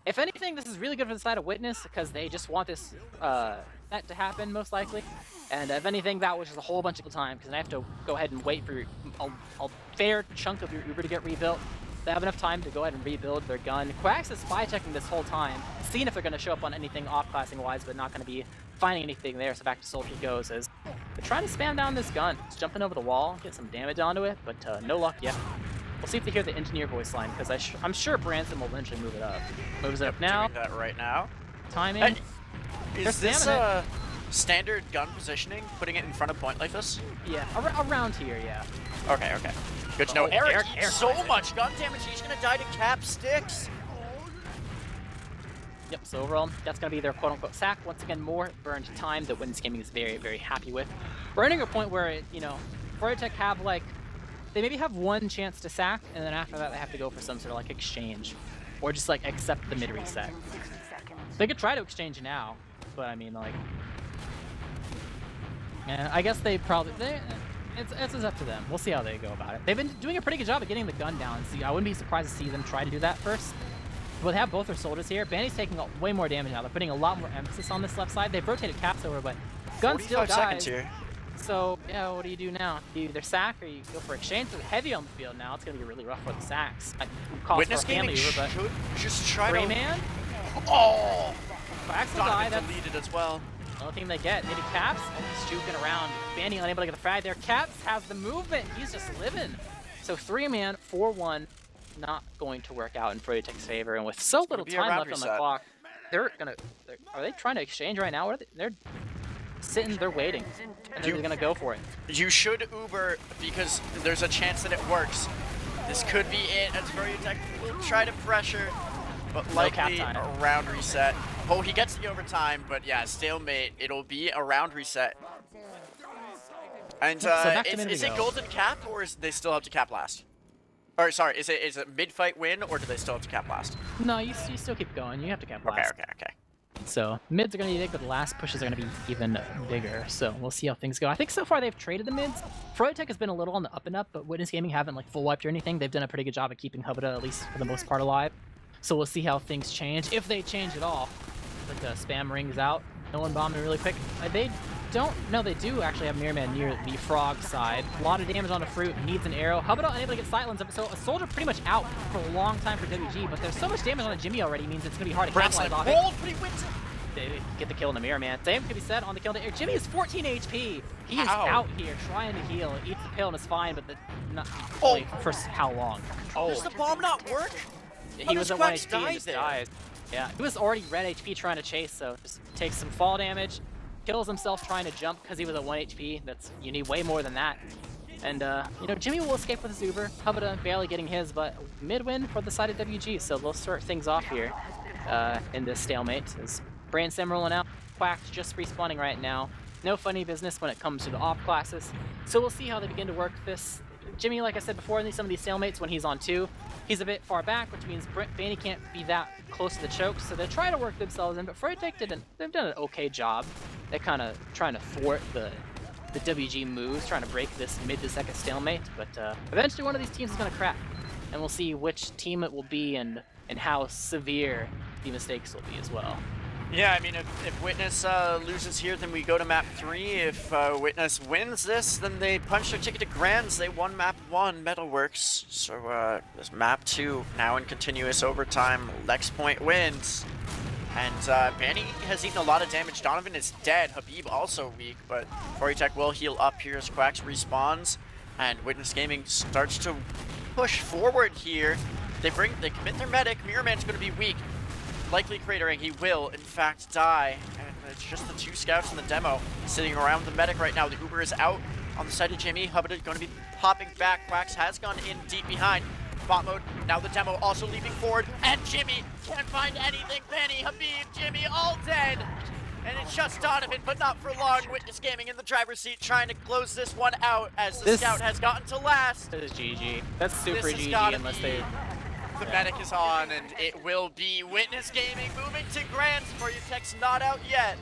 if anything, this is really good for the side of Witness because they just want this that to happen most likely. And if anything, that was just a whole bunch of time because I have to go ahead and wait for a fair chunk of your Uber to get rebuilt. They have enough time to go ahead and rebuild their gun. Quax is spy checking this whole time, seeing if they're going to show up on anything off-classing wise, but not going to be finding anything there. So back to Soldier goes as they're trying to spam down this gun. It's jumping over the wall, get some damage onto it, but no luck yet. We'll see if they hear the engineer voice line because I'm sure Branson will eventually move it up. Moves it up now. Doing that right now. Timing. And is They're this spamming standard gun positioning? Putting it in front of point like this? Yeah, around here, yeah. Okay. Good to know. Oh, Eric Eric so finds it. much gun damage. He's gonna die to cap sticks. Yep, so overall, that's going to be their quote-unquote sack. Once again, more burned time that Witness Gaming is very, very happy with. We're entering a point where, Flurry Tech have, they maybe have one chance to sack, and then after that, they have to go for some sort of, exchange. Or just, accept the mid-reset. They could try to exchange now, but, I mean, yeah, I guess they probably... It's up to them. We'll see how they go about it. They've been doing a pretty good job of getting the gun down, so I wouldn't be surprised to see them try to do that first. But they have both their soldiers here. Banny's taking way more damage now. They're putting a lot more emphasis on this left side. They've rotated Caps over, but gun still 45 dies. seconds here. So, yeah, what do you do now? You either sack or you go for exchange. They're heavy on the field now. It's going to be really rough for the sacks. Witness Gaming should just try to... man. Oh! Quax will die. Donovan That's deleted as well. the only thing they get. Maybe Caps. He's juking around. Banny unable to get the frag there. Caps has the movement. He's just living. So 3-man, 4-1. Not going to work out in Flurry Tech's favor, and with so little be a time round left on the reset. clock, are they trying to exchange right now? Or they're sitting, they're waiting, and they're gonna go for it. You should Uber because there's a chance that it works. This could be it as Flurry Tech will try to pressure, but likely cap time. a round reset. Oh, he gets the overtime, but yeah, stalemate. It'll be a round reset. And back to mid we is it go. golden cap or is they still have to cap last? Or sorry, is it mid-fight win or do they still have to cap last? No, you still keep going. You have to cap last. Okay. So mids are gonna be big, but the last pushes are gonna be even bigger. So we'll see how things go. I think so far they've traded the mids. Flurry Tech has been a little on the up and up, but Witness Gaming haven't full wiped or anything. They've done a pretty good job of keeping Hubada at least for the most part alive. So we'll see how things change, if they change at all. The spam rings out. No one bombing really quick. They do actually have Mirrorman near the frog side. A lot of damage on the Fruit. Needs an arrow. Hubada unable to get sightlines up. So a soldier pretty much out for a long time for WG, but there's so much damage on the Jimmy already means it's gonna be hard to capitalize off it. Hold, but he wins it. They get the kill on the Mirrorman. Same could be said on the kill to Eric. Jimmy is 14 HP. He is Ow. out here trying to heal. Eats the pill and is fine, but not Oh. really for how long? Does the bomb not work? He was does at 1 Quax HP and die just there? dies. Yeah, he was already red HP trying to chase, so just takes some fall damage, kills himself trying to jump because he was at 1 HP. You need way more than that. And, Jimmy will escape with his Uber. Hubada barely getting his, but mid-win for the side of WG, so they'll start things off here in this stalemate. As Brainstem rolling out, Quack's just respawning right now. No funny business when it comes to the off classes. So we'll see how they begin to work this. Jimmy, like I said before, in some of these stalemates, when he's on 2, he's a bit far back, which means Vanny can't be that close to the choke, so they try to work themselves in, but Freitech they've done an okay job. They're kind of trying to thwart the WG moves, trying to break this mid to second stalemate, but eventually one of these teams is going to crack, and we'll see which team it will be and how severe the mistakes will be as well. Yeah, I mean, if Witness loses here, then we go to map 3. If Witness wins this, then they punch their ticket to Grands. They won map 1, Metalworks. So this map 2 now in continuous overtime. Lex Point wins. And Vanny has eaten a lot of damage. Donovan is dead. Habib also weak, but Freitech will heal up here as Quacks respawns. And Witness Gaming starts to push forward here. They commit their medic. Mirrorman's going to be weak. Likely cratering, he will in fact die, and it's just the 2 scouts in the demo sitting around the medic right now. The Uber is out on the side of Jimmy. Hubba going to be popping back. Quacks has gone in deep behind. Bot mode, now the demo also leaping forward, and Jimmy can't find anything. Penny, Habib, Jimmy, all dead. And it's just Donovan, but not for long. Witness Gaming in the driver's seat trying to close this one out as the scout has gotten to last. This is GG. That's super This has GG gotta unless be- they... The medic is on, and It will be Witness Gaming moving to Grands. Freitech's not out yet,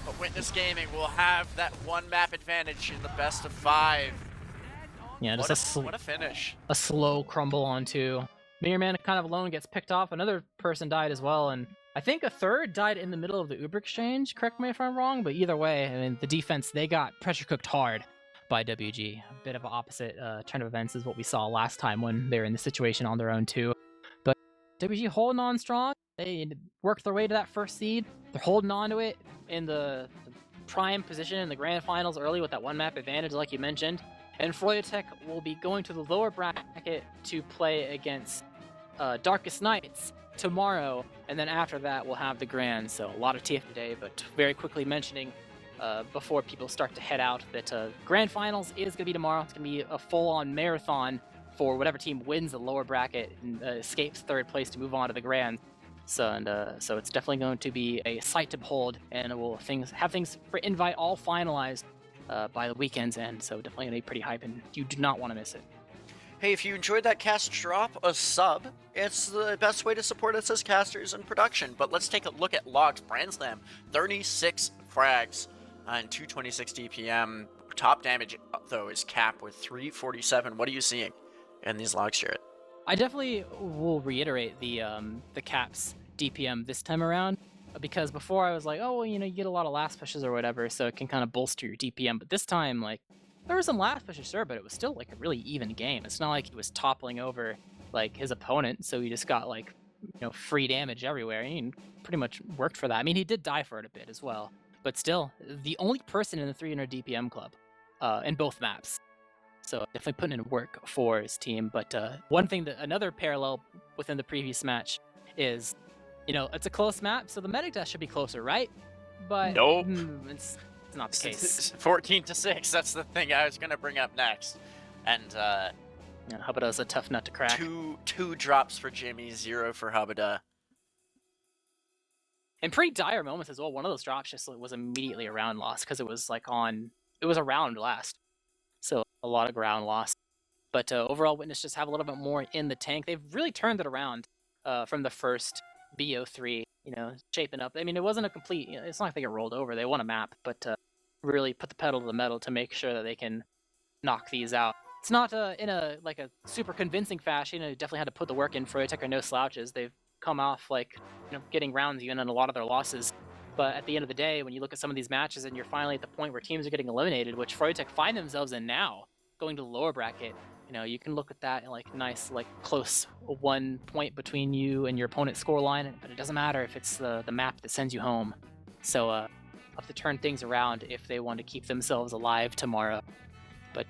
but Witness Gaming will have that 1 map advantage in the best of 5. Yeah, just What a finish. a slow crumble onto. Mirrorman kind of alone gets picked off. Another person died as well, and I think a third died in the middle of the Uber exchange. Correct me if I'm wrong, but either way, I mean, the defense, they got pressure cooked hard by WG. A bit of an opposite trend of events is what we saw last time when they were in the situation on their own too. But WG holding on strong. They worked their way to that first seed. They're holding on to it in the prime position in the grand finals early with that 1 map advantage, like you mentioned. And Freitech will be going to the lower bracket to play against Darkest Nights tomorrow, and then after that we'll have the grand. So a lot of TF today, but very quickly mentioning before people start to head out that grand finals is going to be tomorrow. It's going to be a full-on marathon for whatever team wins the lower bracket and escapes 3rd place to move on to the grand. So it's definitely going to be a sight to behold, and we'll have things for invite all finalized by the weekend's end. So definitely going to be pretty hype, and you do not want to miss it. Hey, if you enjoyed that cast, drop a sub. It's the best way to support us as casters and production. But let's take a look at logs. Brandslam, 36 frags and 226 DPM. Top damage, though, is Cap with 347. What are you seeing in these logs, Jarrett? I definitely will reiterate the Caps DPM this time around, because before I was like, oh, well, you get a lot of last pushes or whatever, so it can kind of bolster your DPM. But this time, like, there were some last pushes, sure, but it was still like a really even game. It's not like he was toppling over like his opponent, so he just got like free damage everywhere. And he pretty much worked for that. I mean, he did die for it a bit as well, but still, the only person in the 300 DPM club in both maps. So definitely putting in work for his team. But one thing another parallel within the previous match is, it's a close map, so the medic dash should be closer, right? But Nope. It's not the case. 14-6. That's the thing I was gonna bring up next. And Hubada's a tough nut to crack. two drops for Jimmy, 0 for Hubada. In pretty dire moments as well. One of those drops just was immediately a round loss because it was it was a round last. So a lot of ground loss. But overall, Witness just have a little bit more in the tank. They've really turned it around from the first BO3, shaping up. I mean, it wasn't a complete, it's not like they get rolled over. They won a map, but really put the pedal to the metal to make sure that they can knock these out. It's not in a super convincing fashion. You definitely had to put the work in. Freitech are no slouches. They've come off getting rounds even in a lot of their losses. But at the end of the day, when you look at some of these matches and you're finally at the point where teams are getting eliminated, which Freitech find themselves in now, going to the lower bracket, you can look at that in nice, close 1 point between you and your opponent's scoreline, but it doesn't matter if it's the map that sends you home. So have to turn things around if they want to keep themselves alive tomorrow. But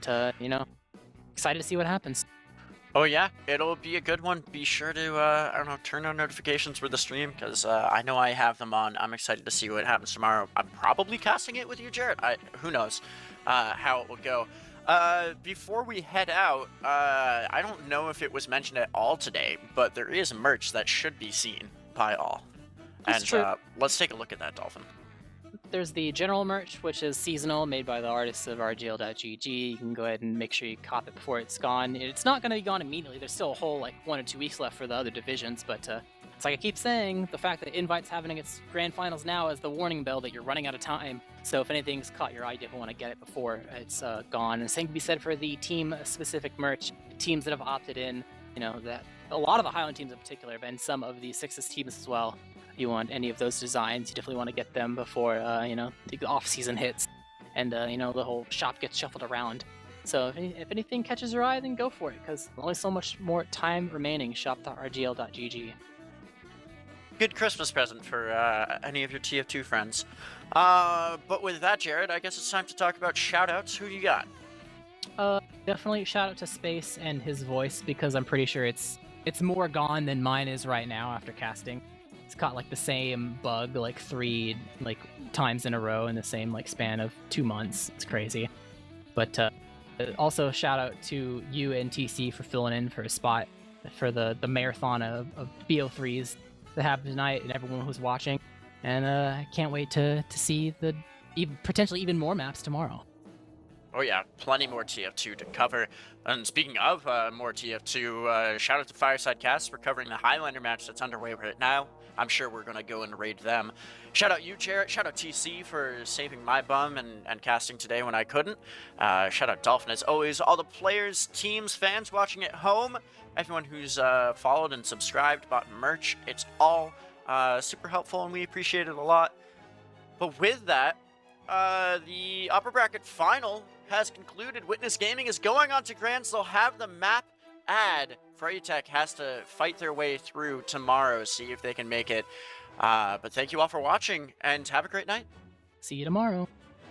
excited to see what happens. Oh yeah, it'll be a good one. Be sure to, turn on notifications for the stream, because I know I have them on. I'm excited to see what happens tomorrow. I'm probably casting it with you, Jarrett. Who knows how it will go. Before we head out, I don't know if it was mentioned at all today, but there is merch that should be seen by all. That's And true. let's take a look at that, Dolphin. There's the general merch, which is seasonal, made by the artists of RGL.GG. You can go ahead and make sure you cop it before it's gone. It's not going to be gone immediately. There's still a whole 1 or 2 weeks left for the other divisions, but it's like I keep saying, the fact that Invite's having its grand finals now is the warning bell that you're running out of time. So if anything's caught your eye, you definitely want to get it before it's gone. And same can be said for the team-specific merch. Teams that have opted in, that a lot of the Highland teams in particular, but and some of the Sixes teams as well. If you want any of those designs, you definitely want to get them before the off-season hits, and the whole shop gets shuffled around. So if anything catches your eye, then go for it, because only so much more time remaining. Shop.rgl.gg. Good Christmas present for any of your TF2 friends. But with that, Jared, I guess it's time to talk about shoutouts. Who do you got? Definitely shout out to Space and his voice, because I'm pretty sure it's more gone than mine is right now after casting. It's caught the same bug 3 times in a row in the same span of 2 months. It's crazy. But also shout out to you and TC for filling in for a spot for the marathon of BO3s that happened tonight, and everyone who's watching. And I can't wait to see the potentially even more maps tomorrow. Oh yeah, plenty more TF2 to cover. And speaking of more TF2, shout out to Fireside Cast for covering the Highlander match that's underway right now. I'm sure we're going to go and raid them. Shout out you, Jarrett. Shout out TC for saving my bum and casting today when I couldn't. Shout out Dolphin as always. All the players, teams, fans watching at home. Everyone who's followed and subscribed, bought merch. It's all super helpful and we appreciate it a lot. But with that, the upper bracket final has concluded. Witness Gaming is going on to Grands. They'll have the map ad. Tech has to fight their way through tomorrow, see if they can make it. But thank you all for watching, and have a great night. See you tomorrow.